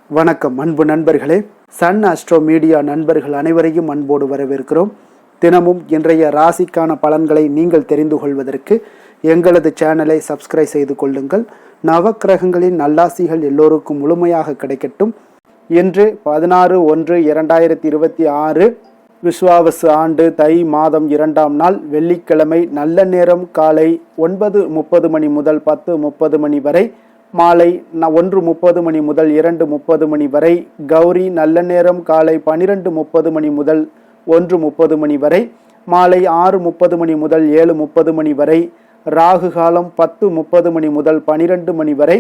வணக்கம் அன்பு நண்பர்களே. சன் அஸ்ட்ரோ மீடியா நண்பர்கள் அனைவரையும் அன்போடு வரவேற்கிறோம். தினமும் இன்றைய ராசிக்கான பலன்களை நீங்கள் தெரிந்து கொள்வதற்கு எங்களது சேனலை சப்ஸ்கிரைப் செய்து கொள்ளுங்கள். நவக்கிரகங்களின் நல்லாசிகள் எல்லோருக்கும் முழுமையாக கிடைக்கட்டும். இன்று 16/1/2026 விஸ்வாவசு ஆண்டு தை மாதம் 2ஆம் நாள் வெள்ளிக்கிழமை. நல்ல நேரம் காலை 9:30 மணி முதல் 10:30 மணி வரை, மாலை 1:30 மணி முதல் 2:30 மணி வரை. கௌரி நல்ல நேரம் காலை 12:30 மணி முதல் 1:30 மணி வரை, மாலை 6:30 மணி முதல் 7:30 மணி வரை. ராகு காலம் 10:30 மணி முதல் 12 மணி வரை.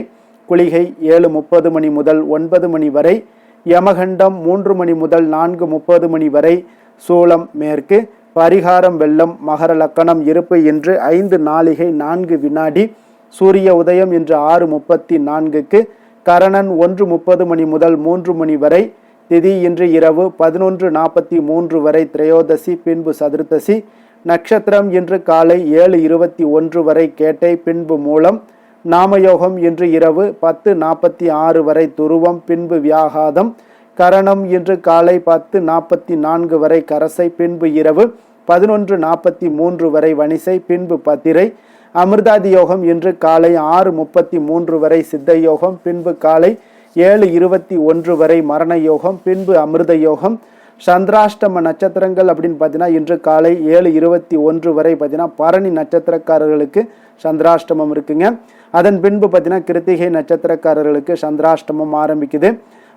குளிகை 7:30 மணி முதல் 9 மணி வரை. யமகண்டம் 3 மணி முதல் 4:30 மணி வரை. சூலம் மேற்கு. பரிகாரம் வெள்ளம். மகர லக்கணம். இருப்பு இன்று 5 நாழிகை 4 வினாடி. சூரிய உதயம் இன்று 6:34க்கு. கரணன் 1:30 மணி முதல் 3 மணி வரை. திதி இன்று இரவு 11:43 வரை திரையோதசி, பின்பு சதுர்த்தசி. நட்சத்திரம் இன்று காலை 7:21 வரை கேட்டை, பின்பு மூலம். நாமயோகம் இன்று இரவு 10:46 வரை துருவம், பின்பு வியாகாதம். கரணம் இன்று காலை 10:44 வரை கரசை, பின்பு இரவு 11:43 வரை வணிசை, பின்பு பத்திரை. அமிர்தாதி யோகம் இன்று காலை 6:33 வரை சித்த யோகம், பின்பு காலை 7:21 வரை மரண யோகம், பின்பு அமிர்த யோகம். சந்திராஷ்டம நட்சத்திரங்கள் அப்படின்னு பார்த்தீங்கன்னா இன்று காலை 7:21 வரை பார்த்தீங்கன்னா பரணி நட்சத்திரக்காரர்களுக்கு சந்திராஷ்டமம் இருக்குங்க. அதன் பின்பு பார்த்தீங்கன்னா கிருத்திகை நட்சத்திரக்காரர்களுக்கு சந்திராஷ்டமம் ஆரம்பிக்குது.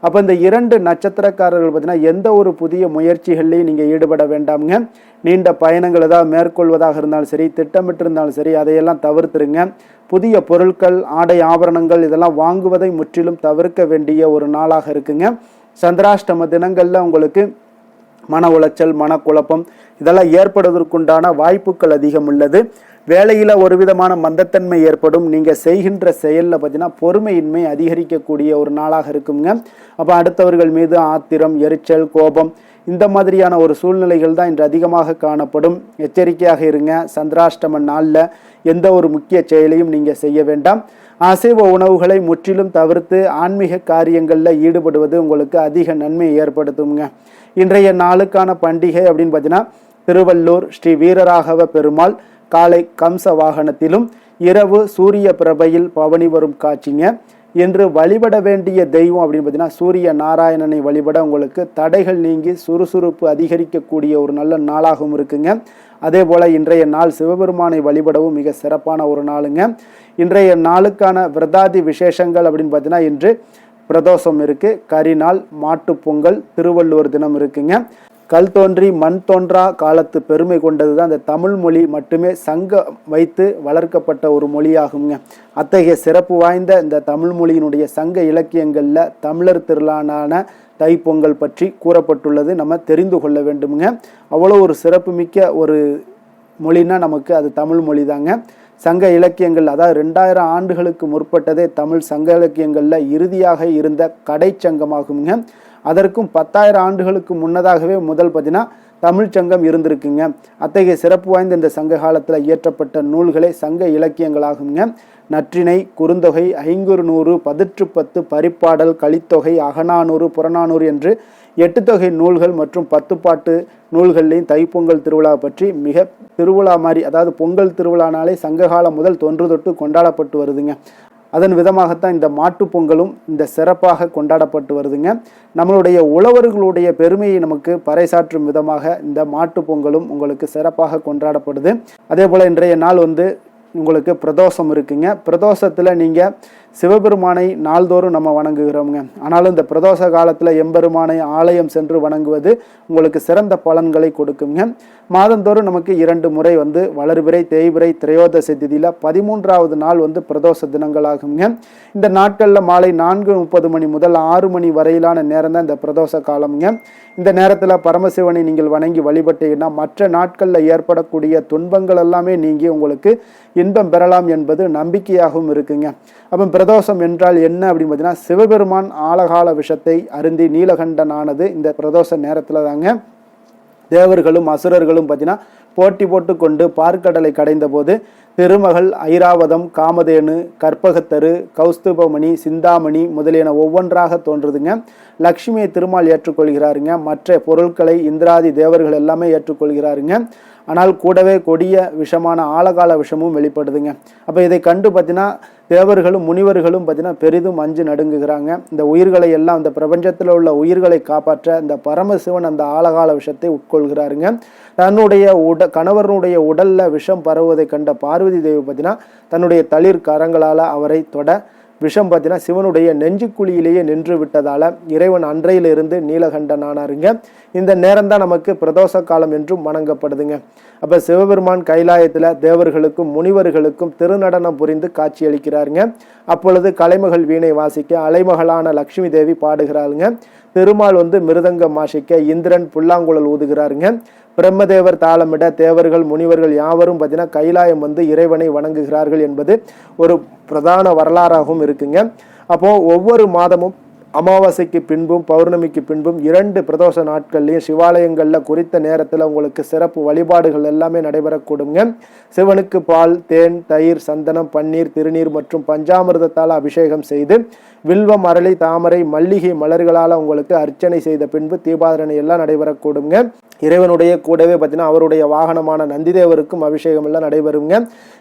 அப்போ இந்த 2 நட்சத்திரக்காரர்கள் பார்த்தீங்கன்னா எந்த ஒரு புதிய முயற்சிகள்லையும் நீங்கள் ஈடுபட வேண்டாமுங்க. நீண்ட பயணங்கள் ஏதாவது மேற்கொள்வதாக இருந்தாலும் சரி, திட்டமிட்டிருந்தாலும் சரி, அதையெல்லாம் தவிர்த்துருங்க. புதிய பொருட்கள், ஆடை ஆபரணங்கள் இதெல்லாம் வாங்குவதை முற்றிலும் தவிர்க்க வேண்டிய ஒரு நாளாக இருக்குங்க. சந்திராஷ்டம தினங்களில் உங்களுக்கு மன உளைச்சல், மனக்குழப்பம் இதெல்லாம் ஏற்படுவதற்குண்டான வாய்ப்புகள் அதிகம் உள்ளது. வேலையில் ஒரு விதமான மந்தத்தன்மை ஏற்படும். நீங்கள் செய்கின்ற செயலில் பார்த்தீங்கன்னா பொறுமையின்மை அதிகரிக்கக்கூடிய ஒரு நாளாக இருக்குங்க. அப்போ அடுத்தவர்கள் மீது ஆத்திரம், எரிச்சல், கோபம் இந்த மாதிரியான ஒரு சூழ்நிலைகள் தான் இன்று அதிகமாக காணப்படும். எச்சரிக்கையாக இருங்க. சந்திராஷ்டம நாளில் எந்த ஒரு முக்கிய செயலையும் நீங்கள் செய்ய வேண்டாம். அசைவ உணவுகளை முற்றிலும் தவிர்த்து ஆன்மீக காரியங்களில் ஈடுபடுவது உங்களுக்கு அதிக நன்மை ஏற்படுத்துங்க. இன்றைய நாளுக்கான பண்டிகை அப்படின்னு பார்த்தீங்கன்னா திருவள்ளூர் ஸ்ரீ வீரராகவ பெருமாள் காலை கம்ச வாகனத்திலும் இரவு சூரிய பிரபையில் பவனி வரும் காட்சிங்க. என்று வழிபட வேண்டிய தெய்வம் அப்படின்னு பார்த்தீங்கன்னா சூரிய நாராயணனை வழிபட உங்களுக்கு தடைகள் நீங்கி சுறுசுறுப்பு அதிகரிக்கக்கூடிய ஒரு நல்ல நாளாகவும் இருக்குங்க. அதே போல் இன்றைய நாள் சிவபெருமானை வழிபடவும் மிக சிறப்பான ஒரு நாளுங்க. இன்றைய நாளுக்கான விரதாதி விசேஷங்கள் அப்படின்னு பார்த்தீங்கன்னா இன்று பிரதோஷம் இருக்குது, கரிநாள், மாட்டுப்பொங்கல், திருவள்ளுவர் தினம் இருக்குங்க. கல் தோன்றி மண் தோன்றா காலத்து பெருமை கொண்டது தான் இந்த தமிழ் மொழி மட்டுமே சங்க வைத்து வளர்க்கப்பட்ட ஒரு மொழியாகுங்க. அத்தகைய சிறப்பு வாய்ந்த இந்த தமிழ் மொழியினுடைய சங்க இலக்கியங்களில் தமிழர் திருநாளான தைப்பொங்கல் பற்றி கூறப்பட்டுள்ளது. நம்ம தெரிந்து கொள்ள வேண்டுமுங்க. அவ்வளோ ஒரு சிறப்புமிக்க ஒரு மொழினா நமக்கு அது தமிழ் மொழி தாங்க. சங்க இலக்கியங்கள் அதாவது 2000 ஆண்டுகளுக்கு முற்பட்டதே தமிழ் சங்க இலக்கியங்களில் இறுதியாக இருந்த கடைச்சங்கமாகுங்க. அதற்கும் 10,000 ஆண்டுகளுக்கு முன்னதாகவே முதல் பார்த்தீங்கன்னா தமிழ் சங்கம் இருந்திருக்குங்க. அத்தகைய சிறப்பு வாய்ந்த இந்த சங்க காலத்தில் இயற்றப்பட்ட நூல்களே சங்க இலக்கியங்களாகுங்க. நற்றிணை, குறுந்தொகை, ஐங்குறுநூறு, 10 பரிப்பாடல், கலித்தொகை, அகநானூறு, புறநானூறு என்று 8 தொகை நூல்கள் மற்றும் 10 பாட்டு நூல்கள்லையும் தைப்பொங்கல் திருவிழா பற்றி மிக திருவிழா மாதிரி, அதாவது பொங்கல் திருவிழானாலே சங்ககாலம் முதல் தொன்று தொட்டு கொண்டாடப்பட்டு வருதுங்க. அதன் விதமாகத்தான் இந்த மாட்டு பொங்கலும் இந்த சிறப்பாக கொண்டாடப்பட்டு வருதுங்க. நம்மளுடைய உழவர்களுடைய பெருமையை நமக்கு பறைசாற்றும் விதமாக இந்த மாட்டு பொங்கலும் உங்களுக்கு சிறப்பாக கொண்டாடப்படுது. அதே போல் இன்றைய நாள் உங்களுக்கு பிரதோஷம் இருக்குங்க. பிரதோஷத்தில் நீங்கள் சிவபெருமானை நாள்தோறும் நம்ம வணங்குகிறோங்க. ஆனாலும் இந்த பிரதோஷ காலத்தில் எம்பெருமானை ஆலயம் சென்று வணங்குவது உங்களுக்கு சிறந்த பலன்களை கொடுக்குங்க. மாதந்தோறும் நமக்கு 2 முறை வளர்பிறை, தேய்பிறை, திரையோதசி திதியில் 13வது நாள் பிரதோஷ தினங்களாகுங்க. இந்த நாட்களில் மாலை 4:30 மணி முதல் 6 மணி வரையிலான நேரம் தான் இந்த பிரதோஷ காலம்ங்க. இந்த நேரத்தில் பரமசிவனை நீங்கள் வணங்கி வழிபட்டீங்கன்னா மற்ற நாட்களில் ஏற்படக்கூடிய துன்பங்கள் எல்லாமே நீங்கி உங்களுக்கு இன்பம் பெறலாம் என்பது நம்பிக்கையாகவும் இருக்குங்க. அப்போ பிரதோஷம் என்றால் என்ன அப்படின்னு பார்த்தீங்கன்னா சிவபெருமான் ஆலகால விஷத்தை அருந்தி நீலகண்டனானது இந்த பிரதோஷ நேரத்தில் தாங்க. தேவர்களும் அசுரர்களும் பார்த்தீங்கன்னா போட்டி போட்டு கொண்டு பார்க்கடலை கடைந்த போது திருமகள், ஐராவதம், காமதேனு, கற்பகத்தரு, கௌஸ்துபமணி, சிந்தாமணி முதலியன ஒவ்வொன்றாக தோன்றுதுங்க. லக்ஷ்மியை திருமால் ஏற்றுக்கொள்கிறாருங்க. மற்ற பொருட்களை இந்திராதி தேவர்கள் எல்லாமே ஏற்றுக்கொள்கிறாருங்க. ஆனால் கூடவே கொடிய விஷமான ஆழகால விஷமும் வெளிப்படுதுங்க. அப்போ இதை கண்டு பார்த்தீங்கன்னா தேவர்களும் முனிவர்களும் பார்த்தீங்கன்னா பெரிதும் அஞ்சு நடுங்குகிறாங்க. இந்த உயிர்களை எல்லாம், இந்த பிரபஞ்சத்தில் உள்ள உயிர்களை காப்பாற்ற இந்த பரமசிவன் அந்த ஆழகால விஷத்தை உட்கொள்கிறாருங்க. தன்னுடைய கணவனுடைய உடல்ல விஷம் பரவுவதை கண்ட பார்வதி தேவி பார்த்தீங்கன்னா தன்னுடைய தளிர் கரங்களால் அவரை தொட விஷம் பார்த்தீங்கன்னா சிவனுடைய நெஞ்சுக்குழியிலேயே நின்று விட்டதால இறைவன் அன்றையிலிருந்து நீலகண்டன் ஆனாருங்க. இந்த நேரம் தான் நமக்கு பிரதோஷ காலம் என்றும் வணங்கப்படுதுங்க. அப்போ சிவபெருமான் கைலாயத்தில் தேவர்களுக்கும் முனிவர்களுக்கும் திருநடனம் புரிந்து காட்சி அளிக்கிறாருங்க. அப்பொழுது கலைமகள் வீணை வாசிக்க அலைமகளான லக்ஷ்மி தேவி பாடுகிறாருங்க. திருமால் மிருதங்கம் வாசிக்க இந்திரன் புல்லாங்குழல் ஊதுகிறாருங்க. பிரம்மதேவர் தாளமிட தேவர்கள் முனிவர்கள் யாவரும் பார்த்தீங்கன்னா கைலாயம் இறைவனை வணங்குகிறார்கள் என்பது ஒரு பிரதான வரலாறாகவும் இருக்குங்க. அப்போ ஒவ்வொரு மாதமும் அமாவாசைக்கு பின்பும் பௌர்ணமிக்கு பின்பும் 2 பிரதோஷ நாட்கள்லையும் சிவாலயங்களில் குறித்த நேரத்தில் உங்களுக்கு சிறப்பு வழிபாடுகள் எல்லாமே நடைபெறக்கூடுங்க. சிவனுக்கு பால், தேன், தயிர், சந்தனம், பன்னீர், திருநீர் மற்றும் பஞ்சாமிர்தத்தால் அபிஷேகம் செய்து வில்வம், அரளி, தாமரை, மல்லிகை மலர்களால் உங்களுக்கு அர்ச்சனை செய்த பின்பு தீபாதரணை எல்லாம் நடைபெறக்கூடுங்க. இறைவனுடைய கூடவே பார்த்தீங்கன்னா அவருடைய வாகனமான நந்திதேவருக்கும் அபிஷேகம் எல்லாம் நடைபெறுங்க.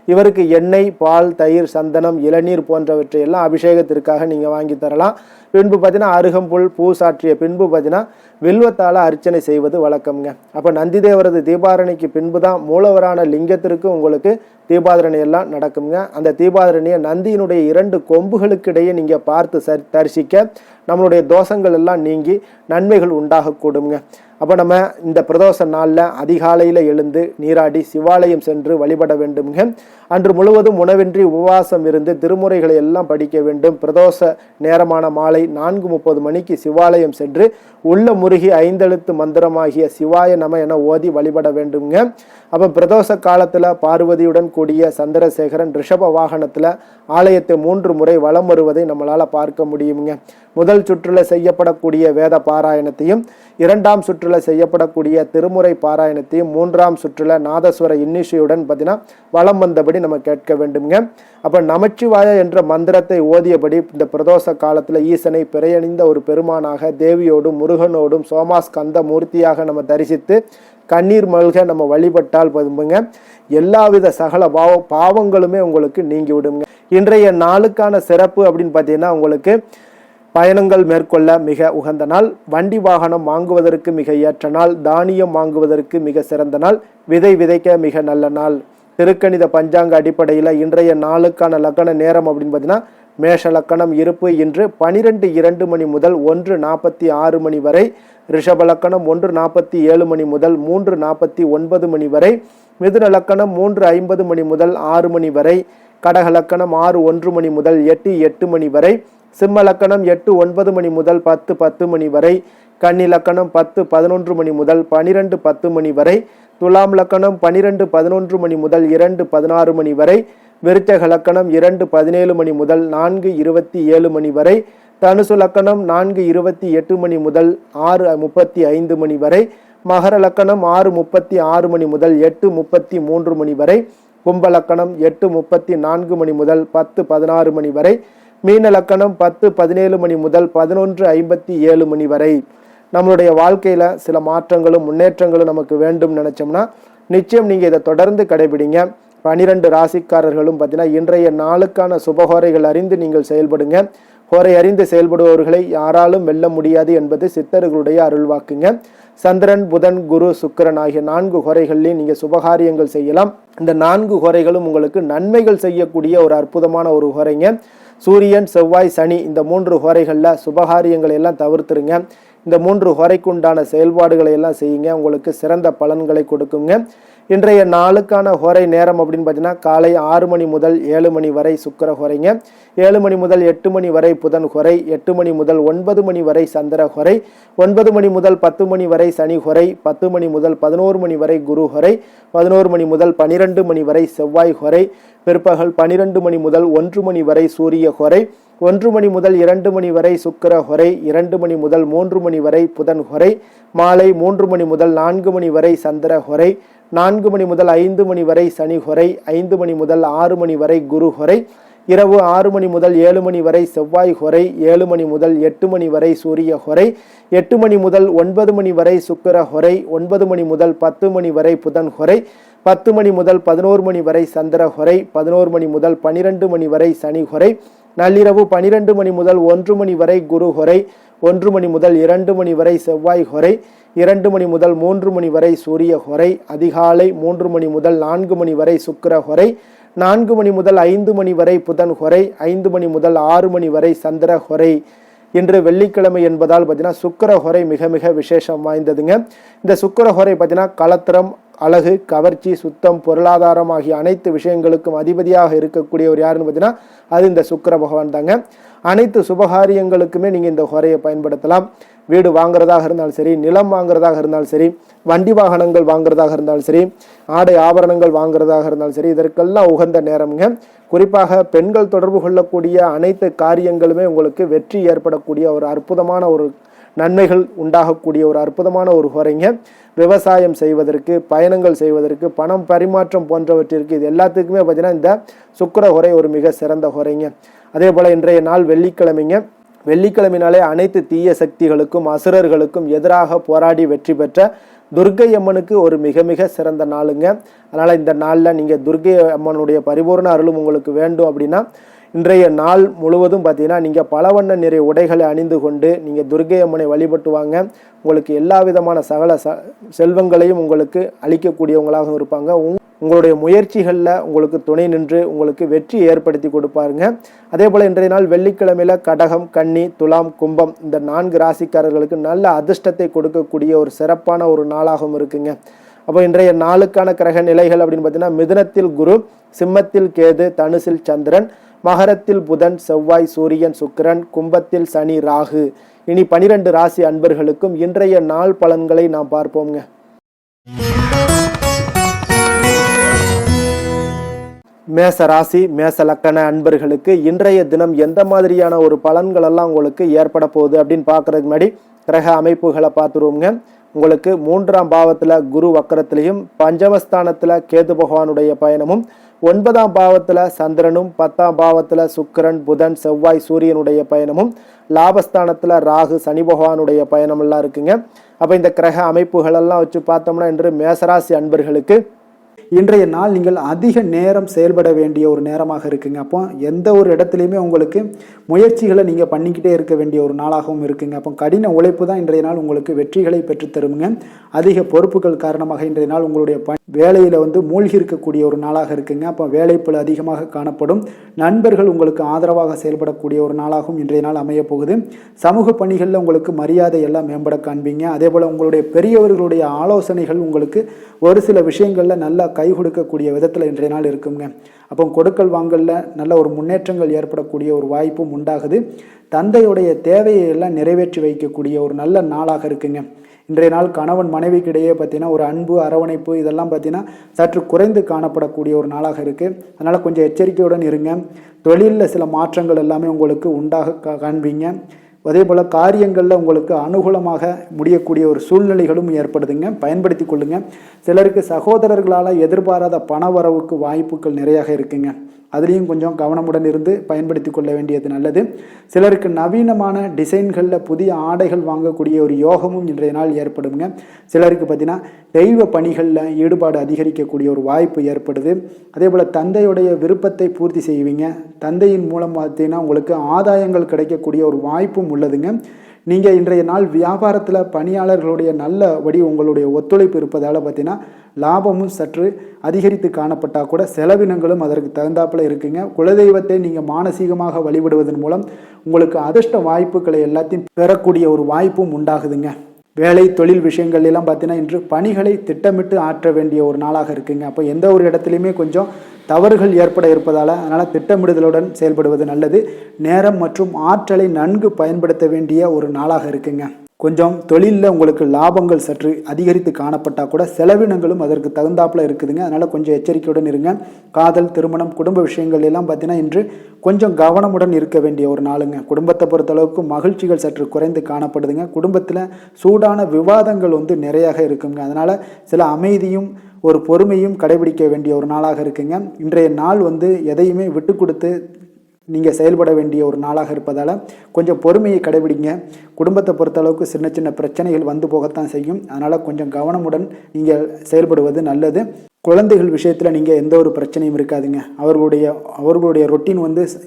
இவருக்கு எண்ணெய், பால், தயிர், சந்தனம், இளநீர் போன்றவற்றை எல்லாம் அபிஷேகத்திற்காக நீங்கள் வாங்கி தரலாம். பின்பு பார்த்தீங்கன்னா அருகம்புல் பூ சாற்றிய பின்பு பார்த்தீங்கன்னா வில்வத்தால் அர்ச்சனை செய்வது வழக்கம்ங்க. அப்போ நந்திதேவரது தீபாரணைக்கு பின்பு தான் மூலவரான லிங்கத்திற்கு உங்களுக்கு தீபாதரணை எல்லாம் நடக்குங்க. அந்த தீபாதரணையை நந்தியினுடைய 2 கொம்புகளுக்கு இடையே நீங்கள் பார்த்து தரிசிக்க நம்மளுடைய தோஷங்கள் எல்லாம் நீங்கி நன்மைகள் உண்டாகக்கூடுங்க. அப்போ நம்ம இந்த பிரதோஷ நாளில் அதிகாலையில் எழுந்து நீராடி சிவாலயம் சென்று வழிபட வேண்டுங்க. அன்று முழுவதும் உணவின்றி உபவாசம் இருந்து திருமுறைகளை எல்லாம் படிக்க வேண்டும். பிரதோஷ நேரமான மாலை 4:30 மணிக்கு சிவாலயம் சென்று உள்ள முருகி 5 எழுத்து மந்திரமாகிய சிவாய நம என ஓதி வழிபட வேண்டுங்க. அப்போ பிரதோஷ காலத்தில் பார்வதியுடன் கூடிய சந்திரசேகரன் ரிஷப வாகனத்தில் ஆலயத்தை 3 முறை வலம் வருவதை நம்மளால் பார்க்க முடியுங்க. முதல் சுற்றில் செய்யப்படக்கூடிய வேத பாராயணத்தையும், 2ஆம் சுற்றில் செய்யப்படக்கூடிய திருமுறை பாராயணத்தையும், 3ஆம் சுற்றில் நாதஸ்வர இன்னிசையுடன் பார்த்தீங்கன்னா வலம் வந்தபடி நம்ம கேட்க வேண்டுங்க. அப்போ நமச்சிவாய என்ற மந்திரத்தை ஓதியபடி இந்த பிரதோஷ காலத்தில் ஈசனை பிறையணிந்த ஒரு பெருமானாக தேவியோடும் முருகனோடும் சோமாஸ்கந்த மூர்த்தியாக நம்ம தரிசித்து கண்ணீர் மல்க நம்ம வழிபட்டால் போதுங்க எல்லாவித சகல பாவங்களுமே உங்களுக்கு நீங்கி விடுங்க. இன்றைய நாளுக்கான சிறப்பு அப்படின்னு பார்த்தீங்கன்னா உங்களுக்கு பயணங்கள் மேற்கொள்ள மிக உகந்த நாள், வண்டி வாகனம் வாங்குவதற்கு மிக ஏற்ற நாள், தானியம் வாங்குவதற்கு மிக சிறந்த நாள், விதை விதைக்க மிக நல்ல நாள். திருக்கணித பஞ்சாங்க அடிப்படையில் இன்றைய நாளுக்கான லக்கண நேரம் அப்படின்னு பார்த்தீங்கன்னா மேஷ லக்கணம் இருப்பு இன்று 12:02 மணி முதல் 1:46 மணி வரை, ரிஷப லக்கணம் 1:47 மணி முதல் 3:49 மணி வரை, மிதுன லக்கணம் 3:50 மணி முதல் 6 மணி வரை, கடக லக்கணம் 6:01 மணி முதல் 8:08 மணி வரை, சிம்ம லக்கணம் 8:09 மணி முதல் 10:10 மணி வரை, கன்னி லக்கணம் 10:11 மணி முதல் 12:10 மணி வரை, துலாம் லக்கணம் 12:11 மணி முதல் 2:16 மணி வரை, விருச்சக லக்கணம் 2:17 மணி முதல் 4:27 மணி வரை, தனுசு லக்கணம் 4:28 மணி முதல் 6:35 மணி வரை, மகர லக்கணம் 6:36 மணி முதல் 8:33 மணி வரை, கும்ப லக்கணம் 8:34 மணி முதல் 10:16 மணி வரை, மீன லக்கணம் 10:17 மணி முதல் 11:57 மணி வரை. நம்மளுடைய வாழ்க்கையில சில மாற்றங்களும் முன்னேற்றங்களும் நமக்கு வேண்டும் நினைச்சோம்னா நிச்சயம் நீங்க இதை தொடர்ந்து கடைபிடிங்க. 12 ராசிக்காரர்களும் பார்த்தீங்கன்னா இன்றைய நாளுக்கான சுபகோரைகள் அறிந்து நீங்கள் செயல்படுங்க. கோரை அறிந்து செயல்படுபவர்களை யாராலும் வெல்ல முடியாது என்பது சித்தர்களுடைய அருள்வாக்குங்க. சந்திரன், புதன், குரு, சுக்கிரன் ஆகிய 4 கோரைகள்லையும் நீங்க சுபகாரியங்கள் செய்யலாம். இந்த 4 கோரைகளும் உங்களுக்கு நன்மைகள் செய்யக்கூடிய ஒரு அற்புதமான ஒரு கோரைங்க. சூரியன், செவ்வாய், சனி இந்த 3 கோரைகளில் சுபகாரியங்களை எல்லாம் தவிர்த்துருங்க. இந்த 3 கோரைக்குண்டான செயல்பாடுகளை எல்லாம் செய்யுங்க, உங்களுக்கு சிறந்த பலன்களை கொடுக்குங்க. இன்றைய நாளுக்கான ஹோரை நேரம் அப்படின்னு பார்த்தீங்கன்னா காலை 6 மணி முதல் 7 மணி வரை சுக்கிர ஹோரைங்க, 7 மணி முதல் 8 மணி வரை புதன் ஹோரை, 8 மணி முதல் 9 மணி வரை சந்திர ஹோரை, 9 மணி முதல் 10 மணி வரை சனி ஹோரை, 10 மணி முதல் 11 மணி வரை குரு ஹோரை, 11 மணி முதல் 12 மணி வரை செவ்வாய் ஹோரை, பிற்பகல் 12 மணி முதல் 1 மணி வரை சூரிய ஹோரை, 1 மணி முதல் 2 மணி வரை சுக்கிர ஹொரை, 2 மணி முதல் 3 மணி வரை புதன் ஹொரை, மாலை 3 மணி முதல் 4 மணி வரை சந்திர ஹொரை, 4 மணி முதல் 5 மணி வரை சனி ஹொரை, 5 மணி முதல் 6 மணி வரை குரு ஹொரை, இரவு 6 மணி முதல் 7 மணி வரை செவ்வாய் ஹொரை, 7 மணி முதல் 8 மணி வரை சூரிய ஹொரை, 8 மணி முதல் 9 மணி வரை சுக்கிர ஹொரை, 9 மணி முதல் 10 மணி வரை புதன் ஹொரை, 10 மணி முதல் 11 மணி வரை சந்திர ஹொரை, 11 மணி முதல் 12 மணி வரை சனி ஹொரை, நள்ளிரவு 12 மணி முதல் 1 மணி வரை குரு ஹொரை, 1 மணி முதல் 2 மணி வரை செவ்வாய் ஹொரை, 2 மணி முதல் 3 மணி வரை சூரிய ஹொரை, அதிகாலை 3 மணி முதல் 4 மணி வரை சுக்கிர ஹொரை, 4 மணி முதல் 5 மணி வரை புதன் ஹொரை, 5 மணி முதல் 6 மணி வரை சந்திர ஹொரை. இன்று வெள்ளிக்கிழமை என்பதால் பார்த்தீங்கன்னா சுக்கிர ஹொரை மிக மிக விசேஷம் வாய்ந்ததுங்க. இந்த சுக்கிர ஹொரை பார்த்தீங்கன்னா கலத்திரம், அழகு, கவர்ச்சி, சுத்தம், பொருளாதாரம் ஆகிய அனைத்து விஷயங்களுக்கும் அதிபதியாக இருக்கக்கூடியவர் யாருன்னு பார்த்தீங்கன்னா அது இந்த சுக்கிர பகவான் தாங்க. அனைத்து சுபகாரியங்களுக்குமே நீங்கள் இந்த ஹொரையை பயன்படுத்தலாம். வீடு வாங்குறதாக இருந்தாலும் சரி, நிலம் வாங்குறதாக இருந்தாலும் சரி, வண்டி வாகனங்கள் வாங்குறதாக இருந்தாலும் சரி, ஆடை ஆபரணங்கள் வாங்குறதாக இருந்தாலும் சரி, இதற்கெல்லாம் உகந்த நேரம்ங்க. குறிப்பாக பெண்கள் தொடர்பு கொள்ளக்கூடிய அனைத்து காரியங்களுமே உங்களுக்கு வெற்றி ஏற்படக்கூடிய ஒரு அற்புதமான ஒரு நன்மைகள் உண்டாகக்கூடிய ஒரு அற்புதமான ஒரு ஹொரைங்க. விவசாயம் செய்வதற்கு, பயணங்கள் செய்வதற்கு, பணம் பரிமாற்றம் போன்றவற்றிற்கு இது எல்லாத்துக்குமே பார்த்தீங்கன்னா இந்த சுக்கிர ஹொரை ஒரு மிக சிறந்த ஹொரைங்க. அதே போல் இன்றைய நாள் வெள்ளிக்கிழமைங்க. வெள்ளிக்கிழமையினாலே அனைத்து தீய சக்திகளுக்கும் அசுரர்களுக்கும் எதிராக போராடி வெற்றி பெற்ற துர்க்கை அம்மனுக்கு ஒரு மிக மிக சிறந்த நாளுங்க. அதனால் இந்த நாளில் நீங்கள் துர்க்கை அம்மனுடைய பரிபூர்ண அருளும் உங்களுக்கு வேண்டும் அப்படின்னா இன்றைய நாள் முழுவதும் பார்த்தீங்கன்னா நீங்கள் பல வண்ண நிறை உடைகளை அணிந்து கொண்டு நீங்கள் துர்க்கை அம்மனை வழிபட்டு வாங்க. உங்களுக்கு எல்லா விதமான சகல செல்வங்களையும் உங்களுக்கு அளிக்கக்கூடியவங்களாகவும் இருப்பாங்க. உங்களுடைய முயற்சிகளில் உங்களுக்கு துணை நின்று உங்களுக்கு வெற்றி ஏற்படுத்தி கொடுப்பாருங்க. அதே போல் இன்றைய நாள் வெள்ளிக்கிழமையில் கடகம், கன்னி, துலாம், கும்பம் இந்த 4 ராசிக்காரர்களுக்கு நல்ல அதிர்ஷ்டத்தை கொடுக்கக்கூடிய ஒரு சிறப்பான ஒரு நாளாகவும் இருக்குங்க. அப்போ இன்றைய நாளுக்கான கிரக நிலைகள் அப்படின்னு பார்த்தீங்கன்னா மிதுனத்தில் குரு, சிம்மத்தில் கேது, தனுசில் சந்திரன், மகரத்தில் புதன், செவ்வாய், சூரியன், சுக்கிரன், கும்பத்தில் சனி, ராகு. இனி 12 ராசி அன்பர்களுக்கும் இன்றைய நாள் பலன்களை நாம் பார்ப்போங்க. மேச ராசி, மேச லக்கண அன்பர்களுக்கு இன்றைய தினம் எந்த மாதிரியான ஒரு பலன்கள் எல்லாம் உங்களுக்கு ஏற்பட போகுது அப்படின்னு பார்க்கறதுக்கு முன்னாடி கிரக அமைப்புகளை பார்த்துருவோங்க. உங்களுக்கு 3ஆம் பாவத்தில் குரு வக்கரத்திலையும், பஞ்சமஸ்தானத்தில் கேது பகவானுடைய பயணமும், 9ஆம் பாவத்தில் சந்திரனும், 10ஆம் பாவத்தில் சுக்கிரன், புதன், செவ்வாய், சூரியனுடைய பயணமும், லாபஸ்தானத்தில் ராகு, சனி பகவானுடைய பயணமெல்லாம் இருக்குங்க. அப்போ இந்த கிரக அமைப்புகளெல்லாம் வச்சு பார்த்தோம்னா இன்று மேசராசி அன்பர்களுக்கு இன்றைய நாள் நீங்கள் அதிக நேரம் செயல்பட வேண்டிய ஒரு நேரமாக இருக்குங்க. அப்போ எந்த ஒரு இடத்துலையுமே உங்களுக்கு முயற்சிகளை நீங்கள் பண்ணிக்கிட்டே இருக்க வேண்டிய ஒரு நாளாகவும் இருக்குங்க. அப்போ கடின உழைப்பு தான் இன்றைய நாள் உங்களுக்கு வெற்றிகளை பெற்றுத்தருங்க. அதிக பொறுப்புகள் காரணமாக இன்றைய நாள் உங்களுடைய வேலையில் மூழ்கி இருக்கக்கூடிய ஒரு நாளாக இருக்குங்க. அப்போ வேலைப்பளு அதிகமாக காணப்படும். நண்பர்கள் உங்களுக்கு ஆதரவாக செயல்படக்கூடிய ஒரு நாளாகவும் இன்றைய நாள் அமைய போகுது. சமூக பணிகளில் உங்களுக்கு மரியாதை எல்லாம் மேம்பட காண்பீங்க. அதே போல் உங்களுடைய பெரியவர்களுடைய ஆலோசனைகள் உங்களுக்கு ஒரு சில விஷயங்களில் நல்லா கை கொடுக்கக்கூடிய விதத்தில் இன்றைய நாள் இருக்குங்க. அப்போ கொடுக்கல் வாங்கலில் நல்ல ஒரு முன்னேற்றங்கள் ஏற்படக்கூடிய ஒரு வாய்ப்பும் உண்டாகுது. தந்தையுடைய தேவையை எல்லாம் நிறைவேற்றி வைக்கக்கூடிய ஒரு நல்ல நாளாக இருக்குங்க. இன்றைய நாள் கணவன் மனைவிக்கிடையே பார்த்தீங்கன்னா ஒரு அன்பு, அரவணைப்பு இதெல்லாம் பார்த்தீங்கன்னா சற்று குறைந்து காணப்படக்கூடிய ஒரு நாளாக இருக்குது. அதனால் கொஞ்சம் எச்சரிக்கையுடன் இருங்க. தொழிலில் சில மாற்றங்கள் எல்லாமே உங்களுக்கு உண்டாக காண்பீங்க. அதே போல் காரியங்களில் உங்களுக்கு அனுகூலமாக முடியக்கூடிய ஒரு சூழ்நிலைகளும் ஏற்படுதுங்க. பயன்படுத்தி கொள்ளுங்கள். சிலருக்கு சகோதரர்களால் எதிர்பாராத பண வரவுக்கு வாய்ப்புகள் நிறையாக இருக்குங்க. அதுலேயும் கொஞ்சம் கவனமுடன் இருந்து பயன்படுத்தி கொள்ள வேண்டியது நல்லது. சிலருக்கு நவீனமான டிசைன்களில் புதிய ஆடைகள் வாங்கக்கூடிய ஒரு யோகமும் இன்றைய நாள் ஏற்படுங்க. சிலருக்கு பார்த்தீங்கன்னா தெய்வ பணிகளில் ஈடுபாடு அதிகரிக்கக்கூடிய ஒரு வாய்ப்பு ஏற்படுது. அதே போல் தந்தையுடைய விருப்பத்தை பூர்த்தி செய்வீங்க. தந்தையின் மூலம் பார்த்தீங்கன்னா உங்களுக்கு ஆதாயங்கள் கிடைக்கக்கூடிய ஒரு வாய்ப்பும் உள்ளதுங்க. நீங்கள் இன்றைய நாள் வியாபாரத்தில் பணியாளர்களுடைய நல்லபடி உங்களுடைய ஒத்துழைப்பு இருப்பதால் பார்த்தீங்கன்னா லாபமும் சற்று அதிகரித்து காணப்பட்டால் கூட செலவினங்களும் அதற்கு தகுந்தாப்பில் இருக்குங்க. குலதெய்வத்தை நீங்கள் மானசீகமாக வழிபடுவதன் மூலம் உங்களுக்கு அதிர்ஷ்ட வாய்ப்புகளை எல்லாத்தையும் பெறக்கூடிய ஒரு வாய்ப்பும் உண்டாகுதுங்க. வேலை தொழில் விஷயங்கள் எல்லாம் பார்த்தீங்கன்னா இன்று பணிகளை திட்டமிட்டு ஆற்ற வேண்டிய ஒரு நாளாக இருக்குங்க. அப்போ எந்த ஒரு இடத்துலையுமே கொஞ்சம் தவறுகள் ஏற்பட இருப்பதால் அதனால் திட்டமிடுதலுடன் செயல்படுவது நல்லது. நேரம் மற்றும் ஆற்றலை நன்கு பயன்படுத்த வேண்டிய ஒரு நாளாக இருக்குங்க. கொஞ்சம் தொழிலில் உங்களுக்கு லாபங்கள் சற்று அதிகரித்து காணப்பட்டால் கூட செலவினங்களும் அதற்கு தகுந்தாப்பில் இருக்குதுங்க. அதனால் கொஞ்சம் எச்சரிக்கையுடன் இருங்க. காதல், திருமணம், குடும்ப விஷயங்கள் எல்லாம் பார்த்தீங்கன்னா இன்று கொஞ்சம் கவனமுடன் இருக்க வேண்டிய ஒரு நாளுங்க. குடும்பத்தை பொறுத்தளவுக்கு மகிழ்ச்சிகள் சற்று குறைந்து காணப்படுதுங்க. குடும்பத்தில் சூடான விவாதங்கள் நிறையாக இருக்குங்க. அதனால் சில அமைதியும் ஒரு பொறுமையும் கடைபிடிக்க வேண்டிய ஒரு நாளாக இருக்குங்க. இன்றைய நாள் எதையுமே விட்டு கொடுத்து நீங்கள் செயல்பட வேண்டிய ஒரு நாளாக இருப்பதால் கொஞ்சம் பொறுமையை கடைபிடிங்க. குடும்பத்தை பொறுத்தளவுக்கு சின்ன சின்ன பிரச்சனைகள் வந்து போகத்தான் செய்யும். அதனால் கொஞ்சம் கவனமுடன் நீங்கள் செயல்படுவது நல்லது. குழந்தைகள் விஷயத்தில் நீங்கள் எந்த ஒரு பிரச்சனையும் இருக்காதுங்க. அவர்களுடைய ரொட்டீன்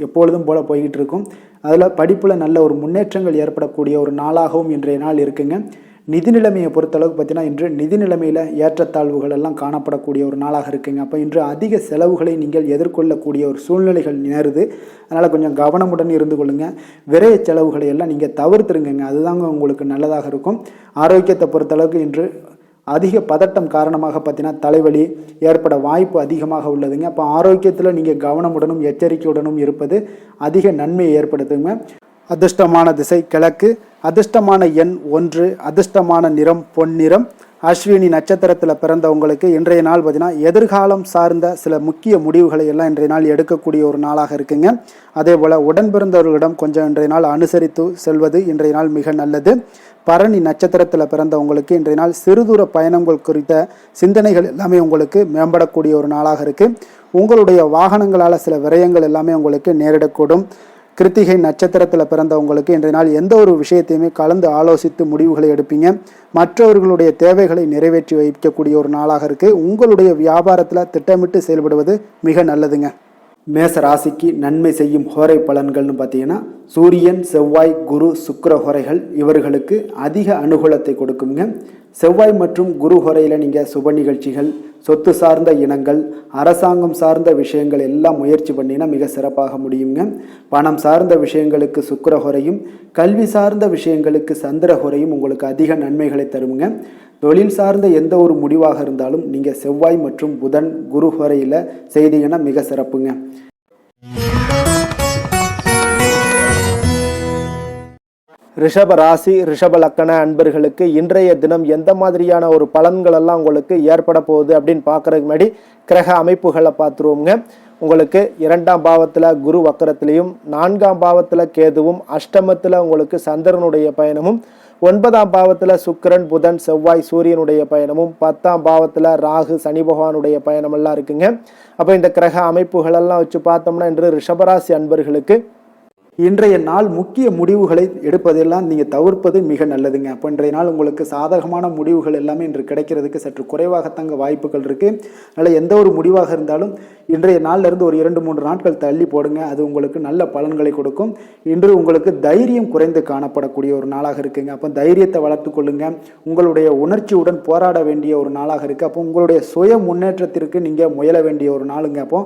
எப்பொழுதும் போல் போய்கிட்டு இருக்கும். அதில் படிப்பில் நல்ல ஒரு முன்னேற்றங்கள் ஏற்படக்கூடிய ஒரு நாளாகவும் இன்றைய நாள் இருக்குங்க. நிதி நிலைமையை பொறுத்தளவுக்கு பார்த்தீங்கன்னா இன்று நிதி நிலைமையில் ஏற்றத்தாழ்வுகள் எல்லாம் காணப்படக்கூடிய ஒரு நாளாக இருக்குங்க. அப்போ இன்று அதிக செலவுகளை நீங்கள் எதிர்கொள்ளக்கூடிய ஒரு சூழ்நிலைகள் நேருது. அதனால் கொஞ்சம் கவனமுடன் இருந்து கொள்ளுங்கள். விரைய செலவுகளை எல்லாம் நீங்கள் தவிர்த்துருங்க. அதுதாங்க உங்களுக்கு நல்லதாக இருக்கும். ஆரோக்கியத்தை பொறுத்தளவுக்கு இன்று அதிக பதட்டம் காரணமாக பார்த்தீங்கன்னா தலைவலி ஏற்பட வாய்ப்பு அதிகமாக உள்ளதுங்க. அப்போ ஆரோக்கியத்தில் நீங்கள் கவனமுடனும் எச்சரிக்கையுடனும் இருப்பது அதிக நன்மையை ஏற்படுத்துங்க. அதிர்ஷ்டமான திசை கிழக்கு, அதிர்ஷ்டமான எண் 1, அதிர்ஷ்டமான நிறம் பொன்னிறம். அஸ்வினி நட்சத்திரத்தில் பிறந்தவங்களுக்கு இன்றைய நாள் பார்த்தீங்கன்னா எதிர்காலம் சார்ந்த சில முக்கிய முடிவுகளை எல்லாம் இன்றைய நாள் எடுக்கக்கூடிய ஒரு நாளாக இருக்குங்க. அதே போல் உடன் பிறந்தவர்களிடம் கொஞ்சம் இன்றைய நாள் அனுசரித்து செல்வது இன்றைய நாள் மிக நல்லது. பரணி நட்சத்திரத்தில் பிறந்தவங்களுக்கு இன்றைய நாள் சிறுதூர பயணங்கள் குறித்த சிந்தனைகள் எல்லாமே உங்களுக்கு மேம்படக்கூடிய ஒரு நாளாக இருக்குது. உங்களுடைய வாகனங்களால் சில விரயங்கள் எல்லாமே உங்களுக்கு நேரிடக்கூடும். கிருத்திகை நட்சத்திரத்தில் பிறந்தவங்களுக்கு இன்றைய நாள் எந்த ஒரு விஷயத்தையுமே கலந்து ஆலோசித்து முடிவுகளை எடுப்பீங்க. மற்றவர்களுடைய தேவைகளை நிறைவேற்றி வைக்கக்கூடிய ஒரு நாளாக இருக்குது. உங்களுடைய வியாபாரத்தில் திட்டமிட்டு செயல்படுவது மிக நல்லதுங்க. மேச ராசிக்கு நன்மை செய்யும் ஹோரை பலன்கள்னு பார்த்தீங்கன்னா சூரியன், செவ்வாய், குரு, சுக்கிர ஹோரைகள் இவர்களுக்கு அதிக அனுகூலத்தை கொடுக்குங்க. செவ்வாய் மற்றும் குரு ஹோரையில் நீங்கள் சுப நிகழ்ச்சிகள், சொத்து சார்ந்த இனங்கள், அரசாங்கம் சார்ந்த விஷயங்கள் எல்லாம் முயற்சி பண்ணினா மிக சிறப்பாக முடியுங்க. பணம் சார்ந்த விஷயங்களுக்கு சுக்கிர ஹோரையும், கல்வி சார்ந்த விஷயங்களுக்கு சந்திர ஹோரையும் உங்களுக்கு அதிக நன்மைகளை தருங்க. தொழில் சார்ந்த எந்த ஒரு முடிவாக இருந்தாலும் நீங்கள் செவ்வாய் மற்றும் புதன், குரு ஹோரையில் செய்தீங்கன்னா மிக சிறப்புங்க. ரிஷப ராசி, ரிஷப லக்கண அன்பர்களுக்கு இன்றைய தினம் எந்த மாதிரியான ஒரு பலன்கள் எல்லாம் உங்களுக்கு ஏற்பட போகுது அப்படின்னு பார்க்கறதுக்கு முன்னாடி கிரக அமைப்புகளை பார்த்துருவோங்க. உங்களுக்கு 2ஆம் பாவத்தில் குரு வக்கரத்திலையும், 4ஆம் பாவத்தில் கேதுவும், அஷ்டமத்தில் உங்களுக்கு சந்திரனுடைய பயணமும், 9ஆம் பாவத்தில் சுக்கிரன், புதன், செவ்வாய், சூரியனுடைய பயணமும், 10ஆம் பாவத்தில் ராகு, சனி பகவானுடைய பயணமெல்லாம் இருக்குங்க. அப்போ இந்த கிரக அமைப்புகளெல்லாம் வச்சு பார்த்தோம்னா இன்று ரிஷபராசி அன்பர்களுக்கு இன்றைய நாள் முக்கிய முடிவுகளை எடுப்பதெல்லாம் நீங்கள் தவிர்ப்பது மிக நல்லதுங்க. அப்போ இன்றைய நாள் உங்களுக்கு சாதகமான முடிவுகள் எல்லாமே இன்று கிடைக்கிறதுக்கு சற்று குறைவாகத்தாங்க வாய்ப்புகள் இருக்குது. அதனால் எந்த ஒரு முடிவாக இருந்தாலும் இன்றைய நாளிலிருந்து ஒரு 2-3 நாட்கள் தள்ளி போடுங்க. அது உங்களுக்கு நல்ல பலன்களை கொடுக்கும். இன்று உங்களுக்கு தைரியம் குறைந்து காணப்படக்கூடிய ஒரு நாளாக இருக்குங்க. அப்போ தைரியத்தை வளர்த்து கொள்ளுங்க. உங்களுடைய உணர்ச்சியுடன் போராட வேண்டிய ஒரு நாளாக இருக்குது. அப்போ உங்களுடைய சுய முன்னேற்றத்திற்கு நீங்கள் முயல வேண்டிய ஒரு நாளுங்க. அப்போ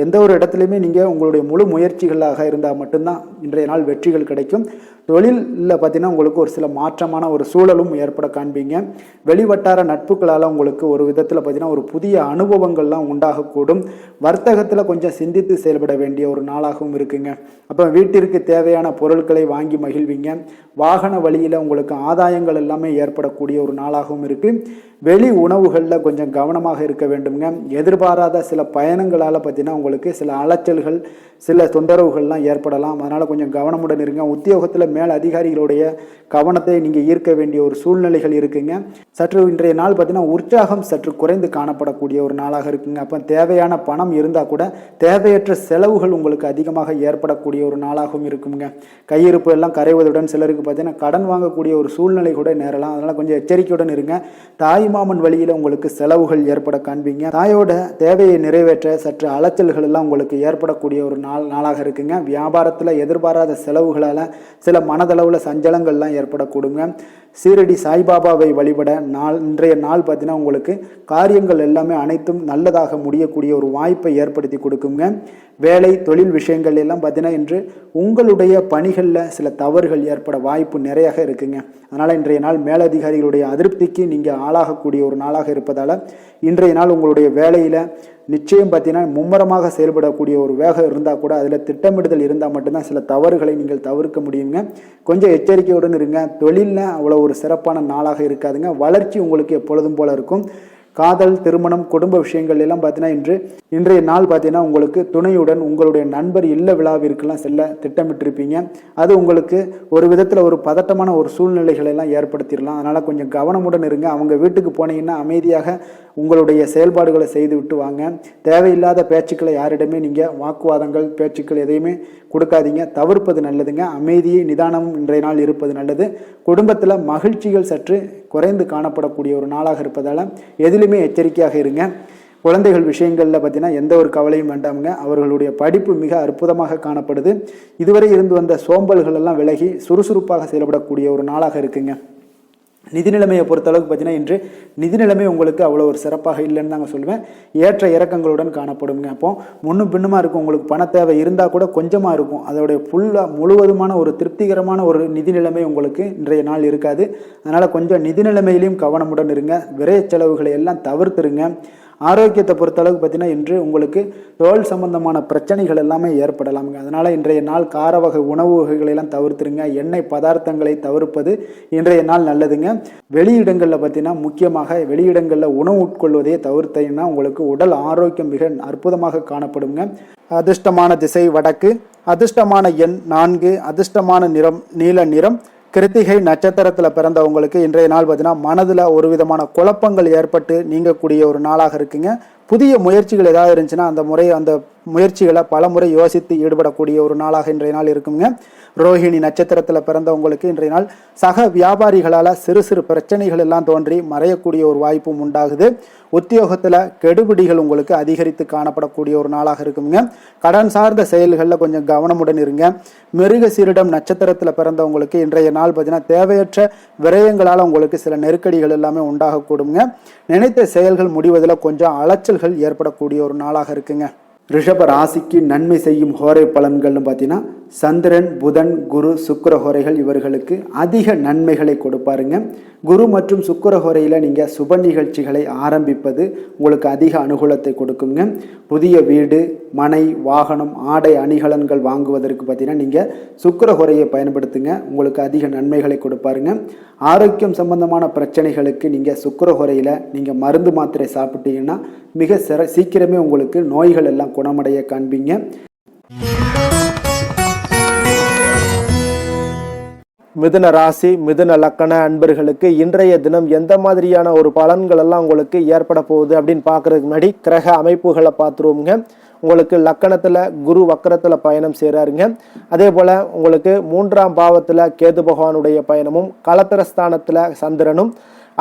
எந்த ஒரு இடத்துலையுமே நீங்கள் உங்களுடைய முழு முயற்சிகளாக இருந்தால் மட்டும்தான் இன்றைய நாள் வெற்றிகள் கிடைக்கும். தொழிலில் பார்த்தீங்கன்னா உங்களுக்கு ஒரு சில மாற்றமான ஒரு சூழலும் ஏற்பட காண்பீங்க. வெளிவட்டார நட்புகளால் உங்களுக்கு ஒரு விதத்தில் பார்த்தீங்கன்னா ஒரு புதிய அனுபவங்கள்லாம் உண்டாகக்கூடும். வர்த்தகத்தில் கொஞ்சம் சிந்தித்து செயல்பட வேண்டிய ஒரு நாளாகவும் இருக்குங்க. அப்போ வீட்டிற்கு தேவையான பொருட்களை வாங்கி மகிழ்வீங்க. வாகன வழியில் உங்களுக்கு ஆதாயங்கள் எல்லாமே ஏற்படக்கூடிய ஒரு நாளாகவும் இருக்குது. வெளி உணவுகளில் கொஞ்சம் கவனமாக இருக்க வேண்டுங்க. எதிர்பாராத சில பயணங்களால் பார்த்தீங்கன்னா உங்களுக்கு சில அலைச்சல்கள், சில தொந்தரவுகள்லாம் ஏற்படலாம். அதனால் கொஞ்சம் கவனமுடன் இருங்க. உத்தியோகத்தில் மேல் அதிகாரிகளுடைய கவனத்தை நீங்கள் ஈர்க்க வேண்டிய ஒரு சூழ்நிலைகள் இருக்குங்க. சற்று இன்றைய நாள் பார்த்தீங்கன்னா உற்சாகம் சற்று குறைந்து காணப்படக்கூடிய ஒரு நாளாக இருக்குங்க. அப்போ தேவையான பணம் இருந்தால் கூட தேவையற்ற செலவுகள் உங்களுக்கு அதிகமாக ஏற்படக்கூடிய ஒரு நாளாகவும் இருக்குங்க. கையிருப்பு எல்லாம் கரைவதுடன் சிலருக்கு பார்த்தீங்கன்னா கடன் வாங்கக்கூடிய ஒரு சூழ்நிலை கூட நேரலாம். அதனால் கொஞ்சம் எச்சரிக்கையுடன் இருங்க. தாய் மாமன் வழியில் உங்களுக்கு செலவுகள் ஏற்பட காண்பீங்க. தாயோட தேவையை நிறைவேற்ற சற்று அலைச்சல்கள் எல்லாம் உங்களுக்கு ஏற்படக்கூடிய ஒரு நாளாக இருக்குங்க. வியாபாரத்தில் எதிர்பாராத செலவுகளால் சில மனதளவில் சஞ்சலங்கள்லாம் ஏற்படக்கூடுங்க. சீரடி சாய்பாபாவை வழிபட இன்றைய நாள் பார்த்தீங்கன்னா உங்களுக்கு காரியங்கள் எல்லாமே அனைத்தும் நல்லதாக முடியக்கூடிய ஒரு வாய்ப்பை ஏற்படுத்தி கொடுக்குங்க. வேலை தொழில் விஷயங்கள் எல்லாம் பார்த்தீங்கன்னா இன்று உங்களுடைய பணிகளில் சில தவறுகள் ஏற்பட வாய்ப்பு நிறையாக இருக்குங்க. அதனால் இன்றைய நாள் மேலதிகாரிகளுடைய அதிருப்திக்கு நீங்கள் ஆளாகக்கூடிய ஒரு நாளாக இருப்பதால் இன்றைய நாள் உங்களுடைய வேலையில் நிச்சயம் பார்த்தீங்கன்னா மும்முரமாக செயல்படக்கூடிய ஒரு வேகம் இருந்தால் கூட அதில் திட்டமிடுதல் இருந்தால் மட்டும்தான் சில தவறுகளை நீங்கள் தவிர்க்க முடியுங்க. கொஞ்சம் எச்சரிக்கையுடன் இருங்க. தொழிலில் அவ்வளோ ஒரு சிறப்பான நாளாக இருக்காதுங்க. வளர்ச்சி உங்களுக்கு எப்பொழுதும் போல இருக்கும். காதல், திருமணம், குடும்ப விஷயங்கள் எல்லாம் பார்த்தீங்கன்னா இன்றைய நாள் பார்த்தீங்கன்னா உங்களுக்கு துணையுடன் உங்களுடைய நண்பர் இல்ல விழாவிற்கெல்லாம் செல்ல திட்டமிட்டிருப்பீங்க. அது உங்களுக்கு ஒரு விதத்தில் ஒரு பதட்டமான ஒரு சூழ்நிலைகளை எல்லாம் ஏற்படுத்திடலாம். அதனால் கொஞ்சம் கவனமுடன் இருங்க. அவங்க வீட்டுக்கு போனீங்கன்னா அமைதியாக உங்களுடைய செயல்பாடுகளை செய்து விட்டு வாங்க. தேவையில்லாத பேச்சுக்களை யாரிடமே நீங்கள் வாக்குவாதங்கள் பேச்சுக்கள் எதையுமே கொடுக்காதீங்க. தவிர்ப்பது நல்லதுங்க. அமைதியை நிதானமும் இன்றைய நாள் இருப்பது நல்லது. குடும்பத்தில் மகிழ்ச்சிகள் சற்று குறைந்து காணப்படக்கூடிய ஒரு நாளாக இருப்பதால் எதிலுமே எச்சரிக்கையாக இருங்க. குழந்தைகள் விஷயங்களில் பார்த்தீங்கன்னா எந்த ஒரு கவலையும் வேண்டாமுங்க. அவர்களுடைய படிப்பு மிக அற்புதமாக காணப்படுது. இதுவரை இருந்து வந்த சோம்பல்கள் எல்லாம் விலகி சுறுசுறுப்பாக செயல்படக்கூடிய ஒரு நாளாக இருக்குங்க. நிதி நிலைமையை பொறுத்தளவுக்கு பார்த்தீங்கன்னா இன்று நிதி நிலைமை உங்களுக்கு அவ்வளோ ஒரு சிறப்பாக இல்லைன்னு தாங்க சொல்லுவேன். ஏற்ற இறக்கங்களுடன் காணப்படுங்க. அப்போ முன்னும் பின்னுமா இருக்கும். உங்களுக்கு பண தேவை இருந்தால் கூட கொஞ்சமாக இருக்கும். அதோடைய முழுவதுமான ஒரு திருப்திகரமான ஒரு நிதி நிலைமை உங்களுக்கு இன்றைய நாள் இருக்காது. அதனால் கொஞ்சம் நிதி நிலைமையிலையும் கவனமுடன் இருங்க. விரைய செலவுகளை எல்லாம் தவிர்த்துருங்க. ஆரோக்கியத்தை பொறுத்தளவுக்கு பார்த்தீங்கன்னா இன்று உங்களுக்கு தோல் சம்பந்தமான பிரச்சனைகள் எல்லாமே ஏற்படலாமுங்க. அதனால் இன்றைய நாள் கார வகை உணவு வகைகளெல்லாம் தவிர்த்துருங்க. எண்ணெய் பதார்த்தங்களை தவிர்ப்பது இன்றைய நாள் நல்லதுங்க. வெளியிடங்களில் பார்த்தீங்கன்னா முக்கியமாக வெளியிடங்களில் உணவு உட்கொள்வதையே தவிர்த்தீங்கன்னா உங்களுக்கு உடல் ஆரோக்கியம் மிக அற்புதமாக காணப்படுங்க. அதிர்ஷ்டமான திசை வடக்கு, அதிர்ஷ்டமான எண் 4, அதிர்ஷ்டமான நிறம் நீல நிறம். கிருத்திகை நட்சத்திரத்தில் பிறந்தவங்களுக்கு இன்றைய நாள் பார்த்தீங்கன்னா மனதில் ஒரு விதமான குழப்பங்கள் ஏற்பட்டு நீங்கக்கூடிய ஒரு நாளாக இருக்குங்க. புதிய முயற்சிகள் ஏதாவது இருந்துச்சுன்னா அந்த முயற்சிகளை பல முறை யோசித்து ஈடுபடக்கூடிய ஒரு நாளாக இன்றைய நாள் இருக்குங்க. ரோஹிணி நட்சத்திரத்தில் பிறந்தவங்களுக்கு இன்றைய நாள் சக வியாபாரிகளால் சிறு சிறு பிரச்சனைகள் எல்லாம் தோன்றி மறையக்கூடிய ஒரு வாய்ப்பும் உண்டாகுது. உத்தியோகத்தில் கெடுபிடிகள் உங்களுக்கு அதிகரித்து காணப்படக்கூடிய ஒரு நாளாக இருக்குங்க. கடன் சார்ந்த செயல்களில் கொஞ்சம் கவனமுடன் இருங்க. மிருகசீரிடம் நட்சத்திரத்தில் பிறந்தவங்களுக்கு இன்றைய நாள் பார்த்தீங்கன்னா தேவையற்ற விரயங்களால் உங்களுக்கு சில நெருக்கடிகள் எல்லாமே உண்டாகக்கூடுங்க. நினைத்த செயல்கள் முடிவதில் கொஞ்சம் அலைச்சல்கள் ஏற்படக்கூடிய ஒரு நாளாக இருக்குங்க. ரிஷப ராசிக்கு நன்மை செய்யும் ஹோரை பலன்கள்னு பார்த்தீங்கன்னா சந்திரன், புதன், குரு, சுக்கிர ஹோரைகள் இவர்களுக்கு அதிக நன்மைகளை கொடுப்பாருங்க. குரு மற்றும் சுக்கிர ஹோரையில் நீங்கள் சுப நிகழ்ச்சிகளை ஆரம்பிப்பது உங்களுக்கு அதிக அனுகூலத்தை கொடுக்குங்க. புதிய வீடு, மனை, வாகனம், ஆடை அணிகலன்கள் வாங்குவதற்கு பார்த்தீங்கன்னா நீங்கள் சுக்கிர ஹோரையை பயன்படுத்துங்க. உங்களுக்கு அதிக நன்மைகளை கொடுப்பாருங்க. ஆரோக்கியம் சம்பந்தமான பிரச்சனைகளுக்கு நீங்கள் சுக்கிர ஹோரையில் நீங்கள் மருந்து மாத்திரை சாப்பிட்டீங்கன்னா மிக சீக்கிரமே உங்களுக்கு நோய்கள் எல்லாம் குணமடைய காண்பீங்க. மிதுன ராசி, மிதுன லக்கண அன்பர்களுக்கு இன்றைய தினம் எந்த மாதிரியான ஒரு பலன்கள் எல்லாம் உங்களுக்கு ஏற்பட போகுது அப்படின்னு பார்க்கறதுக்கு முன்னாடி கிரக அமைப்புகளை பார்த்துருவோங்க. உங்களுக்கு லக்கணத்தில் குரு வக்கரத்தில் பயணம் செய்கிறாருங்க. அதே போல் உங்களுக்கு 3ஆம் பாவத்தில் கேது பகவானுடைய பயணமும், களத்திரஸ்தானத்தில் சந்திரனும்,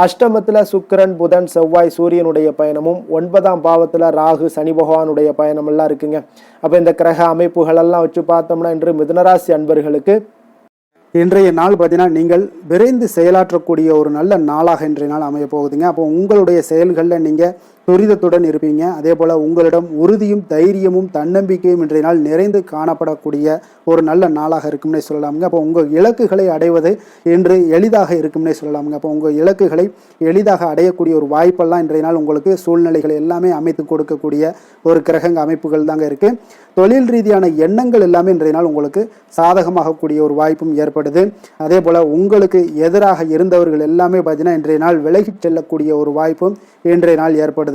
அஷ்டமத்தில் சுக்கிரன், புதன், செவ்வாய், சூரியனுடைய பயணமும், 9ஆம் பாவத்தில் ராகு, சனி பகவானுடைய பயணம் எல்லாம் இருக்குங்க. அப்போ இந்த கிரக அமைப்புகளெல்லாம் வச்சு பார்த்தோம்னா இன்று மிதுனராசி அன்பர்களுக்கு இன்றைய நாள் பார்த்தீங்கன்னா நீங்கள் விரைந்து செயலாற்றக்கூடிய ஒரு நல்ல நாளாக இன்றைய நாள் அமைய போகுதுங்க. அப்போ உங்களுடைய செயல்களில் நீங்கள் துரிதத்துடன் இருப்பீங்க. அதே போல் உங்களிடம் உறுதியும் தைரியமும் தன்னம்பிக்கையும் இன்றைய நாள் நிறைந்து காணப்படக்கூடிய ஒரு நல்ல நாளாக இருக்கும்னே சொல்லலாமுங்க. அப்போ உங்கள் இலக்குகளை அடைவது இன்று எளிதாக இருக்கும்னே சொல்லலாமுங்க. அப்போ உங்கள் இலக்குகளை எளிதாக அடையக்கூடிய ஒரு வாய்ப்பெல்லாம் இன்றைய நாள் உங்களுக்கு சூழ்நிலைகளை எல்லாமே அமைத்து கொடுக்கக்கூடிய ஒரு கிரக அமைப்புகள் தாங்க இருக்குது. தொழில் ரீதியான எண்ணங்கள் எல்லாமே இன்றைய நாள் உங்களுக்கு சாதகமாகக்கூடிய ஒரு வாய்ப்பும் ஏற்படுது. அதே போல் உங்களுக்கு எதிராக இருந்தவர்கள் எல்லாமே பார்த்தீங்கன்னா இன்றைய நாள் விலகிச் செல்லக்கூடிய ஒரு வாய்ப்பும் இன்றைய நாள் ஏற்படுதுங்க.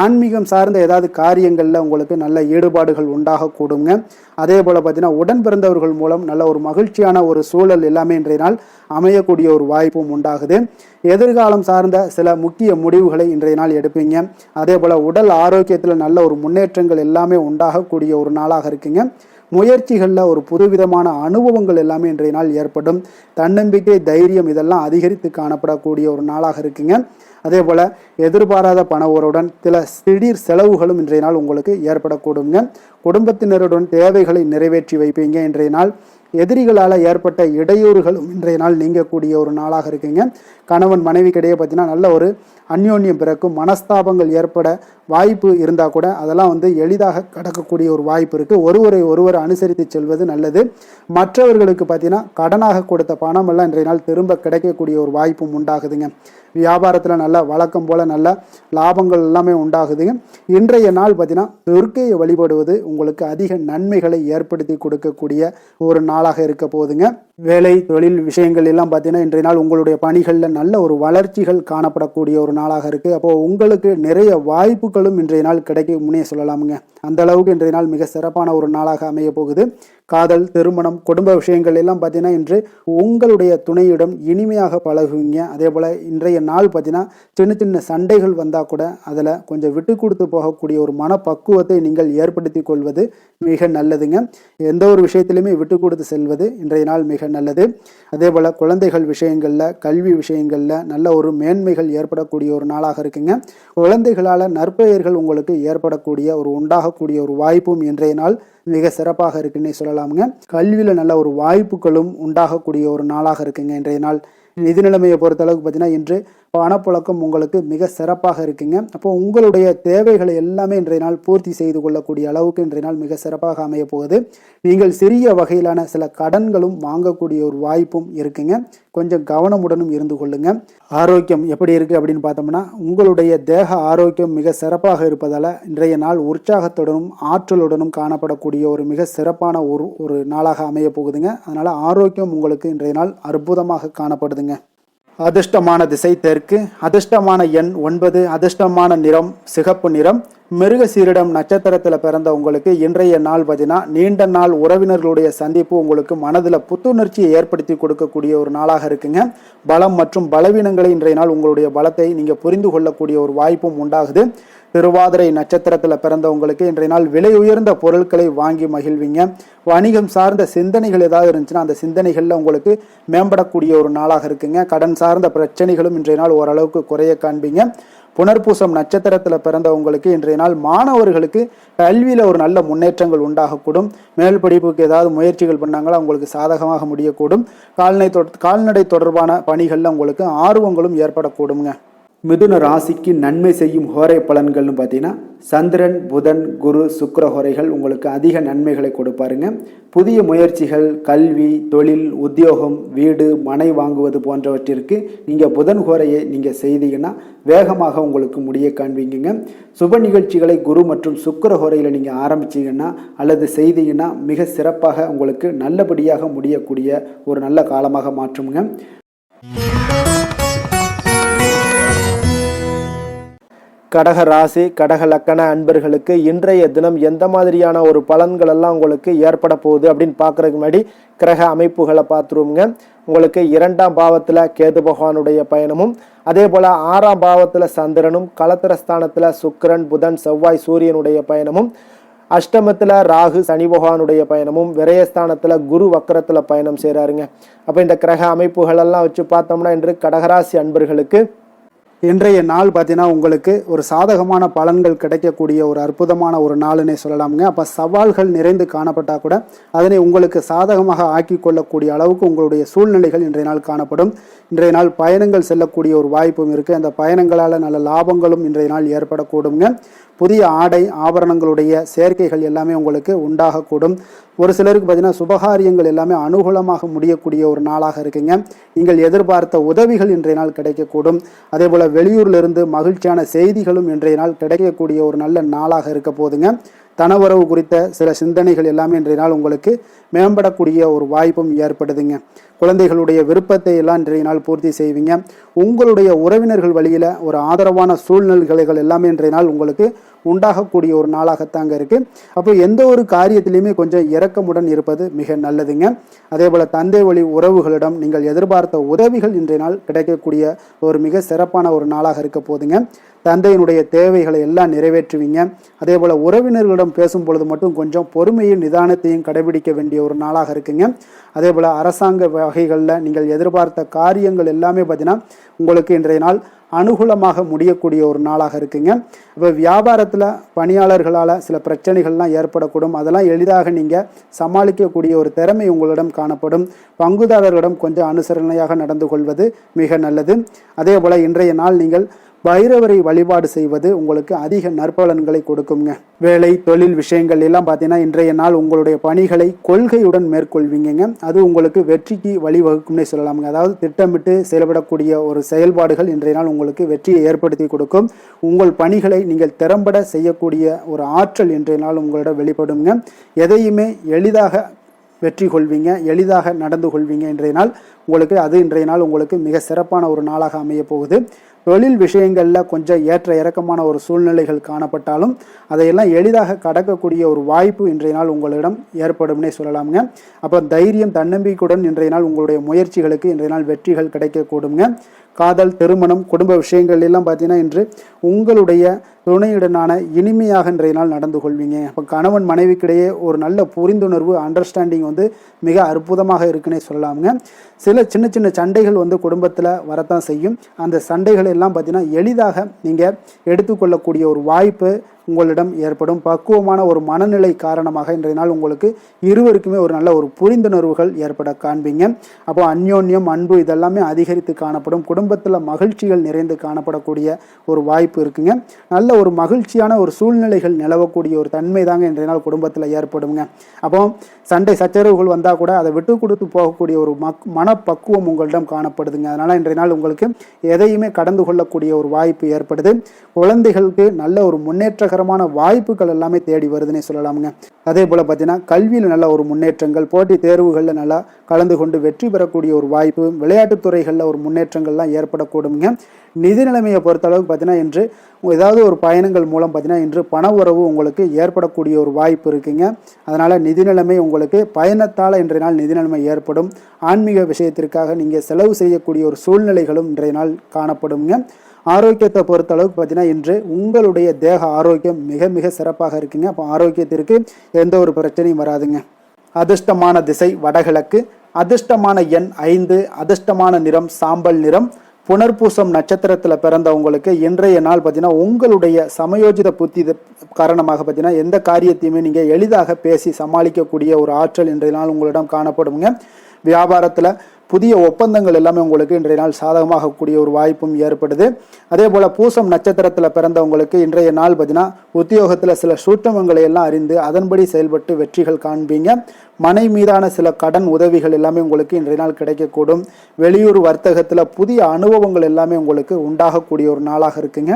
ஆன்மீகம் சார்ந்த ஏதாவது காரியங்களில் உங்களுக்கு நல்ல ஈடுபாடுகள் உண்டாகக்கூடுங்க. அதே போல் பார்த்தீங்கன்னா உடன் பிறந்தவர்கள் மூலம் நல்ல ஒரு மகிழ்ச்சியான ஒரு சூழல் எல்லாமே இன்றைய நாள் அமையக்கூடிய ஒரு வாய்ப்பும் உண்டாகுது. எதிர்காலம் சார்ந்த சில முக்கிய முடிவுகளை இன்றைய நாள் எடுப்பீங்க. அதே போல் உடல் ஆரோக்கியத்தில் நல்ல ஒரு முன்னேற்றங்கள் எல்லாமே உண்டாகக்கூடிய ஒரு நாளாக இருக்குங்க. முயற்சிகளில் ஒரு புதுவிதமான அனுபவங்கள் எல்லாமே இன்றைய நாள் ஏற்படும். தன்னம்பிக்கை, தைரியம் இதெல்லாம் அதிகரித்து காணப்படக்கூடிய ஒரு நாளாக இருக்குங்க. அதே போல் எதிர்பாராத பண உறவுடன் சில திடீர் செலவுகளும் இன்றைய நாள் உங்களுக்கு ஏற்படக்கூடுங்க. குடும்பத்தினருடன் தேவைகளை நிறைவேற்றி வைப்பீங்க. இன்றைய நாள் எதிரிகளால் ஏற்பட்ட இடையூறுகளும் இன்றைய நாள் நீங்கக்கூடிய ஒரு நாளாக இருக்குங்க. கணவன் மனைவிக்கிடையே பார்த்தீங்கன்னா நல்ல ஒரு அந்யோன்யம் பிறக்கும். மனஸ்தாபங்கள் ஏற்பட வாய்ப்பு இருந்தால் கூட அதெல்லாம் எளிதாக கடக்கக்கூடிய ஒரு வாய்ப்பு இருக்குது. ஒருவரை அனுசரித்து செல்வது நல்லது. மற்றவர்களுக்கு பார்த்தீங்கன்னா கடனாக கொடுத்த பணம் எல்லாம் இன்றைய நாள் திரும்ப கிடைக்கக்கூடிய ஒரு வாய்ப்பும் உண்டாகுதுங்க. வியாபாரத்தில் நல்ல வழக்கம் போல் நல்ல லாபங்கள் எல்லாமே உண்டாகுதுங்க. இன்றைய நாள் பார்த்தீங்கன்னா துர்க்கையை வழிபடுவது உங்களுக்கு அதிக நன்மைகளை ஏற்படுத்தி கொடுக்கக்கூடிய ஒரு நாளாக இருக்க போகுதுங்க. வேலை தொழில் விஷயங்கள் எல்லாம் பார்த்தீங்கன்னா இன்றைய நாள் உங்களுடைய பணிகளில் நல்ல ஒரு வளர்ச்சிகள் காணப்படக்கூடிய ஒரு நாளாக இருக்குது. அப்போது உங்களுக்கு நிறைய வாய்ப்புகளும் இன்றைய நாள் கிடைக்க முன்னே சொல்லலாமுங்க. அந்த அளவுக்கு இன்றைய நாள் மிக சிறப்பான ஒரு நாளாக அமைய போகுது. காதல், திருமணம், குடும்ப விஷயங்கள் எல்லாம் பார்த்தீங்கன்னா இன்று உங்களுடைய துணையிடம் இனிமையாக பழகுவீங்க. அதே போல் இன்றைய நாள் பார்த்தீங்கன்னா சின்ன சின்ன சண்டைகள் வந்தால் கூட அதில் கொஞ்சம் விட்டு கொடுத்து போகக்கூடிய ஒரு மனப்பக்குவத்தை நீங்கள் ஏற்படுத்தி கொள்வது மிக நல்லதுங்க. எந்த ஒரு விஷயத்திலுமே விட்டு கொடுத்து செல்வது இன்றைய நாள் மிக நல்லது. அதே போல் குழந்தைகள் விஷயங்களில், கல்வி விஷயங்களில் நல்ல ஒரு மேன்மைகள் ஏற்படக்கூடிய ஒரு நாளாக இருக்குங்க. குழந்தைகளால் நற்பெயர்கள் உங்களுக்கு ஏற்படக்கூடிய உண்டாகக்கூடிய ஒரு வாய்ப்பும் இன்றைய நாள் மிக சிறப்பாக இருக்குன்னே சொல்லலாமுங்க. கல்வியில் நல்ல ஒரு வாய்ப்புகளும் உண்டாகக்கூடிய ஒரு நாளாக இருக்குங்க இன்றைய நாள். நிதி நிலைமையை பொறுத்தளவுக்கு பார்த்தீங்கன்னா இன்று பணப்புழக்கம் உங்களுக்கு மிக சிறப்பாக இருக்குங்க. அப்போ உங்களுடைய தேவைகளை எல்லாமே இன்றைய நாள் பூர்த்தி செய்து கொள்ளக்கூடிய அளவுக்கு இன்றைய நாள் மிக சிறப்பாக அமைய போகுது. நீங்கள் சிறிய வகையிலான சில கடன்களும் வாங்கக்கூடிய ஒரு வாய்ப்பும் இருக்குங்க. கொஞ்சம் கவனமுடனும் இருந்து கொள்ளுங்க. ஆரோக்கியம் எப்படி இருக்குது அப்படின்னு பார்த்தோம்னா உங்களுடைய தேக ஆரோக்கியம் மிக சிறப்பாக இருப்பதால் இன்றைய நாள் உற்சாகத்துடனும் ஆற்றலுடனும் காணப்படக்கூடிய ஒரு மிக சிறப்பான ஒரு நாளாக அமைய போகுதுங்க. அதனால் ஆரோக்கியம் உங்களுக்கு இன்றைய நாள் அற்புதமாக காணப்படுதுங்க. அதிர்ஷ்டமான திசை தெற்கு, அதிர்ஷ்டமான எண் 9, அதிர்ஷ்டமான நிறம் சிகப்பு நிறம். மிருகசீரிடம் நட்சத்திரத்தில் பிறந்த உங்களுக்கு இன்றைய நாள் பார்த்தீங்கன்னா நீண்ட நாள் உறவினர்களுடைய சந்திப்பு உங்களுக்கு மனதில் புத்துணர்ச்சியை ஏற்படுத்தி கொடுக்கக்கூடிய ஒரு நாளாக இருக்குங்க. பலம் மற்றும் பலவீனங்களை இன்றைய நாள் உங்களுடைய பலத்தை நீங்கள் புரிந்து கொள்ளக்கூடிய ஒரு வாய்ப்பும் உண்டாகுது. திருவாதிரை நட்சத்திரத்தில் பிறந்தவங்களுக்கு இன்றைய நாள் விலை உயர்ந்த பொருட்களை வாங்கி மகிழ்வீங்க. வணிகம் சார்ந்த சிந்தனைகள் ஏதாவது இருந்துச்சுன்னா அந்த சிந்தனைகளில் உங்களுக்கு மேம்படக்கூடிய ஒரு நாளாக இருக்குங்க. கடன் சார்ந்த பிரச்சனைகளும் இன்றைய நாள் ஓரளவுக்கு குறைய காண்பீங்க. புனர்பூசம் நட்சத்திரத்தில் பிறந்தவங்களுக்கு இன்றைய நாள் மாணவர்களுக்கு கல்வியில் ஒரு நல்ல முன்னேற்றங்கள் உண்டாகக்கூடும். மேல் படிப்புக்கு ஏதாவது முயற்சிகள் பண்ணாங்களோ அவங்களுக்கு சாதகமாக முடியக்கூடும். கால்நடை தொடர்பான பணிகளில் உங்களுக்கு ஆர்வங்களும் ஏற்படக்கூடுங்க. மிதுன ராசிக்கு நன்மை செய்யும் ஹோரை பலன்கள்னு பார்த்தீங்கன்னா சந்திரன், புதன், குரு, சுக்கிர ஹோரைகள் உங்களுக்கு அதிக நன்மைகளை கொடுப்பாருங்க. புதிய முயற்சிகள், கல்வி, தொழில், உத்தியோகம், வீடு, மனை வாங்குவது போன்றவற்றிற்கு நீங்கள் புதன் ஹோரையை நீங்கள் செய்தீங்கன்னா வேகமாக உங்களுக்கு முடிய காண்பீங்க. சுப நிகழ்ச்சிகளை குரு மற்றும் சுக்கிர ஹோரையில் நீங்கள் ஆரம்பிச்சிங்கன்னா அல்லது செய்தீங்கன்னா மிக சிறப்பாக உங்களுக்கு நல்லபடியாக முடியக்கூடிய ஒரு நல்ல காலமாக மாற்றுங்க. கடக ராசி, கடக லக்கண அன்பர்களுக்கு இன்றைய தினம் எந்த மாதிரியான ஒரு பலன்கள் எல்லாம் உங்களுக்கு ஏற்பட போகுது அப்படின்னு பார்க்கறதுக்கு முன்னாடி கிரக அமைப்புகளை பார்த்துருவோங்க. உங்களுக்கு 2ஆம் பாவத்தில் கேது பகவானுடைய பயணமும், அதே போல் 6ஆம் பாவத்தில் சந்திரனும், களத்திரஸ்தானத்தில் சுக்கிரன், புதன், செவ்வாய், சூரியனுடைய பயணமும், அஷ்டமத்தில் ராகு, சனி பகவானுடைய பயணமும், விரயஸ்தானத்தில் குரு வக்கரத்தில் பயணம் செய்கிறாருங்க. அப்போ இந்த கிரக அமைப்புகளெல்லாம் வச்சு பார்த்தோம்னா இன்று கடகராசி அன்பர்களுக்கு இன்றைய நாள் பார்த்தீங்கன்னா உங்களுக்கு ஒரு சாதகமான பலன்கள் கிடைக்கக்கூடிய ஒரு அற்புதமான ஒரு நாளுன்னே சொல்லலாமுங்க. அப்போ சவால்கள் நிறைந்து காணப்பட்டால் கூட அதனை உங்களுக்கு சாதகமாக ஆக்கி கொள்ளக்கூடிய அளவுக்கு உங்களுடைய சூழ்நிலைகள் இன்றைய நாள் காணப்படும். இன்றைய நாள் பயணங்கள் செல்லக்கூடிய ஒரு வாய்ப்பும் இருக்குது. அந்த பயணங்களால் நல்ல லாபங்களும் இன்றைய நாள் ஏற்படக்கூடுங்க. புதிய ஆடை ஆபரணங்களுடைய சேர்க்கைகள் எல்லாமே உங்களுக்கு உண்டாகக்கூடும். ஒரு சிலருக்கு பார்த்தீங்கன்னா சுபகாரியங்கள் எல்லாமே அனுகூலமாக முடியக்கூடிய ஒரு நாளாக இருக்குங்க. நீங்கள் எதிர்பார்த்த உதவிகள் இன்றைய நாள் கிடைக்கக்கூடும். அதே போல் வெளியூர்லேருந்து மகிழ்ச்சியான செய்திகளும் இன்றைய நாள் கிடைக்கக்கூடிய ஒரு நல்ல நாளாக இருக்க போதுங்க. தனவரவு குறித்த சில சிந்தனைகள் எல்லாமே இன்றைய நாள் உங்களுக்கு மேம்படக்கூடிய ஒரு வாய்ப்பும் ஏற்படுதுங்க. குழந்தைகளுடைய விருப்பத்தை எல்லாம் இன்றைய நாள் பூர்த்தி செய்வீங்க. உங்களுடைய உறவினர்கள் வழியில் ஒரு ஆதரவான சூழ்நிலைகள் எல்லாமே இன்றைய நாள் உங்களுக்கு உண்டாகக்கூடிய ஒரு நாளாகத்தாங்க இருக்குது. அப்போ எந்த ஒரு காரியத்திலையுமே கொஞ்சம் இரக்கமுடன் இருப்பது மிக நல்லதுங்க. அதே போல் தந்தை வழி உறவுகளிடம் நீங்கள் எதிர்பார்த்த உதவிகள் இன்றைய நாள் கிடைக்கக்கூடிய ஒரு மிக சிறப்பான ஒரு நாளாக இருக்க போதுங்க. தந்தையினுடைய தேவைகளை எல்லாம் நிறைவேற்றுவீங்க. அதே போல் உறவினர்களிடம் பேசும் பொழுது மட்டும் கொஞ்சம் பொறுமையும் நிதானத்தையும் கடைபிடிக்க வேண்டிய ஒரு நாளாக இருக்குங்க. அதே போல் அரசாங்க வகைகளில் நீங்கள் எதிர்பார்த்த காரியங்கள் எல்லாமே பார்த்தீங்கன்னா உங்களுக்கு இன்றைய நாள் அனுகூலமாக முடியக்கூடிய ஒரு நாளாக இருக்குங்க. இப்போ வியாபாரத்தில் பணியாளர்களால் சில பிரச்சனைகள்லாம் ஏற்படக்கூடும். அதெல்லாம் எளிதாக நீங்கள் சமாளிக்கக்கூடிய ஒரு திறமை உங்களிடம் காணப்படும். பங்குதாரர்களிடம் கொஞ்சம் அனுசரணையாக நடந்து கொள்வது மிக நல்லது. அதே போல் இன்றைய நாள் நீங்கள் பைரவரை வழிபாடு செய்வது உங்களுக்கு அதிக நற்பலன்களை கொடுக்குங்க. வேலை தொழில் விஷயங்கள் எல்லாம் பார்த்தீங்கன்னா இன்றைய நாள் உங்களுடைய பணிகளை கொள்கையுடன் மேற்கொள்வீங்க. அது உங்களுக்கு வெற்றிக்கு வழிவகுக்கும்னே சொல்லலாமுங்க. அதாவது திட்டமிட்டு செயல்படக்கூடிய ஒரு செயல்பாடுகள் இன்றைய நாள் உங்களுக்கு வெற்றியை ஏற்படுத்தி கொடுக்கும். உங்கள் பணிகளை நீங்கள் திறம்பட செய்யக்கூடிய ஒரு ஆற்றல் இன்றைய நாள் உங்களிடம் வெளிப்படுங்க. எதையுமே எளிதாக வெற்றி கொள்வீங்க, எளிதாக நடந்து கொள்வீங்க. இன்றைய நாள் உங்களுக்கு மிக சிறப்பான ஒரு நாளாக அமைய போகுது. தொழில் விஷயங்களில் கொஞ்சம் ஏற்ற இறக்கமான ஒரு சூழ்நிலைகள் காணப்பட்டாலும் அதையெல்லாம் எளிதாக கடக்கக்கூடிய ஒரு வாய்ப்பு இன்றைய நாள் உங்களிடம் ஏற்படும்னே சொல்லலாமுங்க. அப்போ தைரியம் தன்னம்பிக்கையுடன் இன்றைய நாள் உங்களுடைய முயற்சிகளுக்கு இன்றைய நாள் வெற்றிகள் கிடைக்கக்கூடுங்க. காதல், திருமணம், குடும்ப விஷயங்கள் எல்லாம் பார்த்தீங்கன்னா இன்று உங்களுடைய துணையுடனான இனிமையாக இன்றைய நாள் நடந்து கொள்வீங்க. அப்போ கணவன் மனைவிக்கிடையே ஒரு நல்ல புரிந்துணர்வு, அண்டர்ஸ்டாண்டிங் மிக அற்புதமாக இருக்குன்னே சொல்லலாமுங்க. சில சின்ன சின்ன சண்டைகள் குடும்பத்தில் வரத்தான் செய்யும். அந்த சண்டைகள் எல்லாம் பார்த்தீங்கன்னா எளிதாக நீங்கள் எடுத்துக்கொள்ளக்கூடிய ஒரு வாய்ப்பு உங்களிடம் ஏற்படும். பக்குவமான ஒரு மனநிலை காரணமாக இன்றைய நாள் உங்களுக்கு இருவருக்குமே ஒரு நல்ல ஒரு புரிந்துணர்வுகள் ஏற்பட காண்பீங்க. அப்போ அந்யோன்யம், அன்பு இதெல்லாமே அதிகரித்து காணப்படும். குடும்பத்தில் மகிழ்ச்சிகள் நிறைந்து காணப்படக்கூடிய ஒரு வாய்ப்பு இருக்குங்க. நல்ல ஒரு மகிழ்ச்சியான ஒரு சூழ்நிலைகள் நிலவக்கூடிய ஒரு தன்மை தாங்க இன்றைய நாள் குடும்பத்தில் ஏற்படுங்க. அப்போ சண்டை சச்சரவுகள் வந்தால் கூட அதை விட்டு கொடுத்து போகக்கூடிய ஒரு மனப்பக்குவம் உங்களிடம் காணப்படுதுங்க. அதனால் இன்றைய நாள் உங்களுக்கு எதையுமே கடந்து கொள்ளக்கூடிய ஒரு வாய்ப்பு ஏற்படுது. குழந்தைகளுக்கு நல்ல ஒரு முன்னேற்றகரமான வாய்ப்புகள் எல்லாமே தேடி வருதுன்னே சொல்லலாமுங்க. அதே போல் பார்த்தீங்கன்னா கல்வியில் நல்ல ஒரு முன்னேற்றங்கள், போட்டித் தேர்வுகளில் நல்லா கலந்து கொண்டு வெற்றி பெறக்கூடிய ஒரு வாய்ப்பு, விளையாட்டுத் துறைகளில் ஒரு முன்னேற்றங்கள்லாம் ஏற்படக்கூடுங்க. நிதி நிலைமையை பொறுத்தளவுக்கு பார்த்தீங்கன்னா இன்று ஏதாவது ஒரு பயணங்கள் மூலம் பார்த்தீங்கன்னா இன்று பண உறவு உங்களுக்கு ஏற்படக்கூடிய ஒரு வாய்ப்பு இருக்குங்க. அதனால் நிதி நிலைமை உங்களுக்கு பயணத்தால் இன்றைய நாள் நிதி நிலைமை ஏற்படும். ஆன்மீக விஷயத்திற்காக நீங்கள் செலவு செய்யக்கூடிய ஒரு சூழ்நிலைகளும் இன்றைய நாள் காணப்படுங்க. ஆரோக்கியத்தை பொறுத்தளவுக்கு பார்த்தீங்கன்னா இன்று உங்களுடைய தேக ஆரோக்கியம் மிக மிக சிறப்பாக இருக்குங்க. அப்போ ஆரோக்கியத்திற்கு எந்த ஒரு பிரச்சனையும் வராதுங்க. அதிர்ஷ்டமான திசை வடகிழக்கு, அதிர்ஷ்டமான எண் 5, அதிர்ஷ்டமான நிறம் சாம்பல் நிறம். புனர்பூசம் நட்சத்திரத்தில் பிறந்தவங்களுக்கு இன்றைய நாள் பார்த்தீங்கன்னா உங்களுடைய சமயோஜித புத்தி காரணமாக பார்த்தீங்கன்னா எந்த காரியத்தையுமே நீங்கள் எளிதாக பேசி சமாளிக்கக்கூடிய ஒரு ஆற்றல் இன்றைய நாள் உங்களிடம் காணப்படுங்க. வியாபாரத்தில் புதிய ஒப்பந்தங்கள் எல்லாமே உங்களுக்கு இன்றைய நாள் சாதகமாகக்கூடிய ஒரு வாய்ப்பும் ஏற்படுது. அதே போல் பூசம் நட்சத்திரத்தில் பிறந்தவங்களுக்கு இன்றைய நாள் பார்த்தீங்கன்னா உத்தியோகத்தில் சில சூட்சமங்களை எல்லாம் அறிந்து அதன்படி செயல்பட்டு வெற்றிகள் காண்பீங்க. மனை மீதான சில கடன் உதவிகள் எல்லாமே உங்களுக்கு இன்றைய நாள் கிடைக்கக்கூடும். வெளியூர் வர்த்தகத்தில் புதிய அனுபவங்கள் எல்லாமே உங்களுக்கு உண்டாகக்கூடிய ஒரு நாளாக இருக்குங்க.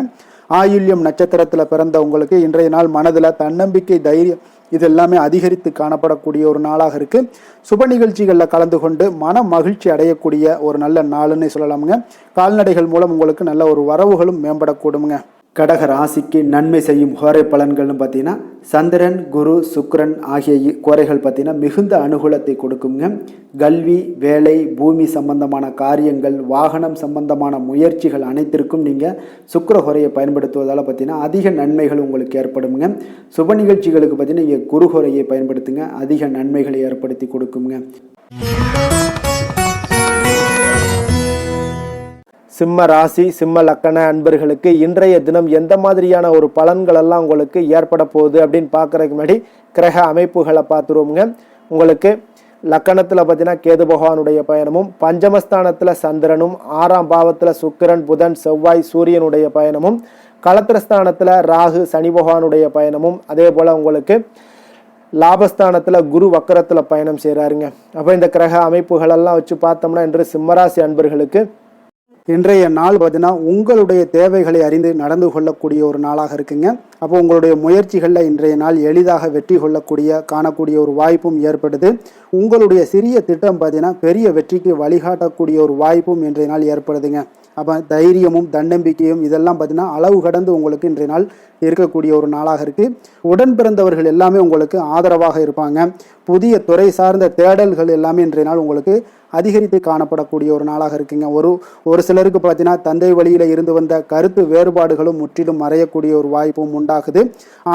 ஆயுள்யம் நட்சத்திரத்தில் பிறந்தவங்களுக்கு இன்றைய நாள் மனதில் தன்னம்பிக்கை, தைரியம் இது எல்லாமே அதிகரித்து காணப்படக்கூடிய ஒரு நாளாக இருக்குது. சுப நிகழ்ச்சிகளில் கலந்து கொண்டு மன மகிழ்ச்சி அடையக்கூடிய ஒரு நல்ல நாளுன்னு சொல்லலாமுங்க. கால்நடைகள் மூலம் உங்களுக்கு நல்ல ஒரு வரவுகளும் மேம்படக்கூடுங்க. கடக ராசிக்கு நன்மை செய்யும் ஹோரை பலன்கள்னு பார்த்தீங்கன்னா சந்திரன், குரு, சுக்கிரன் ஆகிய கோரைகள் பார்த்தீங்கன்னா மிகுந்த அனுகூலத்தை கொடுக்குங்க. கல்வி, வேலை, பூமி சம்பந்தமான காரியங்கள், வாகனம் சம்பந்தமான முயற்சிகள் அனைத்திற்கும் நீங்கள் சுக்கிர ஹோரையை பயன்படுத்துவதால் பார்த்தீங்கன்னா அதிக நன்மைகள் உங்களுக்கு ஏற்படுங்க. சுப நிகழ்ச்சிகளுக்கு பார்த்தீங்கன்னா நீங்கள் குரு ஹோரையை பயன்படுத்துங்க, அதிக நன்மைகளை ஏற்படுத்தி கொடுக்குங்க. சிம்ம ராசி, சிம்ம லக்கண அன்பர்களுக்கு இன்றைய தினம் எந்த மாதிரியான ஒரு பலன்கள் எல்லாம் உங்களுக்கு ஏற்பட போகுது அப்படின்னு பார்க்கறதுக்கு முன்னாடி கிரக அமைப்புகளை பார்த்துருவோங்க. உங்களுக்கு லக்கணத்தில் பார்த்தீங்கன்னா கேது பகவானுடைய பயணமும், பஞ்சமஸ்தானத்தில் சந்திரனும், 6ஆம் பாவத்தில் சுக்கிரன், புதன், செவ்வாய், சூரியனுடைய பயணமும், களத்திரஸ்தானத்தில் ராகு, சனி பகவானுடைய பயணமும், அதே போல் உங்களுக்கு லாபஸ்தானத்தில் குரு வக்கரத்தில் பயணம் செய்கிறாருங்க. அப்போ இந்த கிரக அமைப்புகளெல்லாம் வச்சு பார்த்தோம்னா இன்று சிம்மராசி அன்பர்களுக்கு இன்றைய நாள் பார்த்தீங்கன்னா உங்களுடைய தேவைகளை அறிந்து நடந்து கொள்ளக்கூடிய ஒரு நாளாக இருக்குங்க. அப்போ உங்களுடைய முயற்சிகளில் இன்றைய நாள் எளிதாக வெற்றி காணக்கூடிய ஒரு வாய்ப்பும் ஏற்படுது. உங்களுடைய சிறிய திட்டம் பார்த்தீங்கன்னா பெரிய வெற்றிக்கு வழிகாட்டக்கூடிய ஒரு வாய்ப்பும் இன்றைய நாள் ஏற்படுதுங்க. அப்போ தைரியமும் தன்னம்பிக்கையும் இதெல்லாம் பார்த்தீங்கன்னா அளவு கடந்து உங்களுக்கு இன்றைய நாள் இருக்கக்கூடிய ஒரு நாளாக இருக்குது. உடன் பிறந்தவர்கள் எல்லாமே உங்களுக்கு ஆதரவாக இருப்பாங்க. புதிய துறை சார்ந்த தேடல்கள் எல்லாமே இன்றைய நாள் உங்களுக்கு அதிகரித்து காணப்படக்கூடிய ஒரு நாளாக இருக்குங்க. ஒரு சிலருக்கு பார்த்தீங்கன்னா தந்தை வழியில் இருந்து வந்த கருத்து வேறுபாடுகளும் முற்றிலும் மறையக்கூடிய ஒரு வாய்ப்பும் உண்டாகுது.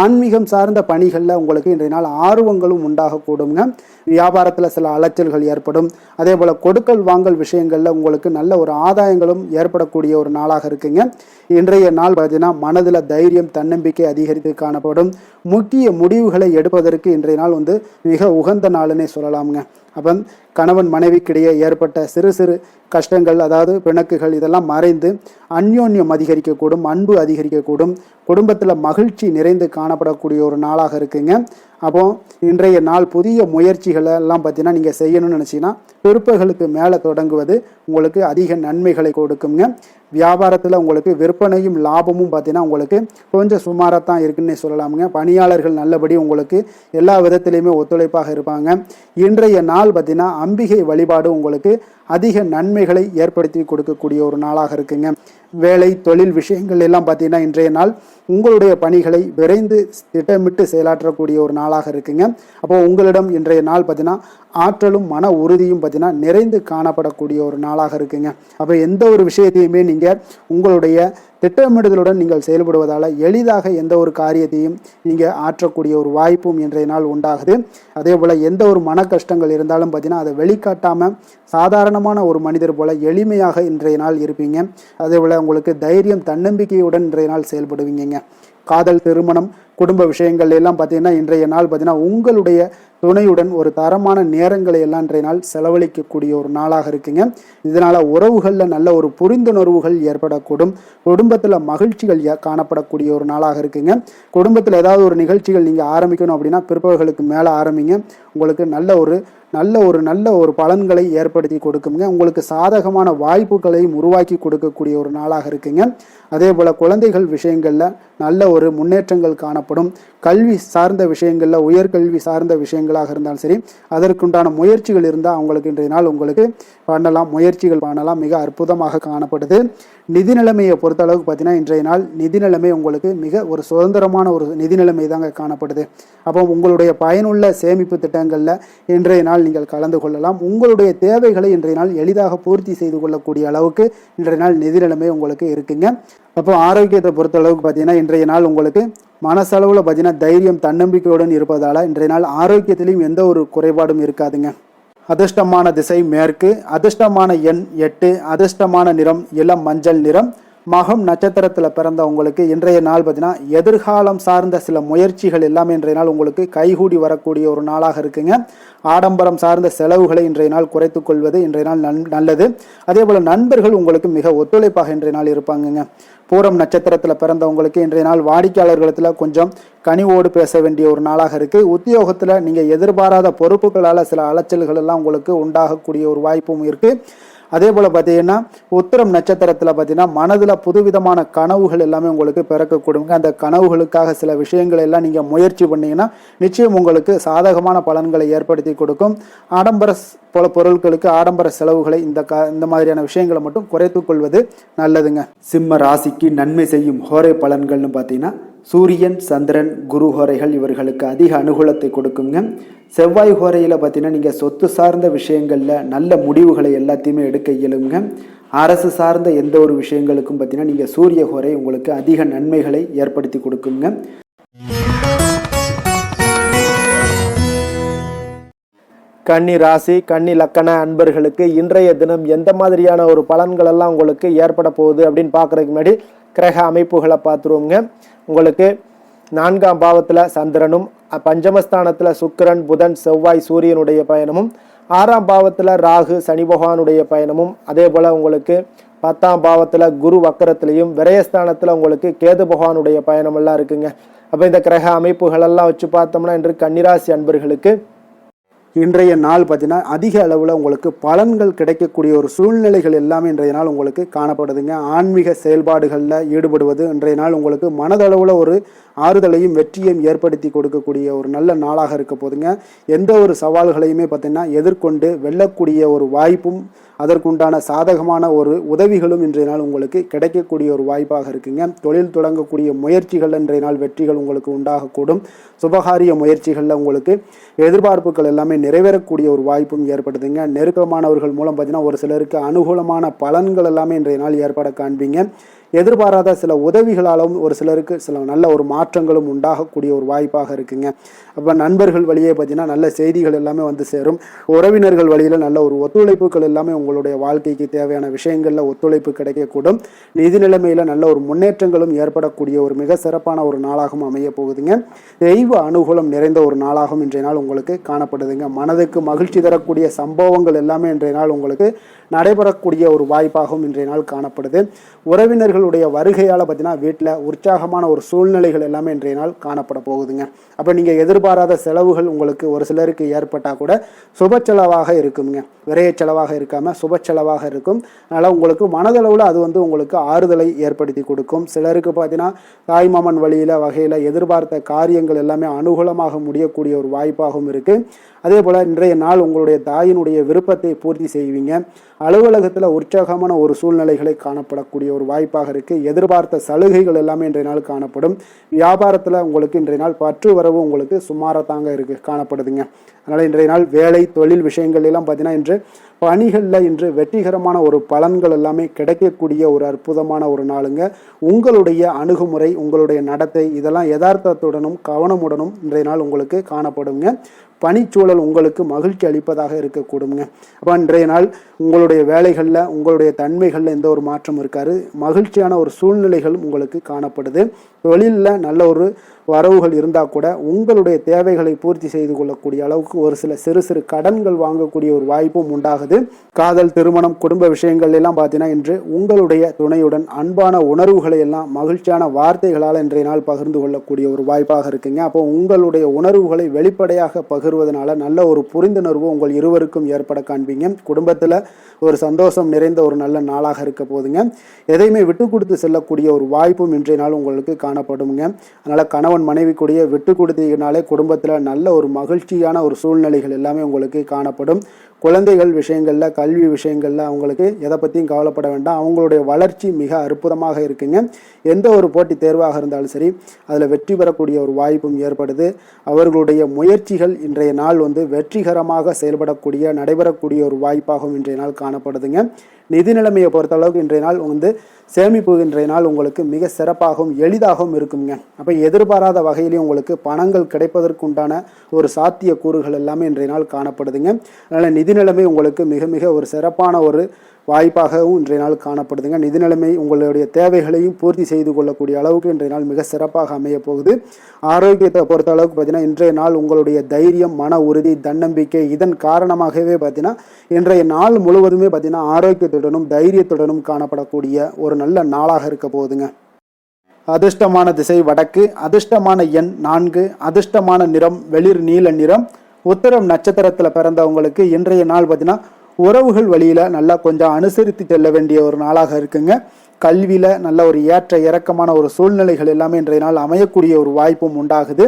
ஆன்மீகம் சார்ந்த பணிகளில் உங்களுக்கு இன்றைய நாள் ஆர்வங்களும் உண்டாகக்கூடுங்க. வியாபாரத்தில் சில அலைச்சல்கள் ஏற்படும். அதே போல் கொடுக்கல் வாங்கல் விஷயங்களில் உங்களுக்கு நல்ல ஒரு ஆதாயங்களும் ஏற்படக்கூடிய ஒரு நாளாக இருக்குங்க. இன்றைய நாள் பார்த்தீங்கன்னா மனதில் தைரியம் தன்னம்பிக்கை அதிகரித்து காணப்படும். முக்கிய முடிவுகளை எடுப்பதற்கு இன்றைய நாள் மிக உகந்த நாளுன்னே சொல்லலாமுங்க. அப்போ கணவன் மனைவிக்கிடையே ஏற்பட்ட சிறு சிறு கஷ்டங்கள், அதாவது பிணக்குகள், இதெல்லாம் மறைந்து அந்யோன்யம் அதிகரிக்கக்கூடும், அன்பு அதிகரிக்கக்கூடும், குடும்பத்தில் மகிழ்ச்சி நிறைந்து காணப்படக்கூடிய ஒரு நாளாக இருக்குங்க. அப்போ இன்றைய நாள் புதிய முயற்சிகளை எல்லாம் பார்த்தீங்கன்னா நீங்கள் செய்யணும்னு நினச்சிங்கன்னா பிற்பகலுக்கு மேலே தொடங்குவது உங்களுக்கு அதிக நன்மைகளை கொடுக்குங்க. வியாபாரத்தில் உங்களுக்கு விற்பனையும் லாபமும் பார்த்தீங்கன்னா உங்களுக்கு கொஞ்சம் சுமாராக தான் இருக்குன்னே சொல்லலாமுங்க. பணியாளர்கள் நல்லபடி உங்களுக்கு எல்லா விதத்திலையுமே ஒத்துழைப்பாக இருப்பாங்க. இன்றைய நாள் பார்த்தீங்கன்னா அம்பிகை வழிபாடு உங்களுக்கு அதிக நன்மைகளை ஏற்படுத்தி கொடுக்கக்கூடிய ஒரு நாளாக இருக்குங்க. வேலை தொழில் விஷயங்கள் எல்லாம் பார்த்தீங்கன்னா இன்றைய நாள் உங்களுடைய பணிகளை விரைந்து திட்டமிட்டு செயலாற்றக்கூடிய ஒரு நாளாக இருக்குங்க. அப்போ உங்களிடம் இன்றைய நாள் பார்த்தீங்கன்னா ஆற்றலும் மன உறுதியும் பார்த்தீங்கன்னா நிறைந்து காணப்படக்கூடிய ஒரு நாளாக இருக்குங்க. அப்போ எந்த ஒரு விஷயத்தையுமே நீங்கள் உங்களுடைய திட்டமிடுதலுடன் நீங்கள் செயல்படுவதால் எளிதாக எந்த ஒரு காரியத்தையும் நீங்கள் ஆற்றக்கூடிய ஒரு வாய்ப்பும் இன்றைய நாள் உண்டாகுது. அதே போல் எந்த ஒரு மன கஷ்டங்கள் இருந்தாலும் பார்த்தீங்கன்னா அதை வெளிக்காட்டாமல் சாதாரணமான ஒரு மனிதர் போல் எளிமையாக இன்றைய நாள் இருப்பீங்க. அதே போல் உங்களுக்கு தைரியம் தன்னம்பிக்கையுடன் இன்றைய நாள் செயல்படுவீங்க. காதல், திருமணம், குடும்ப விஷயங்கள் எல்லாம் பார்த்தீங்கன்னா இன்றைய நாள் பார்த்தீங்கன்னா உங்களுடைய துணையுடன் ஒரு தரமான நேரங்களை எல்லாம் இன்றைய நாள் செலவழிக்கக்கூடிய ஒரு நாளாக இருக்குங்க. இதனால் உறவுகளில் நல்ல ஒரு புரிந்துணர்வுகள் ஏற்படக்கூடும். குடும்பத்தில் மகிழ்ச்சிகள் காணப்படக்கூடிய ஒரு நாளாக இருக்குங்க. குடும்பத்தில் ஏதாவது ஒரு நிகழ்ச்சிகள் நீங்கள் ஆரம்பிக்கணும் அப்படின்னா பிற்பகலுக்கு மேலே ஆரம்பிங்க. உங்களுக்கு நல்ல ஒரு பலன்களை ஏற்படுத்தி கொடுக்குங்க. உங்களுக்கு சாதகமான வாய்ப்புகளையும் உருவாக்கி கொடுக்கக்கூடிய ஒரு நாளாக இருக்குங்க. அதே போல் குழந்தைகள் விஷயங்களில் நல்ல ஒரு முன்னேற்றங்கள் காணப்படும். கல்வி சார்ந்த விஷயங்களில், உயர்கல்வி சார்ந்த விஷயங்களாக இருந்தாலும் சரி, அதற்குண்டான முயற்சிகள் இருந்தால் அவங்களுக்கு இன்றைய நாள் உங்களுக்கு முயற்சிகள் பண்ணலாம். மிக அற்புதமாக காணப்படுது. நிதி நிலைமையை பொறுத்தளவுக்கு பார்த்தீங்கன்னா இன்றைய நாள் நிதி நிலைமை உங்களுக்கு மிக ஒரு சுதந்திரமான ஒரு நிதி நிலைமை தாங்க காணப்படுது. அப்போ உங்களுடைய பயனுள்ள சேமிப்பு திட்டங்களில் இன்றைய நாள் நீங்கள் கலந்து கொள்ளலாம். உங்களுடைய தேவைகளை இன்றைய நாள் எளிதாக பூர்த்தி செய்து கொள்ளக்கூடிய அளவுக்கு இன்றைய நாள் நிதி நிலைமை உங்களுக்கு இருக்குங்க. அப்போ ஆரோக்கியத்தை பொறுத்தளவுக்கு பார்த்தீங்கன்னா இன்றைய நாள் உங்களுக்கு மனசளவில் பார்த்தீங்கன்னா தைரியம் தன்னம்பிக்கையுடன் இருப்பதால் இன்றைய நாள் ஆரோக்கியத்திலையும் எந்த ஒரு குறைபாடும் இருக்காதுங்க. அதிர்ஷ்டமான திசை மேற்கு, அதிர்ஷ்டமான எண் 8, அதிர்ஷ்டமான நிறம் இளம் மஞ்சள் நிறம். மகம் நட்சத்திரத்தில் பிறந்த உங்களுக்கு இன்றைய நாள் பார்த்தீங்கன்னா எதிர்காலம் சார்ந்த சில முயற்சிகள் எல்லாமே இன்றைய நாள் உங்களுக்கு கைகூடி வரக்கூடிய ஒரு நாளாக இருக்குங்க. ஆடம்பரம் சார்ந்த செலவுகளை இன்றைய நாள் குறைத்துக் கொள்வது இன்றைய நாள் நல்லது. அதே போல் நண்பர்கள் உங்களுக்கு மிக ஒத்துழைப்பாக இன்றைய நாள் இருப்பாங்கங்க. பூரம் நட்சத்திரத்தில் பிறந்தவங்களுக்கு இன்றைய நாள் வாடிக்கையாளர்களிடத்தில் கொஞ்சம் கனிவோடு பேச வேண்டிய ஒரு நாளாக இருக்குது. உத்தியோகத்தில் நீங்கள் எதிர்பாராத பொறுப்புகளால் சில அலைச்சல்கள் எல்லாம் உங்களுக்கு உண்டாகக்கூடிய ஒரு வாய்ப்பும் இருக்குது. அதே போல் பார்த்தீங்கன்னா உத்திரம் நட்சத்திரத்தில் பார்த்தீங்கன்னா மனதில் புதுவிதமான கனவுகள் எல்லாமே உங்களுக்கு பிறக்கக்கூடுங்க. அந்த கனவுகளுக்காக சில விஷயங்கள் எல்லாம் நீங்கள் முயற்சி பண்ணிங்கன்னா நிச்சயம் உங்களுக்கு சாதகமான பலன்களை ஏற்படுத்தி கொடுக்கும். ஆடம்பர போல பொருட்களுக்கு ஆடம்பர செலவுகளை இந்த மாதிரியான விஷயங்களை மட்டும் குறைத்துக் கொள்வது நல்லதுங்க. சிம்ம ராசிக்கு நன்மை செய்யும் ஹோரை பலன்கள்னு பார்த்தீங்கன்னா சூரியன், சந்திரன், குரு ஹோரைகள் இவர்களுக்கு அதிக அனுகூலத்தை கொடுக்குங்க. செவ்வாய் ஹோரையில் பார்த்தீங்கன்னா நீங்கள் சொத்து சார்ந்த விஷயங்களில் நல்ல முடிவுகளை எல்லாத்தையுமே எடுக்க இயலுங்க. அரசு சார்ந்த எந்த ஒரு விஷயங்களுக்கும் பார்த்தீங்கன்னா நீங்கள் சூரிய ஹோரை உங்களுக்கு அதிக நன்மைகளை ஏற்படுத்தி கொடுக்குங்க. கன்னி ராசி, கன்னி லக்கண அன்பர்களுக்கு இன்றைய தினம் எந்த மாதிரியான ஒரு பலன்கள் எல்லாம் உங்களுக்கு ஏற்பட போகுது அப்படின்னு பார்க்குறதுக்கு முன்னாடி கிரக அமைப்புகளை பார்த்துருவோங்க. உங்களுக்கு 4ஆம் பாவத்தில் சந்திரனும், பஞ்சமஸ்தானத்தில் சுக்கிரன், புதன், செவ்வாய், சூரியனுடைய பயணமும், 6ஆம் பாவத்தில் ராகு, சனி பகவானுடைய பயணமும், அதே போல் உங்களுக்கு 10ஆம் பாவத்தில் குரு வக்கரத்திலையும், விரயஸ்தானத்தில் உங்களுக்கு கேது பகவானுடைய பயணமெல்லாம் இருக்குங்க. அப்போ இந்த கிரக அமைப்புகளெல்லாம் வச்சு பார்த்தோம்னா இன்று கன்னிராசி அன்பர்களுக்கு இன்றைய நாள் பார்த்தீங்கன்னா அதிக அளவில் உங்களுக்கு பலன்கள் கிடைக்கக்கூடிய ஒரு சூழ்நிலைகள் எல்லாமே இன்றைய நாள் உங்களுக்கு காணப்படுதுங்க. ஆன்மீக செயல்பாடுகளில் ஈடுபடுவது இன்றைய நாள் உங்களுக்கு மனதளவில் ஒரு ஆறுதலையும் வெற்றியையும் ஏற்படுத்தி கொடுக்கக்கூடிய ஒரு நல்ல நாளாக இருக்க போதுங்க. எந்த ஒரு சவால்களையுமே பார்த்தீங்கன்னா எதிர்கொண்டு வெல்லக்கூடிய ஒரு வாய்ப்பும் அதற்குண்டான சாதகமான ஒரு உதவிகளும் இன்றைய நாள் உங்களுக்கு கிடைக்கக்கூடிய ஒரு வாய்ப்பாக இருக்குங்க. தொழில் தொடங்கக்கூடிய முயற்சிகள் இன்றைய நாள் வெற்றிகள் உங்களுக்கு உண்டாகக்கூடும். சுபகாரிய முயற்சிகளில் உங்களுக்கு எதிர்பார்ப்புகள் எல்லாமே நிறைவேறக்கூடிய ஒரு வாய்ப்பும் ஏற்படுதுங்க. நெருக்கமானவர்கள் மூலம் பார்த்தீங்கன்னா ஒரு சிலருக்கு அனுகூலமான பலன்கள் எல்லாமே இன்றைய நாள் ஏற்பட காண்பீங்க. எதிர்பாராத சில உதவிகளாலும் ஒரு சிலருக்கு சில நல்ல ஒரு மாற்றங்களும் உண்டாகக்கூடிய ஒரு வாய்ப்பாக இருக்குங்க. அப்போ நண்பர்கள் வழியே பார்த்தீங்கன்னா நல்ல செய்திகள் எல்லாமே வந்து சேரும். உறவினர்கள் வழியில் நல்ல ஒரு ஒத்துழைப்புகள் எல்லாமே உங்களுடைய வாழ்க்கைக்கு தேவையான விஷயங்களில் ஒத்துழைப்பு கிடைக்கக்கூடும். நிதி நிலைமையில் நல்ல ஒரு முன்னேற்றங்களும் ஏற்படக்கூடிய ஒரு மிக சிறப்பான ஒரு நாளாகவும் அமைய போகுதுங்க. தெய்வ அனுகூலம் நிறைந்த ஒரு நாளாகவும் இன்றைய நாள் உங்களுக்கு காணப்படுதுங்க. மனதுக்கு மகிழ்ச்சி தரக்கூடிய சம்பவங்கள் எல்லாமே இன்றைய நாள் உங்களுக்கு நடைபெறக்கூடிய ஒரு வாய்ப்பாகவும் இன்றைய நாள் காணப்படுது. உறவினர்களுடைய வருகையால் பார்த்தீங்கன்னா வீட்டில் உற்சாகமான ஒரு சூழ்நிலைகள் எல்லாமே இன்றைய நாள் காணப்பட போகுதுங்க. அப்போ நீங்கள் எதிர்பாராத செலவுகள் உங்களுக்கு ஒரு சிலருக்கு ஏற்பட்டால் கூட சுப செலவாக இருக்குங்க. விரைய செலவாக இருக்காமல் சுப செலவாக இருக்கும். அதனால் உங்களுக்கு மனதளவில் அது வந்து உங்களுக்கு ஆறுதலை ஏற்படுத்தி கொடுக்கும். சிலருக்கு பார்த்தீங்கன்னா தாய்மாமன் வகையில் எதிர்பார்த்த காரியங்கள் எல்லாமே அனுகூலமாக முடியக்கூடிய ஒரு வாய்ப்பாகவும் இருக்குது. அதே போல் இன்றைய நாள் உங்களுடைய தாயினுடைய விருப்பத்தை பூர்த்தி செய்வீங்க. அலுவலகத்தில் உற்சாகமான ஒரு சூழ்நிலைகளை காணப்படக்கூடிய ஒரு வாய்ப்பாக இருக்குது. எதிர்பார்த்த சலுகைகள் எல்லாமே இன்றைய நாள் காணப்படும். வியாபாரத்தில் உங்களுக்கு இன்றைய நாள் பற்று வரவு உங்களுக்கு சுமாரத்தாங்க காணப்படுதுங்க. அதனால் இன்றைய நாள் வேலை தொழில் விஷயங்கள் எல்லாம் பார்த்தீங்கன்னா இன்று பணிகளில் இன்று வெற்றிகரமான ஒரு பலன்கள் எல்லாமே கிடைக்கக்கூடிய ஒரு அற்புதமான ஒரு நாளுங்க. உங்களுடைய அணுகுமுறை உங்களுடைய நடத்தை இதெல்லாம் யதார்த்தத்துடனும் கவனமுடனும் இன்றைய நாள் உங்களுக்கு காணப்படுங்க. பணிச்சூழல் உங்களுக்கு மகிழ்ச்சி அளிப்பதாக இருக்கக்கூடுங்க. அப்போ இன்றைய நாள் உங்களுடைய வேலைகளில் உங்களுடைய தன்மைகளில் எந்த ஒரு மாற்றம் இருக்காது. மகிழ்ச்சியான ஒரு சூழ்நிலைகள் உங்களுக்கு காணப்படுது. தொழிலில் நல்ல ஒரு வரவுகள் இருந்தால் கூட உங்களுடைய தேவைகளை பூர்த்தி செய்து கொள்ளக்கூடிய அளவுக்கு ஒரு சில சிறு சிறு கடன்கள் வாங்கக்கூடிய ஒரு வாய்ப்பும் உண்டாகுது. காதல் திருமணம் குடும்ப விஷயங்கள் எல்லாம் பார்த்தீங்கன்னா இன்று உங்களுடைய துணையுடன் அன்பான உணர்வுகளை எல்லாம் மகிழ்ச்சியான வார்த்தைகளால் இன்றைய நாள் பகிர்ந்து கொள்ளக்கூடிய ஒரு வாய்ப்பாக இருக்குங்க. அப்போ உங்களுடைய உணர்வுகளை வெளிப்படையாக பகிர்வதனால நல்ல ஒரு புரிந்துணர்வு உங்கள் இருவருக்கும் ஏற்பட காண்பீங்க. குடும்பத்தில் ஒரு சந்தோஷம் நிறைந்த ஒரு நல்ல நாளாக இருக்க போதுங்க. எதையுமே விட்டு கொடுத்து செல்லக்கூடிய ஒரு வாய்ப்பும் இன்றைய நாள் உங்களுக்கு காணப்படுங்க. அதனால் கணவன் மனைவிக்குடைய விட்டு கொடுத்தீங்கனாலே குடும்பத்தில் நல்ல ஒரு மகிழ்ச்சியான ஒரு சூழ்நிலைகள் எல்லாமே உங்களுக்கு காணப்படும். குழந்தைகள் விஷயங்களில் கல்வி விஷயங்களில் அவங்களுக்கு எதை பற்றியும் கவலைப்பட வேண்டாம். அவங்களுடைய வளர்ச்சி மிக அற்புதமாக இருக்குங்க. எந்த ஒரு போட்டி தேர்வாக இருந்தாலும் சரி அதில் வெற்றி பெறக்கூடிய ஒரு வாய்ப்பும் ஏற்படுது. அவர்களுடைய முயற்சிகள் இன்றைய நாள் வந்து வெற்றிகரமாக செயல்படக்கூடிய நடைபெறக்கூடிய ஒரு வாய்ப்பாகவும் இன்றைய நாள் காணப்படுதுங்க. நிதி நிலைமையை பொறுத்த அளவுக்கு இன்றைய நாள் வந்து சேமிப்பு இன்றைய நாள் உங்களுக்கு மிக சிறப்பாகவும் எளிதாகவும் இருக்குங்க. அப்போ எதிர்பாராத வகையிலேயும் உங்களுக்கு பணங்கள் கிடைப்பதற்குண்டான ஒரு சாத்திய கூறுகள் எல்லாமே இன்றைய நாள் காணப்படுதுங்க. அதனால் நிதி நிலைமை உங்களுக்கு மிக மிக ஒரு சிறப்பான ஒரு வாய்ப்பாகவும் இன்றைய நாள் காணப்படுதுங்க. நிதி நிலைமை உங்களுடைய தேவைகளையும் பூர்த்தி செய்து கொள்ளக்கூடிய அளவுக்கு இன்றைய நாள் மிக சிறப்பாக அமைய போகுது. ஆரோக்கியத்தை பொறுத்த அளவுக்கு பார்த்தீங்கன்னா இன்றைய நாள் உங்களுடைய தைரியம் மன உறுதி தன்னம்பிக்கை இதன் காரணமாகவே பார்த்தீங்கன்னா இன்றைய நாள் முழுவதுமே பார்த்தீங்கன்னா ஆரோக்கியத்துடனும் தைரியத்துடனும் காணப்படக்கூடிய ஒரு நல்ல நாளாக இருக்க போகுதுங்க. அதிர்ஷ்டமான திசை வடக்கு, அதிர்ஷ்டமான எண் 4, அதிர்ஷ்டமான நிறம் வெளிர் நீல நிறம். உத்திரம் நட்சத்திரத்தில் பிறந்தவங்களுக்கு இன்றைய நாள் பார்த்தீங்கன்னா உறவுகள் வழியில் நல்லா கொஞ்சம் அனுசரித்து செல்ல வேண்டிய ஒரு நாளாக இருக்குங்க. கல்வியில் நல்ல ஒரு ஏற்ற இறக்கமான ஒரு சூழ்நிலைகள் எல்லாமே இன்றைய நாள் அமையக்கூடிய ஒரு வாய்ப்பும் உண்டாகுது.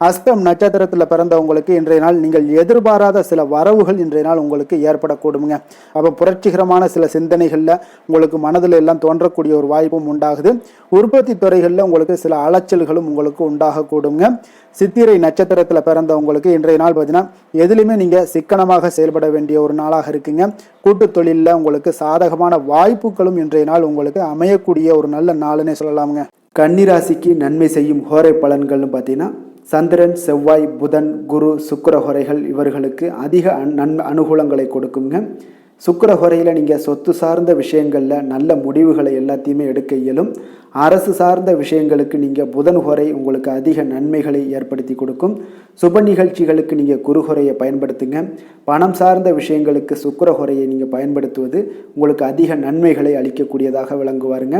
அஸ்தம் நட்சத்திரத்தில் பிறந்தவங்களுக்கு இன்றைய நாள் நீங்கள் எதிர்பாராத சில வரவுகள் இன்றைய நாள் உங்களுக்கு ஏற்படக்கூடுங்க. அப்போ புரட்சிகரமான சில சிந்தனைகளில் உங்களுக்கு மனதில் எல்லாம் தோன்றக்கூடிய ஒரு வாய்ப்பும் உண்டாகுது. உற்பத்தி துறைகளில் உங்களுக்கு சில அலைச்சல்களும் உங்களுக்கு உண்டாகக்கூடுங்க. சித்திரை நட்சத்திரத்தில் பிறந்தவங்களுக்கு இன்றைய நாள் பார்த்தீங்கன்னா எதுலையுமே நீங்கள் சிக்கனமாக செயல்பட வேண்டிய ஒரு நாளாக இருக்குங்க. கூட்டு தொழிலில் உங்களுக்கு சாதகமான வாய்ப்புகளும் இன்றைய நாள் உங்களுக்கு அமையக்கூடிய ஒரு நல்ல நாளுன்னே சொல்லலாமுங்க. கன்னிராசிக்கு நன்மை செய்யும் ஹோரை பலன்கள்னு பார்த்தீங்கன்னா சந்திரன் செவ்வாய் புதன் குரு சுக்கிர ஹோரைகள் இவர்களுக்கு அதிக அனுகூலங்களை கொடுக்குங்க. சுக்கிர ஹோரையில் நீங்கள் சொத்து சார்ந்த விஷயங்களில் நல்ல முடிவுகளை எல்லாத்தையுமே எடுக்க இயலும். அரசு சார்ந்த விஷயங்களுக்கு நீங்கள் புதன் ஹோரை உங்களுக்கு அதிக நன்மைகளை ஏற்படுத்தி கொடுக்கும். சுப நிகழ்ச்சிகளுக்கு நீங்கள் குரு ஹோரையை பயன்படுத்துங்க. பணம் சார்ந்த விஷயங்களுக்கு சுக்கிர ஹோரையை நீங்கள் பயன்படுத்துவது உங்களுக்கு அதிக நன்மைகளை அளிக்கக்கூடியதாக விளங்குவாருங்க.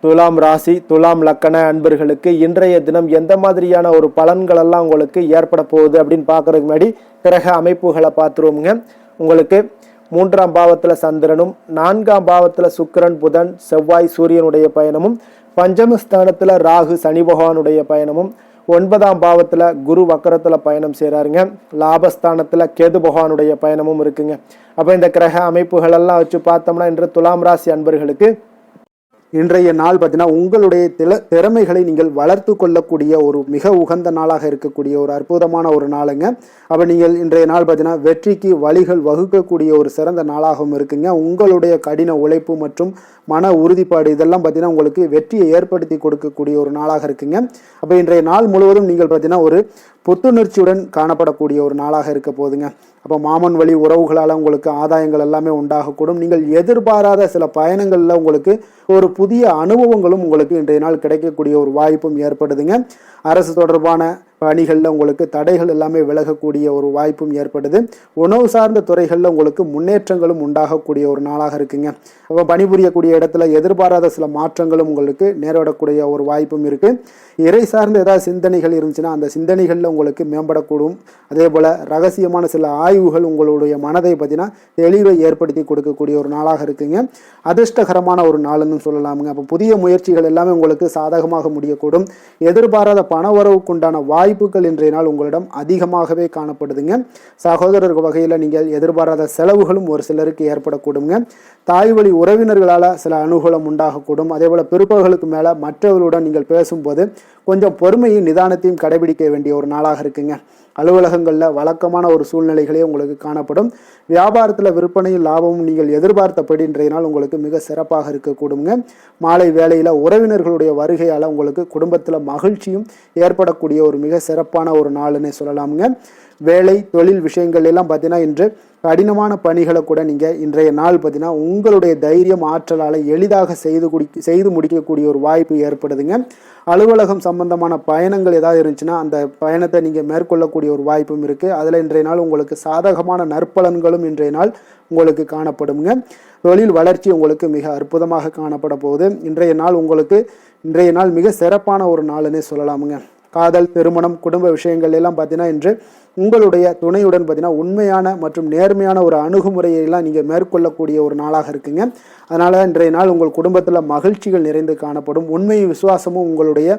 துலாம் ராசி துலாம் லக்கண அன்பர்களுக்கு இன்றைய தினம் எந்த மாதிரியான ஒரு பலன்கள் எல்லாம் உங்களுக்கு ஏற்பட போகுது அப்படின்னு பார்க்கறதுக்கு முன்னாடி கிரக அமைப்புகளை பார்த்துருவோமுங்க. உங்களுக்கு 3ஆம் பாவத்தில் சந்திரனும் 4ஆம் பாவத்தில் சுக்கிரன் புதன் செவ்வாய் சூரியனுடைய பயணமும் 5மஸ்தானத்தில் ராகு சனி பகவானுடைய பயணமும் 9ஆம் பாவத்தில் குரு வக்கரத்தில் பயணம் செய்கிறாருங்க. லாபஸ்தானத்தில் கேது பகவானுடைய பயணமும் இருக்குங்க. அப்போ இந்த கிரக அமைப்புகள் எல்லாம் வச்சு பார்த்தோம்னா இன்று துலாம் ராசி அன்பர்களுக்கு இன்றைய நாள் பார்த்தீங்கன்னா உங்களுடைய திறமைகளை நீங்கள் வளர்த்து கொள்ளக்கூடிய ஒரு மிக உகந்த நாளாக இருக்கக்கூடிய ஒரு அற்புதமான ஒரு நாளுங்க. அப்போ நீங்கள் இன்றைய நாள் பார்த்தீங்கன்னா வெற்றிக்கு வழிகள் வகுக்கக்கூடிய ஒரு சிறந்த நாளாகவும் இருக்குங்க. உங்களுடைய கடின உழைப்பு மற்றும் மன உறுதிப்பாடு இதெல்லாம் பார்த்தீங்கன்னா உங்களுக்கு வெற்றியை ஏற்படுத்தி கொடுக்கக்கூடிய ஒரு நாளாக இருக்குங்க. அப்போ இன்றைய நாள் முழுவதும் நீங்கள் பார்த்தீங்கன்னா ஒரு புத்துணர்ச்சியுடன் காணப்படக்கூடிய ஒரு நாளாக இருக்க போதுங்க. அப்போ மாமன் வழி உறவுகளால் உங்களுக்கு ஆதாயங்கள் எல்லாமே உண்டாகக்கூடும். நீங்கள் எதிர்பாராத சில பயணங்களில் உங்களுக்கு ஒரு புதிய அனுபவங்களும் உங்களுக்கு இன்றைய நாள் கிடைக்கக்கூடிய ஒரு வாய்ப்பும் ஏற்படுதுங்க. அரசு தொடர்பான பணிகளில் உங்களுக்கு தடைகள் எல்லாமே விலகக்கூடிய ஒரு வாய்ப்பும் ஏற்படுது. உணவு சார்ந்த துறைகளில் உங்களுக்கு முன்னேற்றங்களும் உண்டாகக்கூடிய ஒரு நாளாக இருக்குங்க. அப்போ பணிபுரியக்கூடிய இடத்துல எதிர்பாராத சில மாற்றங்களும் உங்களுக்கு நேரிடக்கூடிய ஒரு வாய்ப்பும் இருக்குது. இறை சார்ந்த ஏதாவது சிந்தனைகள் இருந்துச்சுன்னா அந்த சிந்தனைகளில் உங்களுக்கு மேம்படக்கூடும். அதே போல் ரகசியமான சில ஆய்வுகள் உங்களுடைய மனதை பார்த்தீங்கன்னா தெளிவை ஏற்படுத்தி கொடுக்கக்கூடிய ஒரு நாளாக இருக்குங்க. அதிர்ஷ்டகரமான ஒரு நாளுன்னு சொல்லலாமுங்க. அப்போ புதிய முயற்சிகள் எல்லாமே உங்களுக்கு சாதகமாக முடியக்கூடும். எதிர்பாராத பணவரவுக்குண்டான வாய்ப்புகள் இன்றைய நாள் உங்களிடம் அதிகமாகவே காணப்படுதுங்க. சகோதரர் வகையில் நீங்கள் எதிர்பாராத செலவுகளும் ஒரு சிலருக்கு ஏற்படக்கூடுங்க. தாய் வழி உறவினர்களால் சில அனுகூலம் உண்டாகக்கூடும். அதே போல் பிற்பகலுக்கு மேலே மற்றவர்களுடன் நீங்கள் பேசும்போது கொஞ்சம் பொறுமையும் நிதானத்தையும் கடைபிடிக்க வேண்டிய ஒரு நாளாக இருக்குங்க. அலுவலகங்களில் வழக்கமான ஒரு சூழ்நிலைகளே உங்களுக்கு காணப்படும். வியாபாரத்தில் விற்பனையும் லாபமும் நீங்கள் எதிர்பார்த்தபடி இன்றைய நாள் உங்களுக்கு மிக சிறப்பாக இருக்கக்கூடுங்க. மாலை வேளையில் உறவினர்களுடைய வருகையால் உங்களுக்கு குடும்பத்தில் மகிழ்ச்சியும் ஏற்படக்கூடிய ஒரு மிக சிறப்பான ஒரு நாளுன்னு சொல்லலாமுங்க. வேலை தொழில் விஷயங்கள் எல்லாம் பார்த்தீங்கன்னா இன்று கடினமான பணிகளை கூட நீங்கள் இன்றைய நாள் பார்த்தீங்கன்னா உங்களுடைய தைரியம் ஆற்றலால் எளிதாக செய்து முடிக்கக்கூடிய ஒரு வாய்ப்பு ஏற்படுதுங்க. அலுவலகம் சம்பந்தமான பயணங்கள் ஏதாவது இருந்துச்சுன்னா அந்த பயணத்தை நீங்கள் மேற்கொள்ளக்கூடிய ஒரு வாய்ப்பும் இருக்குது. அதில் இன்றைய நாள் உங்களுக்கு சாதகமான நற்பலன்களும் இன்றைய நாள் உங்களுக்கு காணப்படுங்க. தொழில் வளர்ச்சி உங்களுக்கு மிக அற்புதமாக காணப்பட போகுது. இன்றைய நாள் மிக சிறப்பான ஒரு நாளுன்னே சொல்லலாமுங்க. காதல், திருமணம், குடும்ப விஷயங்கள் எல்லாம் பார்த்தீங்கன்னா இன்று உங்களுடைய துணையுடன் பார்த்தீங்கன்னா உண்மையான மற்றும் நேர்மையான ஒரு அணுகுமுறையெல்லாம் நீங்கள் மேற்கொள்ளக்கூடிய ஒரு நாளாக இருக்குங்க. அதனால் இன்றைய நாள் உங்கள் குடும்பத்தில் மகிழ்ச்சிகள் நிறைந்து காணப்படும். உண்மையும் விசுவாசமும் உங்களுடைய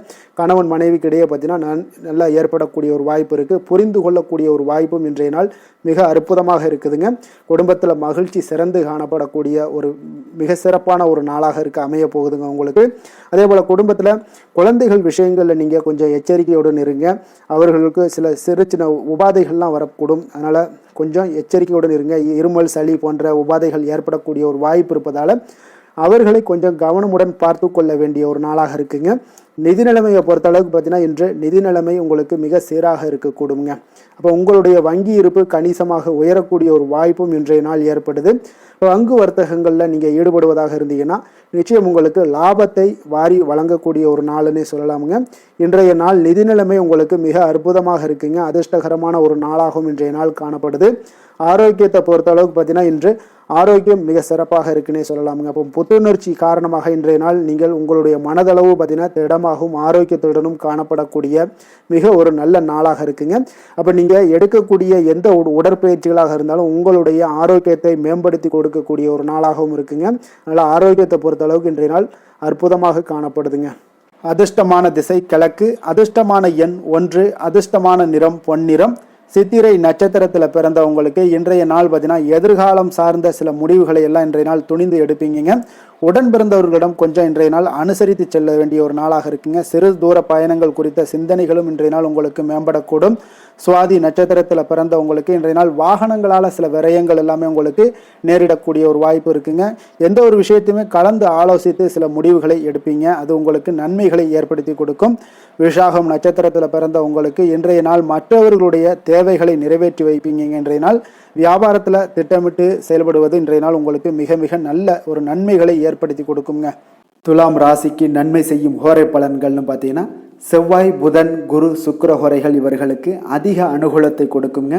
கணவன் மனைவிக்கு இடையே பார்த்தீங்கன்னா நல்லா ஏற்படக்கூடிய ஒரு வாய்ப்பு இருக்குது. புரிந்து கொள்ளக்கூடிய ஒரு வாய்ப்பும் இன்றைய நாள் மிக அற்புதமாக இருக்குதுங்க. குடும்பத்தில் மகிழ்ச்சி சிறந்து காணப்படக்கூடிய ஒரு மிக சிறப்பான ஒரு நாளாக அமைய போகுதுங்க உங்களுக்கு. அதே போல் குடும்பத்தில் குழந்தைகள் விஷயங்களில் நீங்கள் கொஞ்சம் எச்சரிக்கையுடன் இருங்க. அவர்களுக்கு சில சிறு சின்ன உபாதைகள்லாம் வரக்கூடும். அதனால் கொஞ்சம் எச்சரிக்கையுடன் இருங்க. இருமல், சளி போன்ற உபாதைகள் ஏற்படக்கூடிய ஒரு வாய்ப்பு இருப்பதால் அவர்களை கொஞ்சம் கவனமுடன் பார்த்து கொள்ள வேண்டிய ஒரு நாளாக இருக்குங்க. நிதி நிலைமையை பொறுத்தளவுக்கு பார்த்தீங்கன்னா இன்று நிதி நிலைமை உங்களுக்கு மிக சீராக இருக்கக்கூடுங்க. அப்போ உங்களுடைய வங்கி இருப்பு கணிசமாக உயரக்கூடிய ஒரு வாய்ப்பும் இன்றைய நாள் ஏற்படுது. பங்கு வர்த்தகங்களில் நீங்கள் ஈடுபடுவதாக இருந்தீங்கன்னா நிச்சயம் உங்களுக்கு லாபத்தை வாரி வழங்கக்கூடிய ஒரு நாளுன்னே சொல்லலாமுங்க. இன்றைய நாள் நிதி நிலைமை உங்களுக்கு மிக அற்புதமாக இருக்குங்க. அதிர்ஷ்டகரமான ஒரு நாளாகவும் இன்றைய நாள் காணப்படுது. ஆரோக்கியத்தை பொறுத்த அளவுக்கு பார்த்தீங்கன்னா இன்று ஆரோக்கியம் மிக சிறப்பாக இருக்குன்னே சொல்லலாமுங்க. அப்போ புத்துணர்ச்சி காரணமாக இன்றைய நாள் நீங்கள் உங்களுடைய மனதளவு பார்த்தீங்கன்னா திடமாகவும் ஆரோக்கியத்துடனும் காணப்படக்கூடிய மிக ஒரு நல்ல நாளாக இருக்குங்க. அப்போ நீங்கள் எடுக்கக்கூடிய எந்த உடற்பயிற்சிகளாக இருந்தாலும் உங்களுடைய ஆரோக்கியத்தை மேம்படுத்தி கொடுக்கக்கூடிய ஒரு நாளாகவும் இருக்குங்க. அதனால் ஆரோக்கியத்தை பொறுத்த அளவுக்கு இன்றைய நாள் அற்புதமாக காணப்படுதுங்க. அதிர்ஷ்டமான திசை கிழக்கு, அதிர்ஷ்டமான எண் 1, அதிர்ஷ்டமான நிறம் பொன்னிறம். சித்திரை நட்சத்திரத்தில் பிறந்தவங்களுக்கு இன்றைய நாள் பார்த்தீங்கன்னா எதிர்காலம் சார்ந்த சில முடிவுகளை எல்லாம் இன்றைய நாள் துணிந்து எடுப்பீங்க. உடன் பிறந்தவர்களிடம் கொஞ்சம் இன்றைய நாள் அனுசரித்து செல்ல வேண்டிய ஒரு நாளாக இருக்குங்க. சிறு தூர பயணங்கள் குறித்த சிந்தனைகளும் இன்றைய நாள் உங்களுக்கு மேம்படக்கூடும். சுவாதி நட்சத்திரத்தில் பிறந்தவங்களுக்கு இன்றைய நாள் வாகனங்களால் சில விரயங்கள் எல்லாமே உங்களுக்கு நேரிடக்கூடிய ஒரு வாய்ப்பு இருக்குங்க. எந்த ஒரு விஷயத்தையுமே கலந்து ஆலோசித்து சில முடிவுகளை எடுப்பீங்க. அது உங்களுக்கு நன்மைகளை ஏற்படுத்தி கொடுக்கும். விஷாகம் நட்சத்திரத்தில் பிறந்தவங்களுக்கு இன்றைய நாள் மற்றவர்களுடைய தேவைகளை நிறைவேற்றி வைப்பீங்க. இன்றைய நாள் வியாபாரத்தில் திட்டமிட்டு செயல்படுவது இன்றைய நாள் உங்களுக்கு மிக மிக நல்ல ஒரு நன்மைகளை ஏற்படுத்தி கொடுக்குங்க. துலாம் ராசிக்கு நன்மை செய்யும் ஹோரை பலன்கள்னு பார்த்தீங்கன்னா செவ்வாய், புதன், குரு, சுக்கிர ஹோரைகள் இவர்களுக்கு அதிக அனுகூலத்தை கொடுக்குங்க.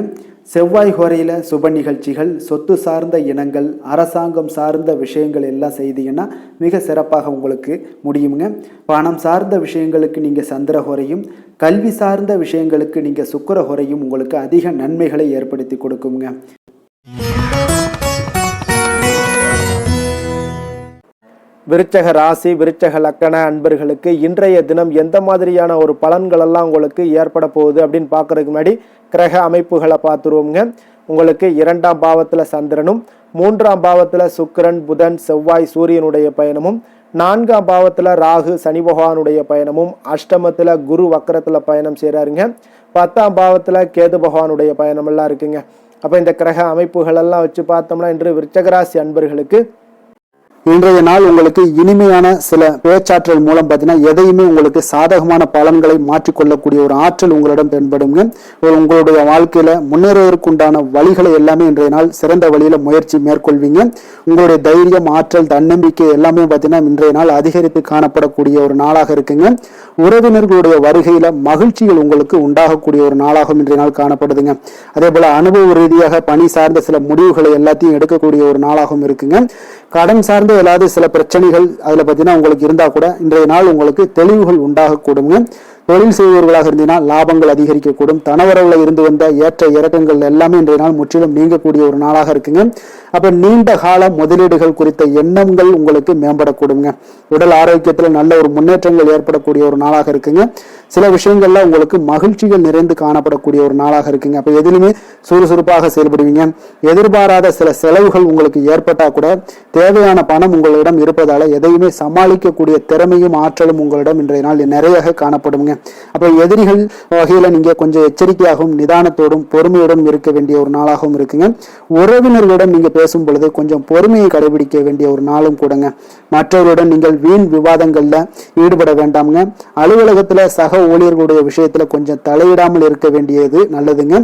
செவ்வாய் ஹோரையில் சுப நிகழ்ச்சிகள், சொத்து சார்ந்த இனங்கள், அரசாங்கம் சார்ந்த விஷயங்கள் எல்லாம் செய்தீங்கன்னா மிக சிறப்பாக உங்களுக்கு முடியுங்க. பணம் சார்ந்த விஷயங்களுக்கு நீங்கள் சந்திர ஹோரையும், கல்வி சார்ந்த விஷயங்களுக்கு நீங்கள் சுக்கிர ஹோரையும் உங்களுக்கு அதிக நன்மைகளை ஏற்படுத்தி கொடுக்குங்க. விருச்சக ராசி, விருச்சக லக்கண அன்பர்களுக்கு இன்றைய தினம் எந்த மாதிரியான ஒரு பலன்களெல்லாம் உங்களுக்கு ஏற்பட போகுது அப்படின்னு பார்க்கறதுக்கு முன்னாடி கிரக அமைப்புகளை பார்த்துருவோங்க. உங்களுக்கு 2ஆம் பாவத்தில் சந்திரனும், 3ஆம் பாவத்தில் சுக்கிரன், புதன், செவ்வாய், சூரியனுடைய பயணமும், 4ஆம் பாவத்தில் ராகு சனி பகவானுடைய பயணமும், அஷ்டமத்தில் குரு வக்கரத்தில் பயணம் செய்கிறாருங்க. 10ஆம் பாவத்தில் கேது பகவானுடைய பயணம் எல்லாம் இருக்குங்க. அப்போ இந்த கிரக அமைப்புகள் எல்லாம் வச்சு பார்த்தோம்னா இன்று விருச்சகராசி அன்பர்களுக்கு இன்றைய நாள் உங்களுக்கு இனிமையான சில பேச்சாற்றல் மூலம் பார்த்தீங்கன்னா எதையுமே உங்களுக்கு சாதகமான பலன்களை மாற்றிக்கொள்ளக்கூடிய ஒரு ஆற்றல் உங்களிடம் தென்படுங்க. உங்களுடைய வாழ்க்கையில முன்னேறுவதற்குண்டான வழிகளை எல்லாமே இன்றைய நாள் சிறந்த வழியில முயற்சி மேற்கொள்வீங்க. உங்களுடைய தைரியம், ஆற்றல், தன்னம்பிக்கை எல்லாமே பார்த்தீங்கன்னா இன்றைய நாள் அதிகரித்து காணப்படக்கூடிய ஒரு நாளாக இருக்குங்க. உறவினர்களுடைய வருகையில மகிழ்ச்சிகள் உங்களுக்கு உண்டாகக்கூடிய ஒரு நாளாகவும் இன்றைய நாள் காணப்படுதுங்க. அதே போல அனுபவ ரீதியாக பணி சார்ந்த சில முடிவுகளை எல்லாத்தையும் எடுக்கக்கூடிய ஒரு நாளாகவும் இருக்குங்க. கடன் சார்ந்த ஏதாவது சில பிரச்சனைகள் அதுல பார்த்தீங்கன்னா உங்களுக்கு இருந்தா கூட இன்றைய நாள் உங்களுக்கு தெளிவுகள் உண்டாகக்கூடுங்க. தொழில் செய்பவர்களாக இருந்தீங்கன்னா லாபங்கள் அதிகரிக்கக்கூடும். தனவரவுல இருந்து வந்த ஏற்ற இறக்கங்கள் எல்லாமே இன்றைய நாள் முற்றிலும் நீங்கக்கூடிய ஒரு நாளாக இருக்குங்க. அப்ப நீண்ட கால முதலீடுகள் குறித்த எண்ணங்கள் உங்களுக்கு மேம்படக்கூடுங்க. உடல் ஆரோக்கியத்தில் நல்ல ஒரு முன்னேற்றங்கள் ஏற்படக்கூடிய ஒரு நாளாக இருக்குங்க. சில விஷயங்கள்ல உங்களுக்கு மகிழ்ச்சிகள் நிறைந்து காணப்படக்கூடிய ஒரு நாளாக இருக்குங்க. அப்ப எதிலுமே சுறுசுறுப்பாக செயல்படுவீங்க. எதிர்பாராத சில செலவுகள் உங்களுக்கு ஏற்பட்டா கூட தேவையான பணம் உங்களிடம் இருப்பதால எதையுமே சமாளிக்கக்கூடிய திறமையும் ஆற்றலும் உங்களிடம் இன்றைய நாள் நிறைய காணப்படுங்க. அப்ப எதிரிகள் வகையில நீங்க கொஞ்சம் எச்சரிக்கையாகவும் நிதானத்தோடும் பொறுமையோடும் இருக்க வேண்டிய ஒரு நாளாகவும் இருக்குங்க. உறவினர்களிடம் நீங்க பேசும் பொழுது கொஞ்சம் பொறுமையை கடைபிடிக்க வேண்டிய ஒரு நாளும் கூடங்க. மற்றவர்களுடன் நீங்கள் வீண் விவாதங்கள்ல ஈடுபட வேண்டாமுங்க. அலுவலகத்துல சக ஊழியர்களுடைய விஷயத்துல கொஞ்சம் தலையிடாமல் இருக்க வேண்டியது நல்லதுங்க.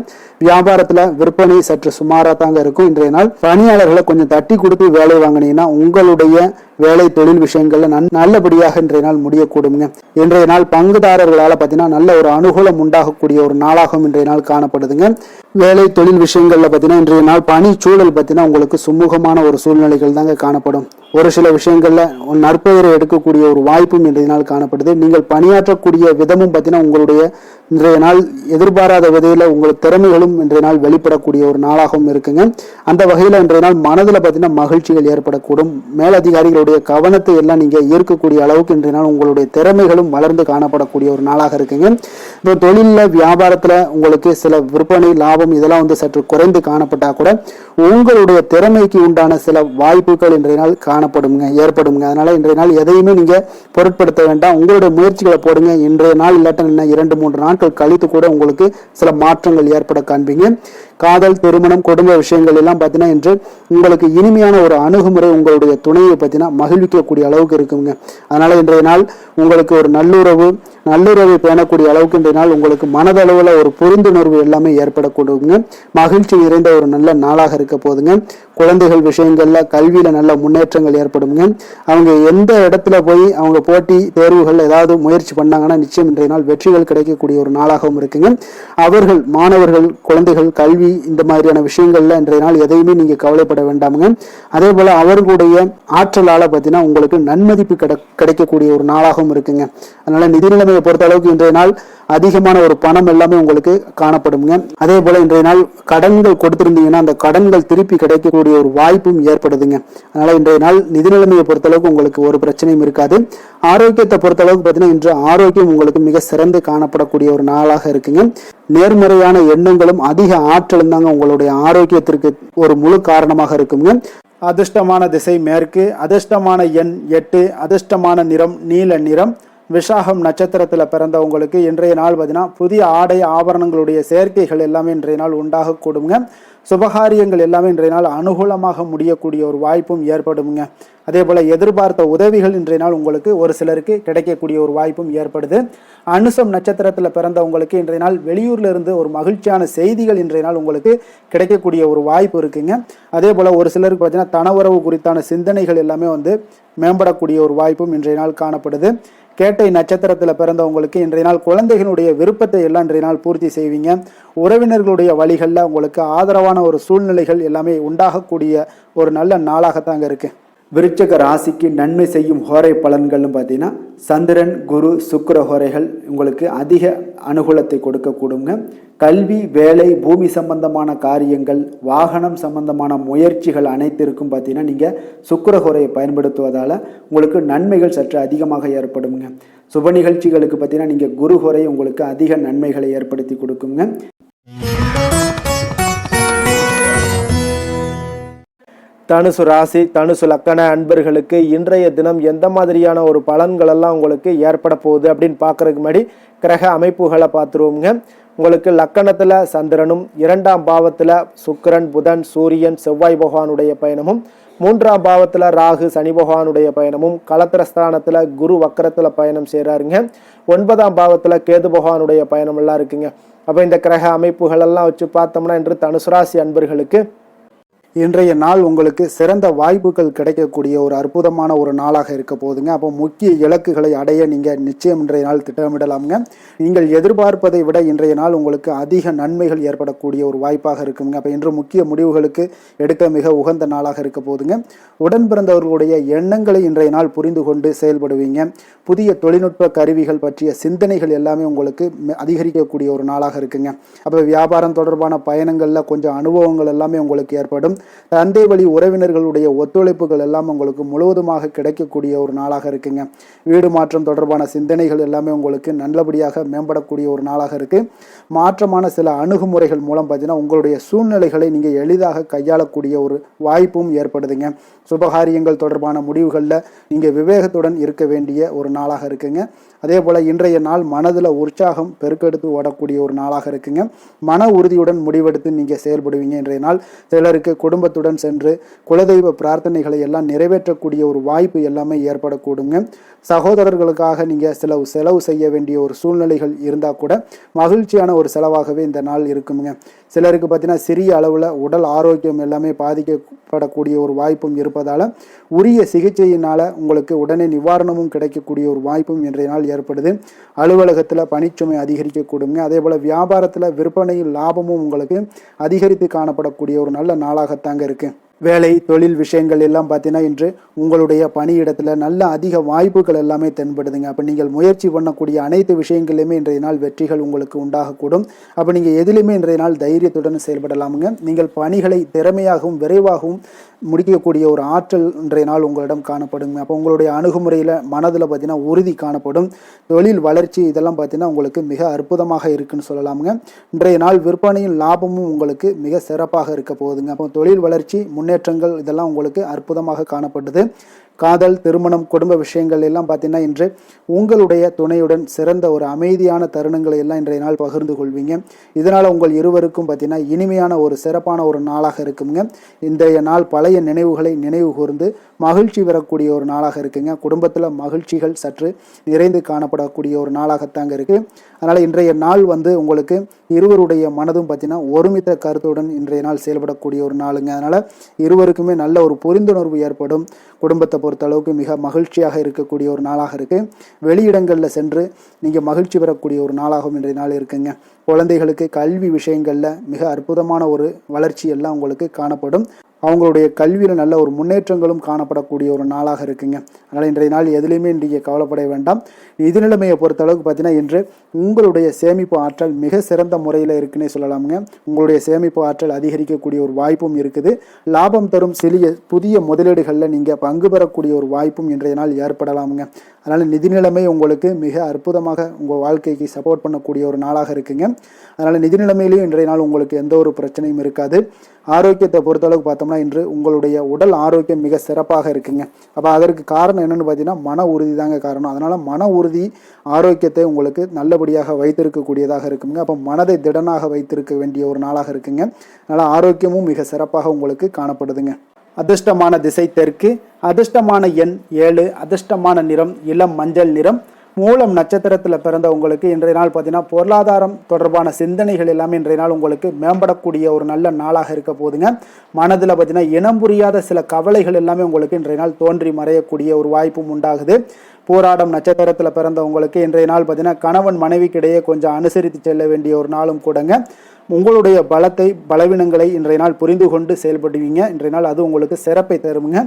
வியாபாரத்துல விற்பனை சற்று சுமாரா தாங்க இருக்கும். இன்றைய நாள் பணியாளர்களை கொஞ்சம் தட்டி கொடுத்து வேலை வாங்கினீங்கன்னா உங்களுடைய வேலை தொழில் விஷயங்கள்ல நல்லபடியாக இன்றைய நாள் முடியக்கூடுங்க. இன்றைய நாள் பங்குதாரர்களால பார்த்தீங்கன்னா நல்ல ஒரு அனுகூலம் உண்டாகக்கூடிய ஒரு நாளாகவும் இன்றைய நாள் காணப்படுதுங்க. வேலை தொழில் விஷயங்கள்ல பார்த்தீங்கன்னா இன்றைய நாள் பணி சூழல் பார்த்தீங்கன்னா உங்களுக்கு சுமூகமான ஒரு சூழ்நிலைகள் தாங்க காணப்படும். ஒரு சில விஷயங்கள்ல நற்பெயரை எடுக்கக்கூடிய ஒரு வாய்ப்பும் இன்றைய நாள் காணப்படுது. நீங்கள் பணியாற்றக்கூடிய விதமும் பார்த்தீங்கன்னா உங்களுடைய இன்றைய நாள் எதிர்பாராத விதையில உங்கள் திறமைகளும் இன்றைய நாள் வெளிப்படக்கூடிய ஒரு நாளாகவும் இருக்குங்க. அந்த வகையில இன்றைய நாள் மனதில் பார்த்தீங்கன்னா மகிழ்ச்சிகள் ஏற்படக்கூடும். மேலதிகாரிகளுடைய கவனத்தை எல்லாம் நீங்க ஈர்க்கக்கூடிய அளவுக்கு இன்றைய நாள் உங்களுடைய திறமைகளும் வளர்ந்து காணப்படக்கூடிய ஒரு நாளாக இருக்குங்க. இப்போ தொழில வியாபாரத்துல உங்களுக்கு சில விற்பனை லாபம் இதெல்லாம் சற்று குறைந்து காணப்பட்டா கூட உங்களுடைய திறமைக்கு உண்டான சில வாய்ப்புகள் இன்றைய நாள் ஏற்படுங்க. அதனால இன்றைய நாள் எதையுமே நீங்க பொருட்படுத்த வேண்டாம். உங்களுடைய முயற்சிகளை போடுங்க. இன்றைய நாள் இல்லாட்ட 2-3 நாட்கள் கழித்து கூட உங்களுக்கு சில மாற்றங்கள் ஏற்பட காண்பீங்க. காதல், திருமணம், குடும்ப விஷயங்கள் எல்லாம் பார்த்தீங்கன்னா இன்று உங்களுக்கு இனிமையான ஒரு அணுகுமுறை உங்களுடைய துணையை பார்த்தீங்கன்னா மகிழ்விக்கக்கூடிய அளவுக்கு இருக்குங்க. அதனால இன்றைய நாள் உங்களுக்கு ஒரு நல்லுறவை பேணக்கூடிய அளவுக்கு இன்றைய நாள் உங்களுக்கு மனதளவுல ஒரு புரிந்துணர்வு எல்லாமே ஏற்படக்கூடுங்க. மகிழ்ச்சி நிறைந்த ஒரு நல்ல நாளாக இருக்க போதுங்க. குழந்தைகள் விஷயங்கள்ல கல்வியில நல்ல முன்னேற்றங்கள் ஏற்படுங்க. அவங்க எந்த இடத்துல போய் அவங்க போட்டி தேர்வுகள் ஏதாவது முயற்சி பண்ணாங்கன்னா நிச்சயம் இன்றைய நாள் வெற்றிகள் கிடைக்கக்கூடிய ஒரு நாளாகவும் இருக்குங்க. அவர்கள் மாணவர்கள் குழந்தைகள் கல்வி இந்த மாதிரியான விஷயங்கள்ல இன்றைய நாள் எதையுமே நீங்க கவலைப்பட வேண்டாமுங்க. அதே போல அவர்களுடைய ஆற்றலால பார்த்தீங்கன்னா உங்களுக்கு நன்மதிப்பு கிடைக்கக்கூடிய ஒரு நாளாகவும் இருக்குங்க. அதனால நிதி நிலைமையை பொறுத்த அளவுக்கு இன்றைய நாள் அதிகமான ஒரு பணம் எல்லாமே உங்களுக்கு காணப்படுங்க. அதே போல இன்றைய நாள் கடன்கள் கொடுத்திருந்தீங்கன்னா அந்த கடன்கள் திருப்பி கிடைக்கக்கூடிய ஒரு வாய்ப்பும் ஏற்படுதுங்க. அதனால இன்றைய நாள் நிதி நிலைமையை பொறுத்த அளவுக்கு உங்களுக்கு ஒரு பிரச்சனையும் இருக்காது. ஆரோக்கியத்தை பொறுத்த அளவுக்கு பார்த்தீங்கன்னா இன்று ஆரோக்கியம் உங்களுக்கு மிக சிறந்து காணப்படக்கூடிய ஒரு நாளாக இருக்குங்க. நேர்மறையான எண்ணங்களும் அதிக ஆற்றலும் தாங்க உங்களுடைய ஆரோக்கியத்திற்கு ஒரு முழு காரணமாக இருக்குங்க. அதிர்ஷ்டமான திசை மேற்கு, அதிர்ஷ்டமான எண் 8, அதிர்ஷ்டமான நிறம் நீல நிறம். விஷாகம் நட்சத்திரத்தில் பிறந்தவங்களுக்கு இன்றைய நாள் பார்த்தீங்கன்னா புதிய ஆடை ஆபரணங்களுடைய சேர்க்கைகள் எல்லாமே இன்றைய நாள் உண்டாகக்கூடுங்க. சுபகாரியங்கள் எல்லாமே இன்றைய நாள் அனுகூலமாக முடியக்கூடிய ஒரு வாய்ப்பும் ஏற்படுங்க. அதே போல எதிர்பார்த்த உதவிகள் இன்றைய நாள் உங்களுக்கு ஒரு சிலருக்கு கிடைக்கக்கூடிய ஒரு வாய்ப்பும் ஏற்படுது. அனுசம் நட்சத்திரத்தில் பிறந்தவங்களுக்கு இன்றைய நாள் வெளியூர்ல இருந்து ஒரு மகிழ்ச்சியான செய்திகள் இன்றைய நாள் உங்களுக்கு கிடைக்கக்கூடிய ஒரு வாய்ப்பு இருக்குங்க. அதே போல ஒரு சிலருக்கு பார்த்தீங்கன்னா தனவுறவு குறித்தான சிந்தனைகள் எல்லாமே மேம்படக்கூடிய ஒரு வாய்ப்பும் இன்றைய நாள் காணப்படுது. கேட்டை நட்சத்திரத்தில் பிறந்தவங்களுக்கு இன்றைய நாள் குழந்தைகளுடைய விருப்பத்தை எல்லாம் இன்றைய நாள் பூர்த்தி செய்வீங்க. உறவினர்களுடைய வழிகளில் உங்களுக்கு ஆதரவான ஒரு சூழ்நிலைகள் எல்லாமே உண்டாகக்கூடிய ஒரு நல்ல நாளாகத்தாங்க இருக்கு. விருச்சிக ராசிக்கு நன்மை செய்யும் ஹோரை பலன்கள்னு பார்த்தீங்கன்னா சந்திரன், குரு, சுக்கிர ஹோரைகள் உங்களுக்கு அதிக அனுகூலத்தை கொடுக்கக்கூடுங்க. கல்வி, வேலை, பூமி சம்பந்தமான காரியங்கள், வாகனம் சம்பந்தமான முயற்சிகள் அனைத்திற்கும் பார்த்தீங்கன்னா நீங்கள் சுக்கிர ஹோரையை பயன்படுத்துவதால் உங்களுக்கு நன்மைகள் சற்று அதிகமாக ஏற்படுங்க. சுப நிகழ்ச்சிகளுக்கு பார்த்தீங்கன்னா நீங்கள் குரு ஹோரை உங்களுக்கு அதிக நன்மைகளை ஏற்படுத்தி கொடுக்குங்க. தனுசு ராசி தனுசு லக்கண அன்பர்களுக்கு இன்றைய தினம் எந்த மாதிரியான ஒரு பலன்கள் எல்லாம் உங்களுக்கு ஏற்பட போகுது அப்படின்னு பார்க்கறதுக்கு முன்னாடி கிரக அமைப்புகளை பார்த்துருவோங்க. உங்களுக்கு லக்கணத்தில் சந்திரனும், 2ஆம் பாவத்தில் சுக்கிரன், புதன், சூரியன், செவ்வாய் பகவானுடைய பயணமும், 3ஆம் பாவத்தில் ராகு, சனி பகவானுடைய பயணமும், களத்திரஸ்தானத்தில் குரு வக்கரத்தில் பயணம் செய்கிறாருங்க. 9ஆம் பாவத்தில் கேது பகவானுடைய பயணம் எல்லாம் இருக்குங்க. அப்போ இந்த கிரக அமைப்புகள் எல்லாம் வச்சு பார்த்தோம்னா இன்று தனுசு ராசி அன்பர்களுக்கு இன்றைய நாள் உங்களுக்கு சிறந்த வாய்ப்புகள் கிடைக்கக்கூடிய ஒரு அற்புதமான ஒரு நாளாக இருக்க போகுதுங்க. அப்போ முக்கிய இலக்குகளை அடைய நீங்கள் நிச்சயம் இன்றைய நாள் திட்டமிடலாமுங்க. நீங்கள் எதிர்பார்ப்பதை விட இன்றைய நாள் உங்களுக்கு அதிக நன்மைகள் ஏற்படக்கூடிய ஒரு வாய்ப்பாக இருக்குங்க. அப்போ இன்று முக்கிய முடிவுகளுக்கு எடுக்க மிக உகந்த நாளாக இருக்க போகுதுங்க. உடன் பிறந்தவர்களுடைய எண்ணங்களை இன்றைய நாள் புரிந்து கொண்டு செயல்படுவீங்க. புதிய தொழில்நுட்ப கருவிகள் பற்றிய சிந்தனைகள் எல்லாமே உங்களுக்கு அதிகரிக்கக்கூடிய ஒரு நாளாக இருக்குங்க. அப்போ வியாபாரம் தொடர்பான பயணங்களில் கொஞ்சம் அனுபவங்கள் எல்லாமே உங்களுக்கு ஏற்படும். தந்தை வழி உறவினர்களுடைய ஒத்துழைப்புகள் எல்லாம் உங்களுக்கு முழுவதுமாக கிடைக்கக்கூடிய ஒரு நாளாக இருக்குங்க. வீடு மாற்றம் தொடர்பான சிந்தனைகள் எல்லாமே உங்களுக்கு நல்லபடியாக மேம்படக்கூடிய ஒரு நாளாக இருக்கு. மாற்றமான சில அணுகுமுறைகள் மூலம் பார்த்தீங்கன்னா உங்களுடைய சூழ்நிலைகளை நீங்கள் எளிதாக கையாளக்கூடிய ஒரு வாய்ப்பும் ஏற்படுதுங்க. சுபகாரியங்கள் தொடர்பான முடிவுகளில் நீங்கள் விவேகத்துடன் இருக்க வேண்டிய ஒரு நாளாக இருக்குங்க. அதே போல் இன்றைய நாள் மனதில் உற்சாகம் பெருக்கெடுத்து ஓடக்கூடிய ஒரு நாளாக இருக்குங்க. மன உறுதியுடன் முடிவெடுத்து நீங்கள் செயல்படுவீங்க. இன்றைய நாள் சிலருக்கு குடும்பத்துடன் சென்று குலதெய்வ பிரார்த்தனைகளை எல்லாம் நிறைவேற்றக்கூடிய ஒரு வாய்ப்பு எல்லாமே ஏற்படக்கூடுங்க. சகோதரர்களுக்காக நீங்கள் செலவு செய்ய வேண்டிய ஒரு சூழ்நிலைகள் இருந்தால் கூட மகிழ்ச்சியான ஒரு செலவாகவே இந்த நாள் இருக்குங்க. சிலருக்கு பார்த்தீங்கன்னா சிறிய அளவில் உடல் ஆரோக்கியம் எல்லாமே பாதிக்கப்படக்கூடிய ஒரு வாய்ப்பும் இருப்பதால் உரிய சிகிச்சையினால் உங்களுக்கு உடனே நிவாரணமும் கிடைக்கக்கூடிய ஒரு வாய்ப்பும் இன்றைய நாள் ஏற்படுது. அலுவலகத்தில் பணிச்சுமை அதிகரிக்கக்கூடுங்க. அதே போல் வியாபாரத்தில் விற்பனையில் லாபமும் உங்களுக்கு அதிகரித்து காணப்படக்கூடிய ஒரு நல்ல நாளாகத்தாங்க இருக்குது. வேலை தொழில் விஷயங்கள் எல்லாம் பார்த்தீங்கன்னா இன்று உங்களுடைய பணியிடத்தில் நல்ல அதிக வாய்ப்புகள் எல்லாமே தென்படுதுங்க. அப்போ நீங்கள் முயற்சி பண்ணக்கூடிய அனைத்து விஷயங்களையுமே இன்றைய நாள் வெற்றிகள் உங்களுக்கு உண்டாகக்கூடும். அப்போ நீங்கள் எதிலுமே இன்றைய நாள் தைரியத்துடன் செயல்படலாமுங்க. நீங்கள் பணிகளை திறமையாகவும் விரைவாகவும் முடிக்கக்கூடிய ஒரு ஆற்றல் இன்றைய நாள் உங்களிடம் காணப்படுங்க. அப்போ உங்களுடைய அணுகுமுறையில் மனதில் பார்த்தீங்கன்னா உறுதி காணப்படும். தொழில் வளர்ச்சி இதெல்லாம் பார்த்தீங்கன்னா உங்களுக்கு மிக அற்புதமாக இருக்குன்னு சொல்லலாமுங்க. இன்றைய நாள் விற்பனையின் லாபமும் உங்களுக்கு மிக சிறப்பாக இருக்க போகுதுங்க. அப்போ தொழில் வளர்ச்சி முன்னேற்றங்கள் இதெல்லாம் உங்களுக்கு அற்புதமாக காணப்படுது. காதல், திருமணம், குடும்ப விஷயங்கள் எல்லாம் பார்த்தீங்கன்னா இன்று உங்களுடைய துணையுடன் சிறந்த ஒரு அமைதியான தருணங்களை எல்லாம் இன்றைய நாள் பகிர்ந்து கொள்வீங்க. இதனால் உங்கள் இருவருக்கும் பார்த்தீங்கன்னா இனிமையான ஒரு சிறப்பான ஒரு நாளாக இருக்குங்க. இன்றைய நாள் பழைய நினைவுகளை நினைவு கூர்ந்து மகிழ்ச்சி பெறக்கூடிய ஒரு நாளாக இருக்குங்க. குடும்பத்தில் மகிழ்ச்சிகள் சற்று நிறைந்து காணப்படக்கூடிய ஒரு நாளாகத்தாங்க இருக்குது. அதனால் இன்றைய நாள் உங்களுக்கு இருவருடைய மனதும் பார்த்தீங்கன்னா ஒருமித்த கருத்துடன் இன்றைய நாள் செயல்படக்கூடிய ஒரு நாளுங்க. அதனால் இருவருக்குமே நல்ல ஒரு புரிந்துணர்வு ஏற்படும். குடும்பத்தை பொறுத்த அளவுக்கு மிக மகிழ்ச்சியாக இருக்கக்கூடிய ஒரு நாளாக இருக்குது. வெளியிடங்களில் சென்று நீங்கள் மகிழ்ச்சி பெறக்கூடிய ஒரு நாளாகவும் இன்றைய நாள் இருக்குங்க. குழந்தைகளுக்கு கல்வி விஷயங்களில் மிக அற்புதமான ஒரு வளர்ச்சி எல்லாம் உங்களுக்கு காணப்படும். அவங்களுடைய கல்வியில் நல்ல ஒரு முன்னேற்றங்களும் காணப்படக்கூடிய ஒரு நாளாக இருக்குங்க. அதனால் இன்றைய நாள் எதுலேயுமே இன்றைய கவலைப்பட வேண்டாம். நிதி நிலைமையை பொறுத்த அளவுக்கு பார்த்தீங்கன்னா இன்று உங்களுடைய சேமிப்பு ஆற்றல் மிக சிறந்த முறையில் இருக்குன்னே சொல்லலாமுங்க. உங்களுடைய சேமிப்பு ஆற்றல் அதிகரிக்கக்கூடிய ஒரு வாய்ப்பும் இருக்குது. லாபம் தரும் புதிய முதலீடுகளில் நீங்கள் பங்கு பெறக்கூடிய ஒரு வாய்ப்பும் இன்றைய நாள் ஏற்படலாமுங்க. அதனால் நிதி நிலைமை உங்களுக்கு மிக அற்புதமாக உங்கள் வாழ்க்கைக்கு சப்போர்ட் பண்ணக்கூடிய ஒரு நாளாக இருக்குங்க. அதனால் நிதி நிலைமையிலையும் இன்றைய நாள் உங்களுக்கு எந்த ஒரு பிரச்சனையும் இருக்காது. ஆரோக்கியத்தை பொறுத்தளவுக்கு பார்த்தோம்னா இன்று உங்களுடைய உடல் ஆரோக்கியம் மிக சிறப்பாக இருக்குங்க. அப்போ அதற்கு காரணம் என்னென்னு பார்த்தீங்கன்னா மன உறுதி தாங்க காரணம். அதனால் மன உறுதி ஆரோக்கியத்தை உங்களுக்கு நல்லபடியாக வைத்திருக்கக்கூடியதாக இருக்குங்க. அப்போ மனதை திடனாக வைத்திருக்க வேண்டிய ஒரு நாளாக இருக்குங்க. அதனால் ஆரோக்கியமும் மிக சிறப்பாக உங்களுக்கு காணப்படுதுங்க. அதிர்ஷ்டமான திசை தெற்கு, அதிர்ஷ்டமான எண் 7, அதிர்ஷ்டமான நிறம் இளம் மஞ்சள் நிறம். மூலம் நட்சத்திரத்தில் பிறந்த உங்களுக்கு இன்றைய நாள் பார்த்தீங்கன்னா பொருளாதாரம் தொடர்பான சிந்தனைகள் எல்லாமே இன்றைய நாள் உங்களுக்கு மேம்படக்கூடிய ஒரு நல்ல நாளாக இருக்க போதுங்க. மனதில் பார்த்தீங்கன்னா இனம் புரியாத சில கவலைகள் எல்லாமே உங்களுக்கு இன்றைய நாள் தோன்றி மறையக்கூடிய ஒரு வாய்ப்பும் உண்டாகுது. போராடம் நட்சத்திரத்தில் பிறந்தவங்களுக்கு இன்றைய நாள் பார்த்தீங்கன்னா கணவன் மனைவிக்கிடையே கொஞ்சம் அனுசரித்து செல்ல வேண்டிய ஒரு நாளும் கூடங்க. உங்களுடைய பலவீனங்களை இன்றைய நாள் புரிந்து கொண்டு செயல்படுவீங்க. இன்றைய நாள் அது உங்களுக்கு சிறப்பை தருமுங்க.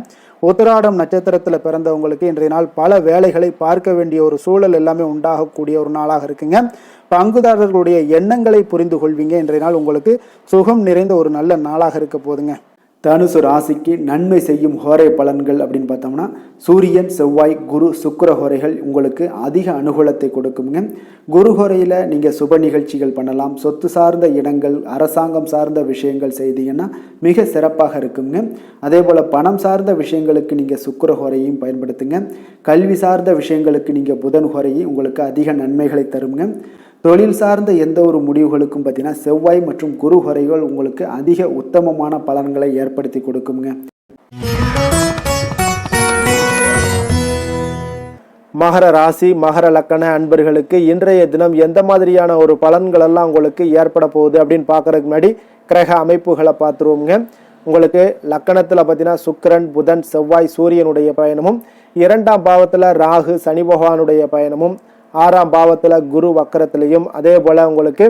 உத்திராடம் நட்சத்திரத்தில் பிறந்தவங்களுக்கு இன்றைய நாள் பல வேலைகளை பார்க்க வேண்டிய ஒரு சூழல் எல்லாமே உண்டாகக்கூடிய ஒரு நாளாக இருக்குங்க. பங்குதாரர்களுடைய எண்ணங்களை புரிந்து கொள்வீங்க. இன்றைய நாள் உங்களுக்கு சுகம் நிறைந்த ஒரு நல்ல நாளாக இருக்க போதுங்க. தனுசு ராசிக்கு நன்மை செய்யும் ஹோரை பலன்கள் அப்படின்னு பார்த்தோம்னா சூரியன், செவ்வாய், குரு, சுக்கிர ஹோரைகள் உங்களுக்கு அதிக அனுகூலத்தை கொடுக்குங்க. குரு ஹோரையில் நீங்கள் சுப நிகழ்ச்சிகள் பண்ணலாம். சொத்து சார்ந்த இடங்கள், அரசாங்கம் சார்ந்த விஷயங்கள் செய்தீங்கன்னா மிக சிறப்பாக இருக்குங்க. அதே போல் பணம் சார்ந்த விஷயங்களுக்கு நீங்கள் சுக்கிர ஹோரையும் பயன்படுத்துங்க. கல்வி சார்ந்த விஷயங்களுக்கு நீங்கள் புதன் ஹோரையும் உங்களுக்கு அதிக நன்மைகளை தருங்க. தொழில் சார்ந்த எந்த ஒரு முடிவுகளுக்கும் பார்த்தீங்கன்னா செவ்வாய் மற்றும் குரு ஹோரைகள் உங்களுக்கு அதிக உத்தமமான பலன்களை ஏற்படுத்தி கொடுக்குங்க. மகர ராசி, மகர லக்கண அன்பர்களுக்கு இன்றைய தினம் எந்த மாதிரியான ஒரு பலன்கள் எல்லாம் உங்களுக்கு ஏற்பட போகுது அப்படின்னு பார்க்கறதுக்கு முன்னாடி கிரக அமைப்புகளை பார்த்துருவோங்க. உங்களுக்கு லக்கணத்தில் பார்த்தீங்கன்னா சுக்கிரன், புதன், செவ்வாய், சூரியனுடைய பயணமும், 2ஆம் பாவத்தில் ராகு, சனி பகவானுடைய பயணமும், 6ஆம் பாவத்தில் குரு வக்கரத்திலையும், அதே போல் உங்களுக்கு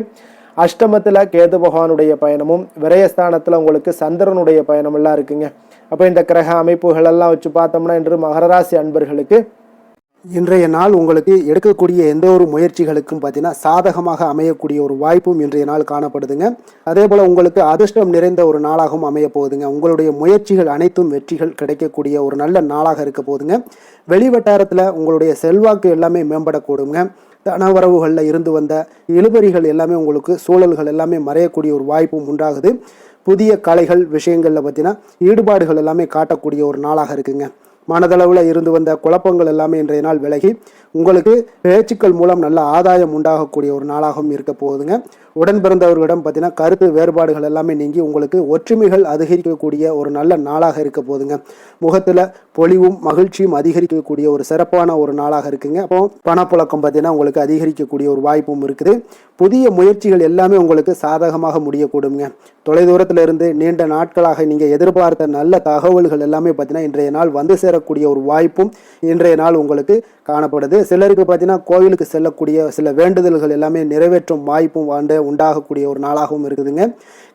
அஷ்டமத்தில் கேது பகவானுடைய பயணமும், விரயஸ்தானத்தில் உங்களுக்கு சந்திரனுடைய பயணம் எல்லாம் இருக்குங்க. அப்போ இந்த கிரக அமைப்புகள் எல்லாம் வச்சு பார்த்தோம்னா இன்று மகராசி அன்பர்களுக்கு இன்றைய நாள் உங்களுக்கு எடுக்கக்கூடிய எந்த ஒரு முயற்சிகளுக்கும் பார்த்தீங்கன்னா சாதகமாக அமையக்கூடிய ஒரு வாய்ப்பும் இன்றைய நாள் காணப்படுதுங்க. அதே போல் உங்களுக்கு அதிர்ஷ்டம் நிறைந்த ஒரு நாளாகவும் அமைய போகுதுங்க. உங்களுடைய முயற்சிகள் அனைத்தும் வெற்றிகள் கிடைக்கக்கூடிய ஒரு நல்ல நாளாக இருக்க போகுதுங்க. வெளிவட்டாரத்தில் உங்களுடைய செல்வாக்கு எல்லாமே மேம்படக்கூடுங்க. தனவரவுகளில் இருந்து வந்த இழுபறிகள் எல்லாமே உங்களுக்கு சூழல்கள் எல்லாமே மறையக்கூடிய ஒரு வாய்ப்பும் உண்டாகுது. புதிய கலைகள் விஷயங்களில் பார்த்தீங்கன்னா ஈடுபாடுகள் எல்லாமே காட்டக்கூடிய ஒரு நாளாக இருக்குங்க. மனதளவில் இருந்து வந்த குழப்பங்கள் எல்லாமே இன்றைய நாள் விலகி உங்களுக்கு பேச்சுக்கள் மூலம் நல்ல ஆதாயம் உண்டாகக்கூடிய ஒரு நாளாகவும் இருக்க போகுதுங்க. உடன் பிறந்தவர்களிடம் பார்த்தீங்கன்னா கருத்து வேறுபாடுகள் எல்லாமே நீங்கி உங்களுக்கு ஒற்றுமைகள் அதிகரிக்கக்கூடிய ஒரு நல்ல நாளாக இருக்க போகுதுங்க. முகத்தில் பொலிவும் மகிழ்ச்சியும் அதிகரிக்கக்கூடிய ஒரு சிறப்பான ஒரு நாளாக இருக்குங்க. அப்போ பணப்புழக்கம் பார்த்தீங்கன்னா உங்களுக்கு அதிகரிக்கக்கூடிய ஒரு வாய்ப்பும் இருக்குது. புதிய முயற்சிகள் எல்லாமே உங்களுக்கு சாதகமாக முடியக்கூடுங்க. தொலைதூரத்தில் இருந்து நீண்ட நாட்களாக நீங்கள் எதிர்பார்த்த நல்ல தகவல்கள் எல்லாமே பார்த்தீங்கன்னா இன்றைய நாள் வந்து சேரக்கூடிய ஒரு வாய்ப்பும் இன்றைய நாள் உங்களுக்கு காணப்படுது. சிலருக்கு பார்த்தீங்கன்னா கோவிலுக்கு செல்லக்கூடிய சில வேண்டுதல்கள் எல்லாமே நிறைவேற்றும் வாய்ப்பும் உண்டாகக்கூடிய ஒரு நாளாகவும் இருக்குதுங்க.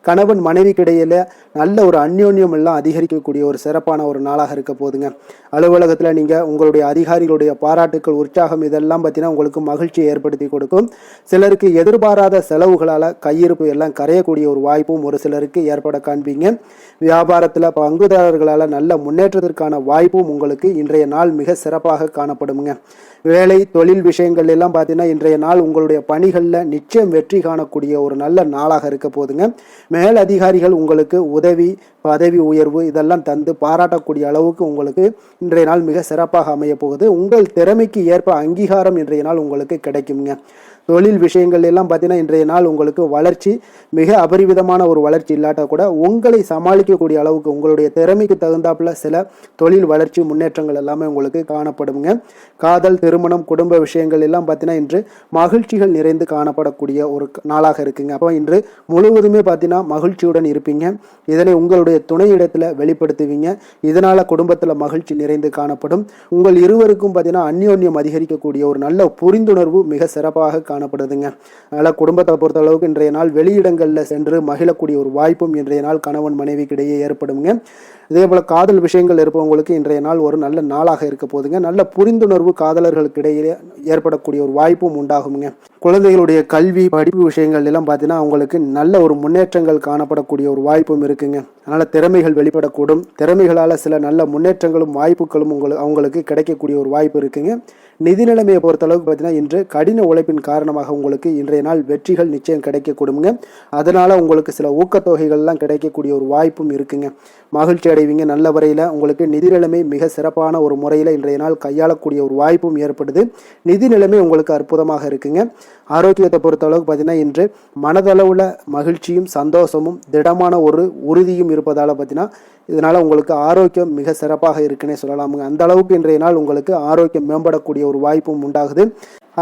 கணவன் மனைவிக்கு இடையில நல்ல ஒரு அந்யோன்யம் எல்லாம் அதிகரிக்கக்கூடிய ஒரு சிறப்பான ஒரு நாளாக இருக்க போகுதுங்க. அலுவலகத்தில் நீங்கள் உங்களுடைய அதிகாரிகளுடைய பாராட்டுக்கள், உற்சாகம் இதெல்லாம் பார்த்தீங்கன்னா உங்களுக்கு மகிழ்ச்சியை ஏற்படுத்தி கொடுக்கும். சிலருக்கு எதிர்பாராத செலவுகளால் கையிருப்பு எல்லாம் கரையக்கூடிய ஒரு வாய்ப்பும் ஒரு சிலருக்கு ஏற்பட காண்பீங்க. வியாபாரத்தில் பங்குதாரர்களால் நல்ல முன்னேற்றத்திற்கான வாய்ப்பும் உங்களுக்கு இன்றைய நாள் மிக சிறப்பாக காணப்படுங்க. வேலை தொழில் விஷயங்கள் எல்லாம் பார்த்தீங்கன்னா இன்றைய நாள் உங்களுடைய பணிகளில் நிச்சயம் வெற்றி காணக்கூடிய ஒரு நல்ல நாளாக இருக்க போதுங்க. மேல் அதிகாரிகள் உங்களுக்கு உதவி, பதவி உயர்வு இதெல்லாம் தந்து பாராட்டக்கூடிய அளவுக்கு உங்களுக்கு இன்றைய நாள் மிக சிறப்பாக அமைய போகுது. உங்கள் திறமைக்கு ஏற்ப அங்கீகாரம் இன்றைய நாள் உங்களுக்கு கிடைக்குங்க. தொழில் விஷயங்கள் எல்லாம் பார்த்தீங்கன்னா இன்றைய நாள் உங்களுக்கு வளர்ச்சி மிக அபரிவிதமான ஒரு வளர்ச்சி இல்லாட்டா கூட உங்களை சமாளிக்கக்கூடிய அளவுக்கு உங்களுடைய திறமைக்கு தகுந்தாப்புல சில தொழில் வளர்ச்சி முன்னேற்றங்கள் எல்லாமே உங்களுக்கு காணப்படுங்க. காதல், திருமணம், குடும்ப விஷயங்கள் எல்லாம் பார்த்தீங்கன்னா இன்று மகிழ்ச்சிகள் நிறைந்து காணப்படக்கூடிய ஒரு நாளாக இருக்குங்க. அப்போ இன்று முழுவதுமே பார்த்தீங்கன்னா மகிழ்ச்சியுடன் இருப்பீங்க. இதனை உங்களுடைய துணை இடத்துல வெளிப்படுத்துவீங்க. இதனால குடும்பத்தில் மகிழ்ச்சி நிறைந்து காணப்படும். உங்கள் இருவருக்கும் பார்த்தீங்கன்னா அந்யோன்யம் அதிகரிக்கக்கூடிய ஒரு நல்ல புரிந்துணர்வு மிக சிறப்பாக காணப்படுதுங்க. அதனால் குடும்பத்தை பொறுத்த அளவுக்கு இன்றைய நாள் வெளியிடங்களில் சென்று மகிழக்கூடிய ஒரு வாய்ப்பும் இன்றைய நாள் கணவன் மனைவிக்கு இடையே ஏற்படுங்க. இதே போல் காதல் விஷயங்கள் இருப்பவங்களுக்கு இன்றைய நாள் ஒரு நல்ல நாளாக இருக்க போதுங்க. நல்ல புரிந்துணர்வு காதலர்களுக்கு இடையே ஏற்படக்கூடிய ஒரு வாய்ப்பும் உண்டாகுங்க. குழந்தைகளுடைய கல்வி படிப்பு விஷயங்கள் எல்லாம் பார்த்தீங்கன்னா அவங்களுக்கு நல்ல ஒரு முன்னேற்றங்கள் காணப்படக்கூடிய ஒரு வாய்ப்பும் இருக்குங்க. அதனால் திறமைகள் வெளிப்படக்கூடும். திறமைகளால் சில நல்ல முன்னேற்றங்களும் வாய்ப்புகளும் அவங்களுக்கு கிடைக்கக்கூடிய ஒரு வாய்ப்பு இருக்குங்க. நிதி நிலைமையை பொறுத்தளவுக்கு பார்த்தீங்கன்னா இன்று கடின உழைப்பின் காரணமாக உங்களுக்கு இன்றைய நாள் வெற்றிகள் நிச்சயம் கிடைக்கக்கூடுங்க. அதனால் உங்களுக்கு சில ஊக்கத்தொகைகள்லாம் கிடைக்கக்கூடிய ஒரு வாய்ப்பும் இருக்குங்க. மகிழ்ச்சி அடைவீங்க. நல்ல வரையில் உங்களுக்கு நிதி நிலைமை மிக சிறப்பான ஒரு முறையில் இன்றைய நாள் கையாளக்கூடிய ஒரு வாய்ப்பும் ஏற்படுது. நிதி நிலைமை உங்களுக்கு அற்புதமாக இருக்குங்க. ஆரோக்கியத்தை பொறுத்தளவுக்கு பார்த்தீங்கன்னா இன்று மனதளவில் மகிழ்ச்சியும் சந்தோஷமும் திடமான ஒரு உறுதியும் இருப்பதால் பார்த்தீங்கன்னா இதனால் உங்களுக்கு ஆரோக்கியம் மிக சிறப்பாக இருக்குன்னே சொல்லலாமுங்க. அந்த அளவுக்கு இன்றைய நாள் உங்களுக்கு ஆரோக்கியம் மேம்படக்கூடிய ஒரு வாய்ப்பும் உண்டாகுது.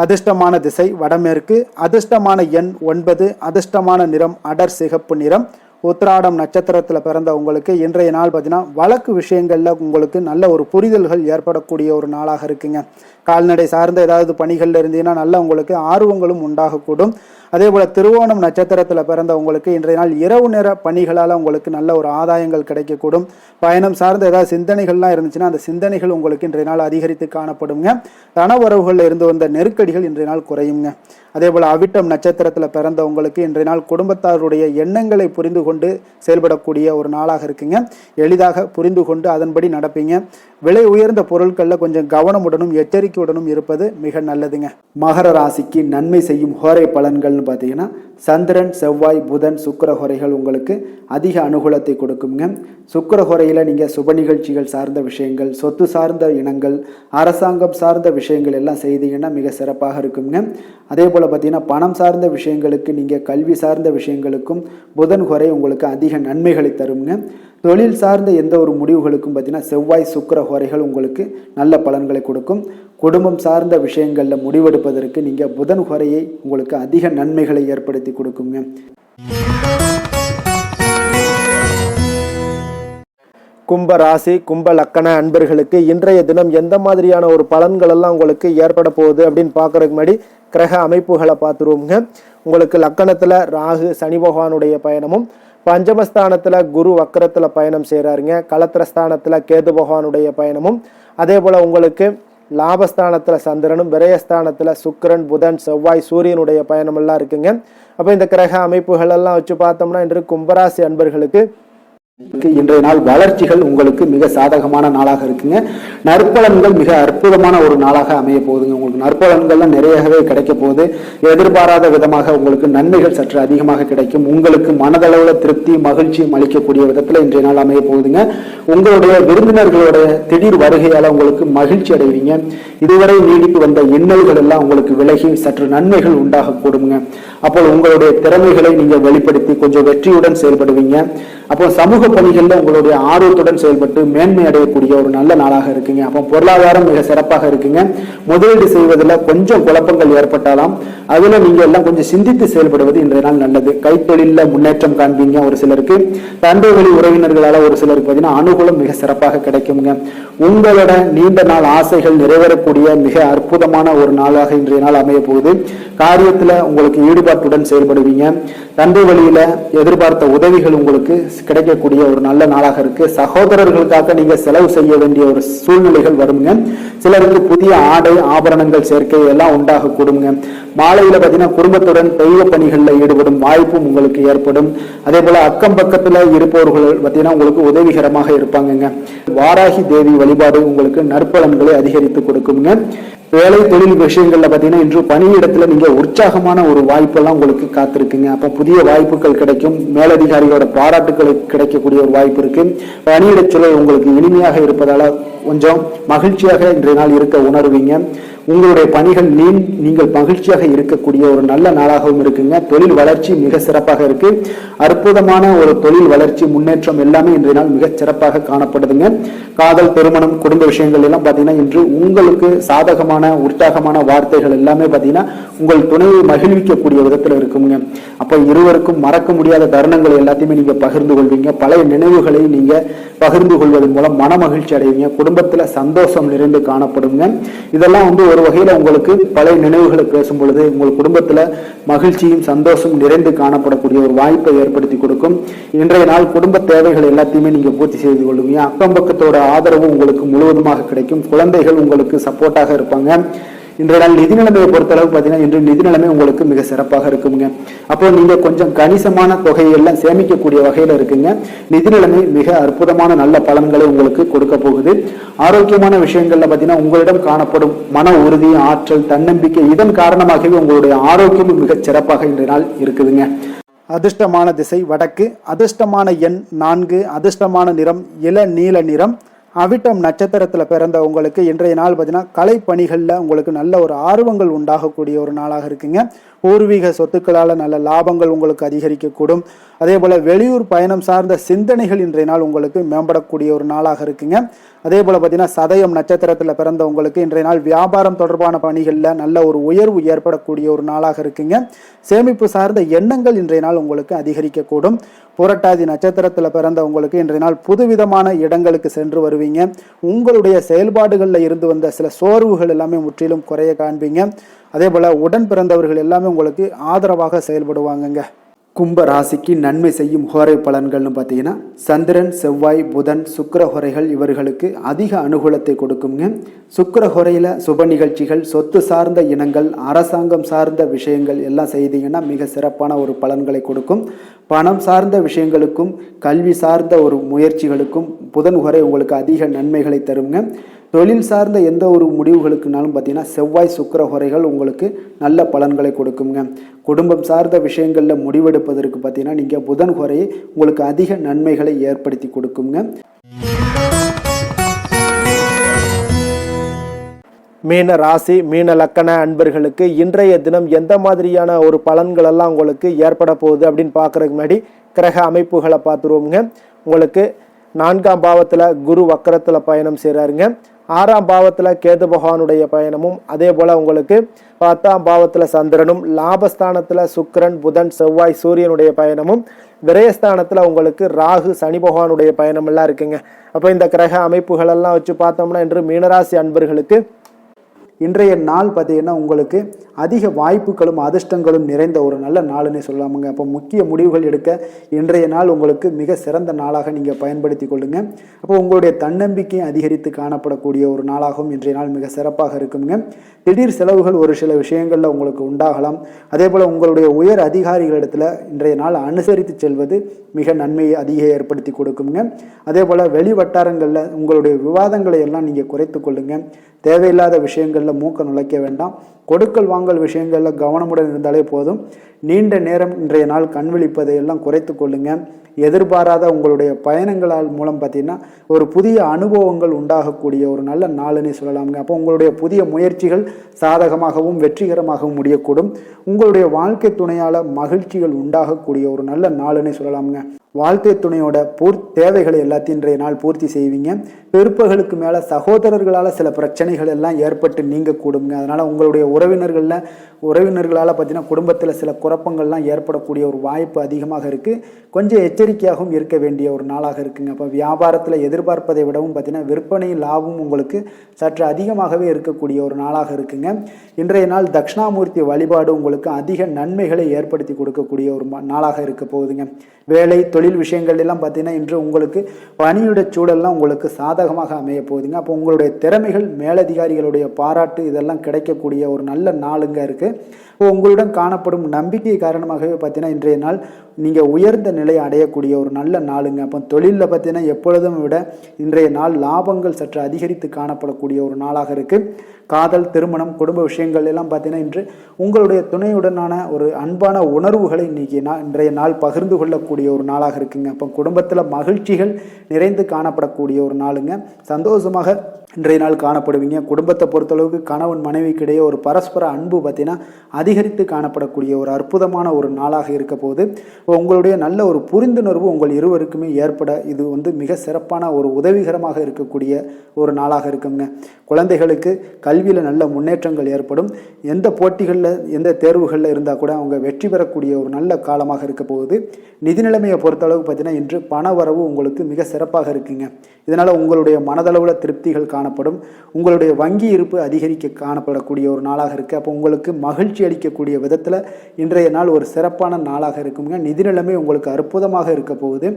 அதிர்ஷ்டமான திசை வடமேற்கு, அதிர்ஷ்டமான எண் 9, அதிர்ஷ்டமான நிறம் அடர் சிகப்பு நிறம். உத்திராடம் நட்சத்திரத்தில் பிறந்த உங்களுக்கு இன்றைய நாள் பார்த்தீங்கன்னா வழக்கு விஷயங்களில் உங்களுக்கு நல்ல ஒரு புரிதல்கள் ஏற்படக்கூடிய ஒரு நாளாக இருக்குங்க. கால்நடை சார்ந்த ஏதாவது பணிகளில் இருந்தீங்கன்னா நல்ல உங்களுக்கு ஆர்வங்களும் உண்டாகக்கூடும். அதே போல் திருவோணம் நட்சத்திரத்தில் பிறந்தவங்களுக்கு இன்றைய நாள் இரவு நேர பணிகளால் உங்களுக்கு நல்ல ஒரு ஆதாயங்கள் கிடைக்கக்கூடும். பயணம் சார்ந்த ஏதாவது சிந்தனைகள்லாம் இருந்துச்சுன்னா அந்த சிந்தனைகள் உங்களுக்கு இன்றைய நாள் அதிகரித்து காணப்படுங்க. தன உறவுகளில் இருந்து வந்த நெருக்கடிகள் இன்றைய நாள் குறையுங்க. அதே போல் அவிட்டம் நட்சத்திரத்தில் பிறந்தவங்களுக்கு இன்றைய நாள் குடும்பத்தாருடைய எண்ணங்களை புரிந்து கொண்டு செயல்படக்கூடிய ஒரு நாளாக இருக்குங்க. எளிதாக புரிந்து கொண்டு அதன்படி நடப்பீங்க. விலை உயர்ந்த பொருட்களில் கொஞ்சம் கவனமுடனும் எச்சரிக்கையுடனும் இருப்பது மிக நல்லதுங்க. மகர ராசிக்கு நன்மை செய்யும் ஹோரை பலன்கள்னு பார்த்தீங்கன்னா சந்திரன், செவ்வாய், புதன், சுக்கிர ஹோரைகள் உங்களுக்கு அதிக அனுகூலத்தை கொடுக்குங்க. சுக்கிர ஹோரையில் நீங்கள் சுப நிகழ்ச்சிகள் சார்ந்த விஷயங்கள், சொத்து சார்ந்த இனங்கள், அரசாங்கம் சார்ந்த விஷயங்கள் எல்லாம் செய்தீங்கன்னா மிக சிறப்பாக இருக்குங்க. அதே போல் பார்த்தீங்கன்னா பணம் சார்ந்த விஷயங்களுக்கு, நீங்கள் கல்வி சார்ந்த விஷயங்களுக்கும் புதன் ஹோரை உங்களுக்கு அதிக நன்மைகளை தருங்க. தொழில் சார்ந்த எந்த ஒரு முடிவுகளுக்கும் பார்த்தீங்கன்னா செவ்வாய், சுக்கிர ஹோரைகள் உங்களுக்கு நல்ல பலன்களை கொடுக்கும். குடும்பம் சார்ந்த விஷயங்களில் முடிவெடுப்பதற்கு நீங்கள் புதன் ஹோரையை உங்களுக்கு அதிக நன்மைகளை ஏற்படுத்தி கொடுக்குங்க. கும்ப ராசி, கும்ப லக்கண அன்பர்களுக்கு இன்றைய தினம் எந்த மாதிரியான ஒரு பலன்கள் எல்லாம் உங்களுக்கு ஏற்பட போகுது அப்படின்னு பார்க்கறதுக்கு முன்னாடி கிரக அமைப்புகளை பார்த்துருவோங்க. உங்களுக்கு லக்கணத்தில் ராகு சனி பகவானுடைய பயணமும், பஞ்சமஸ்தானத்தில் குரு வக்கரத்தில் பயணம் செய்கிறாருங்க. களத்திரஸ்தானத்தில் கேது பகவானுடைய பயணமும், அதே போல் உங்களுக்கு லாபஸ்தானத்தில் சந்திரனும், விரயஸ்தானத்தில் சுக்கிரன், புதன், செவ்வாய், சூரியனுடைய பயணமெல்லாம் இருக்குங்க. அப்போ இந்த கிரக அமைப்புகள் எல்லாம் வச்சு பார்த்தோம்னா இன்று கும்பராசி அன்பர்களுக்கு இன்றைய நாள் வளர்ச்சிகள் உங்களுக்கு மிக சாதகமான நாளாக இருக்குங்க. நற்பலன்கள் மிக அற்புதமான ஒரு நாளாக அமைய போகுதுங்க. உங்களுக்கு நற்பலன்கள்லாம் நிறையவே கிடைக்க போகுது. எதிர்பாராத விதமாக உங்களுக்கு நன்மைகள் சற்று அதிகமாக கிடைக்கும். உங்களுக்கு மனதளவில் திருப்தி, மகிழ்ச்சியும் அளிக்கக்கூடிய விதத்தில் இன்றைய நாள் அமைய போகுதுங்க. உங்களுடைய விருந்தினர்களுடைய திடீர் வருகையால் உங்களுக்கு மகிழ்ச்சி அடைவீங்க. இதுவரை நீடித்து வந்த இன்னல்கள் எல்லாம் உங்களுக்கு விலகி சற்று நன்மைகள் உண்டாக கூடுங்க. அப்போ உங்களுடைய திறமைகளை நீங்க வெளிப்படுத்தி கொஞ்சம் வெற்றியுடன் செயல்படுவீங்க. அப்போ சமூக பணிகள்ல உங்களுடைய ஆர்வத்துடன் செயல்பட்டு மேன்மை அடையக்கூடிய ஒரு நல்ல நாளாக இருக்குங்க. அப்போ பொருளாதாரம் மிக சிறப்பாக இருக்குங்க. முதலீடு செய்வதில் கொஞ்சம் குழப்பங்கள் ஏற்பட்டாலும் அதுல நீங்க எல்லாம் கொஞ்சம் சிந்தித்து செயல்படுவது இன்றைய நாள் நல்லது. கைத்தொழில முன்னேற்றம் காண்பீங்க. ஒரு சிலருக்கு தந்தை வழி உறவினர்களால ஒரு சிலருக்கு பார்த்தீங்கன்னா அனுகூலம் மிக சிறப்பாக கிடைக்குங்க. உங்களோட நீண்ட நாள் ஆசைகள் நிறைவேறக்கூடிய மிக அற்புதமான ஒரு நாளாக இன்றைய நாள் அமைய போகுது. காரியத்துல உங்களுக்கு ஈடுபாட்டுடன் செயல்படுவீங்க. தந்தை வழியில எதிர்பார்த்த உதவிகள் உங்களுக்கு கிடைக்கக்கூடிய ஒரு நல்ல நாளாக இருக்கு. சகோதரர்களுக்காக நீங்க செலவு செய்ய வேண்டிய ஒரு சூழ்நிலைகள் வருங்க. சிலருக்கு புதிய ஆடை ஆபரணங்கள் சேர்க்கை எல்லாம் உண்டாக கூடுங்க. மாலையில பார்த்தீங்கன்னா குடும்பத்துடன் தெய்வ பணிகளில் ஈடுபடும் வாய்ப்பும் உங்களுக்கு ஏற்படும். அதே போல அக்கம் பக்கத்துல இருப்பவர்கள் பார்த்தீங்கன்னா உங்களுக்கு உதவிகரமாக இருப்பாங்க. வாராகி தேவி வழிபாடு உங்களுக்கு நற்பலன்களை அதிகரித்து கொடுக்குங்க. வேலை தொழில் விஷயங்கள்ல பார்த்தீங்கன்னா இன்று பணியிடத்துல நீங்க உற்சாகமான ஒரு வாய்ப்பெல்லாம் உங்களுக்கு காத்திருக்குங்க. அப்போ புதிய வாய்ப்புகள் கிடைக்கும். மேலதிகாரிகளோட பாராட்டுக்களை கிடைக்கக்கூடிய ஒரு வாய்ப்பு இருக்கு. பணியிட சூழல் உங்களுக்கு இனிமையாக இருப்பதால கொஞ்சம் மகிழ்ச்சியாக இன்றைய நாள் இருக்க உணர்வீங்க. உங்களுடைய பணிகள் நீங்கள் மகிழ்ச்சியாக இருக்கக்கூடிய ஒரு நல்ல நாளாகவும் இருக்குங்க. தொழில் வளர்ச்சி மிக சிறப்பாக இருக்கு. அற்புதமான ஒரு தொழில் வளர்ச்சி முன்னேற்றம் எல்லாமே இன்றைய நாள் மிக சிறப்பாக காணப்படுதுங்க. காதல், திருமணம், குடும்ப விஷயங்கள் எல்லாம் பார்த்தீங்கன்னா இன்று உங்களுக்கு சாதகமான உற்சாகமான வார்த்தைகள் எல்லாமே பார்த்தீங்கன்னா உங்கள் துணையை மகிழ்விக்கக்கூடிய விதத்தில் இருக்குங்க. அப்ப இருவருக்கும் மறக்க முடியாத தருணங்கள் எல்லாத்தையுமே நீங்க பகிர்ந்து கொள்வீங்க. பழைய நினைவுகளை நீங்க பகிர்ந்து கொள்வதன் மூலம் மன மகிழ்ச்சி அடைவீங்க. குடும்பத்துல சந்தோஷம் நிறைந்து காணப்படுங்க. இதெல்லாம் ஒரு வகையில உங்களுக்கு பழைய நினைவுகளை பேசும் பொழுது உங்கள் குடும்பத்துல மகிழ்ச்சியும் சந்தோஷம் நிறைந்து காணப்படக்கூடிய ஒரு வாய்ப்பை ஏற்படுத்தி கொடுக்கும். இன்றைய நாள் குடும்ப தேவைகள் எல்லாத்தையுமே நீங்க பூர்த்தி செய்து கொள்வீங்க. அக்கம் பக்கத்தோட ஆதரவு உங்களுக்கு முழுவதுமாக கிடைக்கும். குழந்தைகள் உங்களுக்கு சப்போர்ட்டாக இருப்பாங்க. இன்றைய நாள் நிதி நிலைமையை பொறுத்தளவு பார்த்தீங்கன்னா இன்று நிதி நிலைமை உங்களுக்கு மிக சிறப்பாக இருக்குங்க. அப்போ நீங்க கொஞ்சம் கணிசமான தொகையெல்லாம் சேமிக்கக்கூடிய வகையில இருக்குங்க. நிதி நிலைமை மிக அற்புதமான நல்ல பலன்களை உங்களுக்கு கொடுக்க போகுது. ஆரோக்கியமான விஷயங்கள்ல பார்த்தீங்கன்னா உங்களிடம் காணப்படும் மன உறுதி, ஆற்றல், தன்னம்பிக்கை இதன் காரணமாகவே உங்களுடைய ஆரோக்கியமும் மிக சிறப்பாக இன்றைய நாள் இருக்குதுங்க. அதிர்ஷ்டமான திசை வடக்கு, அதிர்ஷ்டமான எண் 4, அதிர்ஷ்டமான நிறம் இள நீல நிறம். அவிட்டம் நட்சத்திரத்தில் பிறந்த உங்களுக்கு இன்றைய நாள் பார்த்தீங்கன்னா கலைப்பணிகளில் உங்களுக்கு நல்ல ஒரு ஆர்வங்கள் உண்டாகக்கூடிய ஒரு நாளாக இருக்குங்க. பூர்வீக சொத்துக்களால் நல்ல லாபங்கள் உங்களுக்கு அதிகரிக்கக்கூடும். அதே போல் வெளியூர் பயணம் சார்ந்த சிந்தனைகள் இன்றைய நாள் உங்களுக்கு மேம்படக்கூடிய ஒரு நாளாக இருக்குங்க. அதே போல் பார்த்தீங்கன்னா சதயம் நட்சத்திரத்தில் பிறந்த உங்களுக்கு இன்றைய நாள் வியாபாரம் தொடர்பான பணிகளில் நல்ல ஒரு உயர்வு ஏற்படக்கூடிய ஒரு நாளாக இருக்குங்க. சேமிப்பு சார்ந்த எண்ணங்கள் இன்றைய நாள் உங்களுக்கு அதிகரிக்கக்கூடும். புரட்டாதி நட்சத்திரத்தில் பிறந்த உங்களுக்கு இன்றைய நாள் புதுவிதமான இடங்களுக்கு சென்று வருவீங்க. உங்களுடைய செயல்பாடுகளில் இருந்து வந்த சில சோர்வுகள் எல்லாமே முற்றிலும் குறைய காண்பீங்க. அதே போல் உடன் பிறந்தவர்கள் எல்லாமே உங்களுக்கு ஆதரவாக செயல்படுவாங்கங்க. கும்ப ராசிக்கு நன்மை செய்யும் ஹோரை பலன்கள்னு பார்த்தீங்கன்னா, சந்திரன், செவ்வாய், புதன், சுக்கிர ஹோரைகள் இவர்களுக்கு அதிக அனுகூலத்தை கொடுக்குங்க. சுக்கிர ஹோரையில் சுப நிகழ்ச்சிகள், சொத்து சார்ந்த இனங்கள், அரசாங்கம் சார்ந்த விஷயங்கள் எல்லாம் செய்தீங்கன்னா மிக சிறப்பான ஒரு பலன்களை கொடுக்கும். பணம் சார்ந்த விஷயங்களுக்கும் கல்வி சார்ந்த ஒரு முயற்சிகளுக்கும் புதன் ஹோரை உங்களுக்கு அதிக நன்மைகளை தருங்க. தொழில் சார்ந்த எந்த ஒரு முடிவுகளுக்குனாலும் பார்த்தீங்கன்னா செவ்வாய், சுக்கிர ஹோரைகள் உங்களுக்கு நல்ல பலன்களை கொடுக்குங்க. குடும்பம் சார்ந்த விஷயங்களில் முடிவெடுப்பதற்கு பார்த்தீங்கன்னா நீங்கள் புதன் ஹோரையை உங்களுக்கு அதிக நன்மைகளை ஏற்படுத்தி கொடுக்குங்க. மீன ராசி, மீன லக்கண அன்பர்களுக்கு இன்றைய தினம் எந்த மாதிரியான ஒரு பலன்கள் எல்லாம் உங்களுக்கு ஏற்பட போகுது அப்படின்னு பார்க்கறதுக்கு முன்னாடி கிரக அமைப்புகளை பார்த்துருவோங்க. உங்களுக்கு 4ஆம் பாவத்தில் குரு வக்கரத்தில் பயணம் செய்கிறாருங்க. 6ஆம் பாவத்தில் கேது பகவானுடைய பயணமும், அதே போல் உங்களுக்கு 10ஆம் பாவத்தில் சந்திரனும், லாபஸ்தானத்தில் சுக்கிரன், புதன், செவ்வாய், சூரியனுடைய பயணமும், விரயஸ்தானத்தில் உங்களுக்கு ராகு, சனி பகவானுடைய பயணம் எல்லாம் இருக்குங்க. அப்போ இந்த கிரக அமைப்புகளெல்லாம் வச்சு பார்த்தோம்னா இன்று மீனராசி அன்பர்களுக்கு இன்றைய நாள் பார்த்தீங்கன்னா உங்களுக்கு அதிக வாய்ப்புகளும் அதிர்ஷ்டங்களும் நிறைந்த ஒரு நல்ல நாளுன்னே சொல்லாமுங்க. அப்போ முக்கிய முடிவுகள் எடுக்க இன்றைய நாள் உங்களுக்கு மிக சிறந்த நாளாக நீங்கள் பயன்படுத்தி கொள்ளுங்க. அப்போ உங்களுடைய தன்னம்பிக்கை அதிகரித்து காணப்படக்கூடிய ஒரு நாளாகவும் இன்றைய நாள் மிக சிறப்பாக இருக்குங்க. திடீர் செலவுகள் ஒரு சில விஷயங்களில் உங்களுக்கு உண்டாகலாம். அதே போல் உங்களுடைய உயர் அதிகாரிகளிடத்தில் இன்றைய நாள் அனுசரித்து செல்வது மிக நன்மையை அதிக ஏற்படுத்தி கொடுக்குங்க. அதே போல் வெளி வட்டாரங்களில் உங்களுடைய விவாதங்களை எல்லாம் நீங்கள் குறைத்து கொள்ளுங்க. தேவையில்லாத விஷயங்களில் மூக்க நுழைக்க வேண்டாம். கொடுக்கல் வாங்கல் விஷயங்களில் கவனமுடன் இருந்தாலே போதும். நீண்ட நேரம் இன்றைய நாள் கண் விழிப்பதை எல்லாம் குறைத்து கொள்ளுங்க. எதிர்பாராத உங்களுடைய பயணங்களால் மூலம் பார்த்தீங்கன்னா ஒரு புதிய அனுபவங்கள் உண்டாகக்கூடிய ஒரு நல்ல நாளுன்னே சொல்லலாமுங்க. அப்போ உங்களுடைய புதிய முயற்சிகள் சாதகமாகவும் வெற்றிகரமாகவும் முடியக்கூடும். உங்களுடைய வாழ்க்கை துணையால் மகிழ்ச்சிகள் உண்டாகக்கூடிய ஒரு நல்ல நாளுன்னே சொல்லலாமுங்க. வாழ்க்கை துணையோட தேவைகளை எல்லாத்தையும் இன்றைய நாள் பூர்த்தி செய்வீங்க. பிற்பகலுக்கு மேலே சகோதரர்களால் சில பிரச்சனைகள் எல்லாம் ஏற்பட்டு நீங்க கூடுங்க. அதனால் உங்களுடைய உறவினர்களால் பார்த்தீங்கன்னா குடும்பத்தில் சில குழப்பங்கள்லாம் ஏற்படக்கூடிய ஒரு வாய்ப்பு அதிகமாக இருக்குது. கொஞ்சம் எச்சரிக்கையாகவும் இருக்க வேண்டிய ஒரு நாளாக இருக்குங்க. அப்போ வியாபாரத்தில் எதிர்பார்ப்பதை விடவும் பார்த்தீங்கன்னா விற்பனை லாபம் உங்களுக்கு சற்று அதிகமாகவே இருக்கக்கூடிய ஒரு நாளாக இருக்குங்க. இன்றைய நாள் தட்சிணாமூர்த்தி வழிபாடு உங்களுக்கு அதிக நன்மைகளை ஏற்படுத்தி கொடுக்கக்கூடிய ஒரு நாளாக இருக்க போகுதுங்க. வேலை தொழில் விஷயங்கள் எல்லாம் பார்த்தீங்கன்னா இன்று உங்களுக்கு பணியுடைய சூழல்லாம் உங்களுக்கு சாதகமாக அமைய போகுதுங்க. அப்போ உங்களுடைய திறமைகள் மேலதிகாரிகளுடைய பாராட்டு இதெல்லாம் கிடைக்கக்கூடிய ஒரு நல்ல நாளுங்க இருக்குது. உங்களுடன் காணப்படும் நம்பிக்கை காரணமாகவே பார்த்தீங்கன்னா இன்றைய நாள் நீங்கள் உயர்ந்த நிலை அடையக்கூடிய ஒரு நல்ல நாளுங்க. அப்போ தொழிலில் பார்த்தீங்கன்னா எப்பொழுதும் விட இன்றைய நாள் லாபங்கள் சற்று அதிகரித்து காணப்படக்கூடிய ஒரு நாளாக இருக்குது. காதல், திருமணம், குடும்ப விஷயங்கள் எல்லாம் பார்த்தீங்கன்னா இன்று உங்களுடைய துணையுடனான ஒரு அன்பான உணர்வுகளை இன்றைய நாள் பகிர்ந்து கொள்ளக்கூடிய ஒரு நாளாக இருக்குங்க. அப்போ குடும்பத்தில் மகிழ்ச்சிகள் நிறைந்து காணப்படக்கூடிய ஒரு நாளுங்க. சந்தோஷமாக இன்றைய நாள் காணப்படுவீங்க. குடும்பத்தை பொறுத்தளவுக்கு கணவன் மனைவிக்கிடையே ஒரு பரஸ்பர அன்பு பார்த்தீங்கன்னா அதிகரித்து காணப்படக்கூடிய ஒரு அற்புதமான ஒரு நாளாக இருக்க போது உங்களுடைய நல்ல ஒரு புரிந்துணர்வு உங்கள் இருவருக்குமே ஏற்பட இது மிக சிறப்பான ஒரு உதவிகரமாக இருக்கக்கூடிய ஒரு நாளாக இருக்குங்க. குழந்தைகளுக்கு கல்வியில் நல்ல முன்னேற்றங்கள் ஏற்படும். எந்த போட்டிகளில் எந்த தேர்வுகளில் இருந்தால் கூட அவங்க வெற்றி பெறக்கூடிய ஒரு நல்ல காலமாக இருக்க போகுது. நிதி நிலைமையை பொறுத்தளவுக்கு பார்த்தீங்கன்னா இன்று பண வரவு உங்களுக்கு மிக சிறப்பாக இருக்குங்க. இதனால் உங்களுடைய மனதளவில் திருப்திகள் காணப்படும். உங்களுடைய வங்கி இருப்பு அதிகரிக்க காணப்படக்கூடிய ஒரு நாளாக இருக்குது. அப்போ உங்களுக்கு மகிழ்ச்சி அளிக்கக்கூடிய விதத்தில் இன்றைய நாள் ஒரு சிறப்பான நாளாக இருக்குங்க. நிதி நிலைமை உங்களுக்கு அற்புதமாக இருக்க போகுது.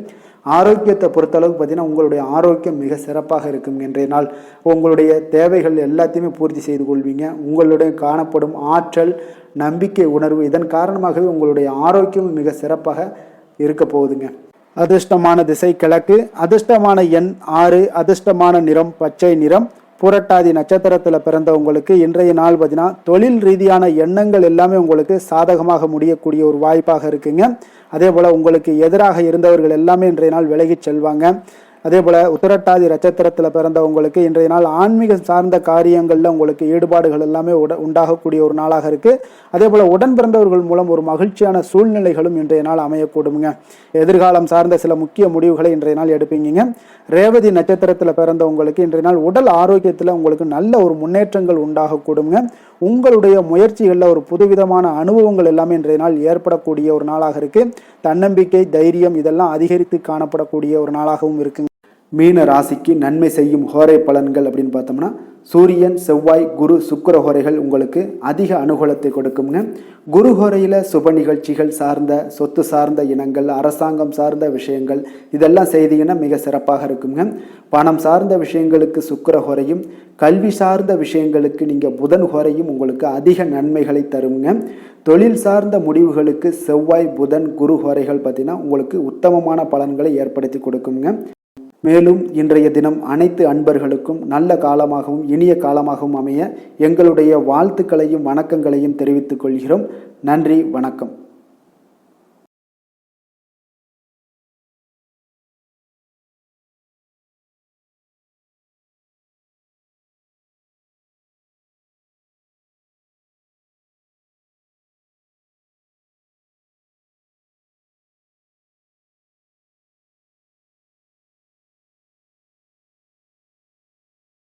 ஆரோக்கியத்தை பொறுத்தளவுக்கு பார்த்தீங்கன்னா உங்களுடைய ஆரோக்கியம் மிக சிறப்பாக இருக்குங்க. இன்றைய நாள் உங்களுடைய தேவைகள் எல்லாத்தையுமே பூர்த்தி செய்து கொள்வீங்க. உங்களுடைய காணப்படும் ஆற்றல், நம்பிக்கை உணர்வு இதன் காரணமாகவே உங்களுடைய ஆரோக்கியம் மிக சிறப்பாக இருக்க போகுதுங்க. அதிர்ஷ்டமான திசை கிழக்கு, அதிர்ஷ்டமான எண் 6, அதிர்ஷ்டமான நிறம் பச்சை நிறம். புரட்டாதி நட்சத்திரத்தில் பிறந்தவங்களுக்கு இன்றைய நாள் பார்த்தீங்கன்னா தொழில் ரீதியான எண்ணங்கள் எல்லாமே உங்களுக்கு சாதகமாக முடியக்கூடிய ஒரு வாய்ப்பாக இருக்குங்க. அதே போல் உங்களுக்கு எதிராக இருந்தவர்கள் எல்லாமே இன்றைய நாள் விலகி செல்வாங்க. அதே போல் உத்திரட்டாதி நட்சத்திரத்தில் பிறந்தவங்களுக்கு இன்றைய நாள் ஆன்மீகம் சார்ந்த காரியங்களில் உங்களுக்கு ஈடுபாடுகள் எல்லாமே உண்டாகக்கூடிய ஒரு நாளாக இருக்குது. அதே போல் உடன் பிறந்தவர்கள் மூலம் ஒரு மகிழ்ச்சியான சூழ்நிலைகளும் இன்றைய நாள் அமையக்கூடுங்க. எதிர்காலம் சார்ந்த சில முக்கிய முடிவுகளை இன்றைய நாள் எடுப்பீங்க. ரேவதி நட்சத்திரத்தில் பிறந்தவங்களுக்கு இன்றைய நாள் உடல் ஆரோக்கியத்தில் உங்களுக்கு நல்ல ஒரு முன்னேற்றங்கள் உண்டாகக்கூடுங்க. உங்களுடைய முயற்சிகளில் ஒரு புதுவிதமான அனுபவங்கள் எல்லாமே இன்றைய நாள் ஏற்படக்கூடிய ஒரு நாளாக இருக்குது. தன்னம்பிக்கை, தைரியம் இதெல்லாம் அதிகரித்து காணப்படக்கூடிய ஒரு நாளாகவும் இருக்குங்க. மீன ராசிக்கு நன்மை செய்யும் ஹோரை பலன்கள் அப்படின்னு பார்த்தோம்னா, சூரியன், செவ்வாய், குரு, சுக்கிர ஹோரைகள் உங்களுக்கு அதிக அனுகூலத்தை கொடுக்குங்க. குரு ஹோரையில் சுப நிகழ்ச்சிகள் சார்ந்த, சொத்து சார்ந்த இனங்கள், அரசாங்கம் சார்ந்த விஷயங்கள் இதெல்லாம் செய்தீங்கன்னா மிக சிறப்பாக இருக்குங்க. பணம் சார்ந்த விஷயங்களுக்கு சுக்கிர ஹோரையும், கல்வி சார்ந்த விஷயங்களுக்கு நீங்கள் புதன் ஹோரையும் உங்களுக்கு அதிக நன்மைகளை தருங்க. தொழில் சார்ந்த முடிவுகளுக்கு செவ்வாய், புதன், குரு ஹோரைகள் பார்த்தீங்கன்னா உங்களுக்கு உத்தமமான பலன்களை ஏற்படுத்தி கொடுக்குங்க. மேலும் இன்றைய தினம் அனைத்து அன்பர்களுக்கும் நல்ல காலமாகவும் இனிய காலமாகவும் அமைய எங்களுடைய வாழ்த்துக்களையும் வணக்கங்களையும் தெரிவித்துக் கொள்கிறோம். நன்றி, வணக்கம்.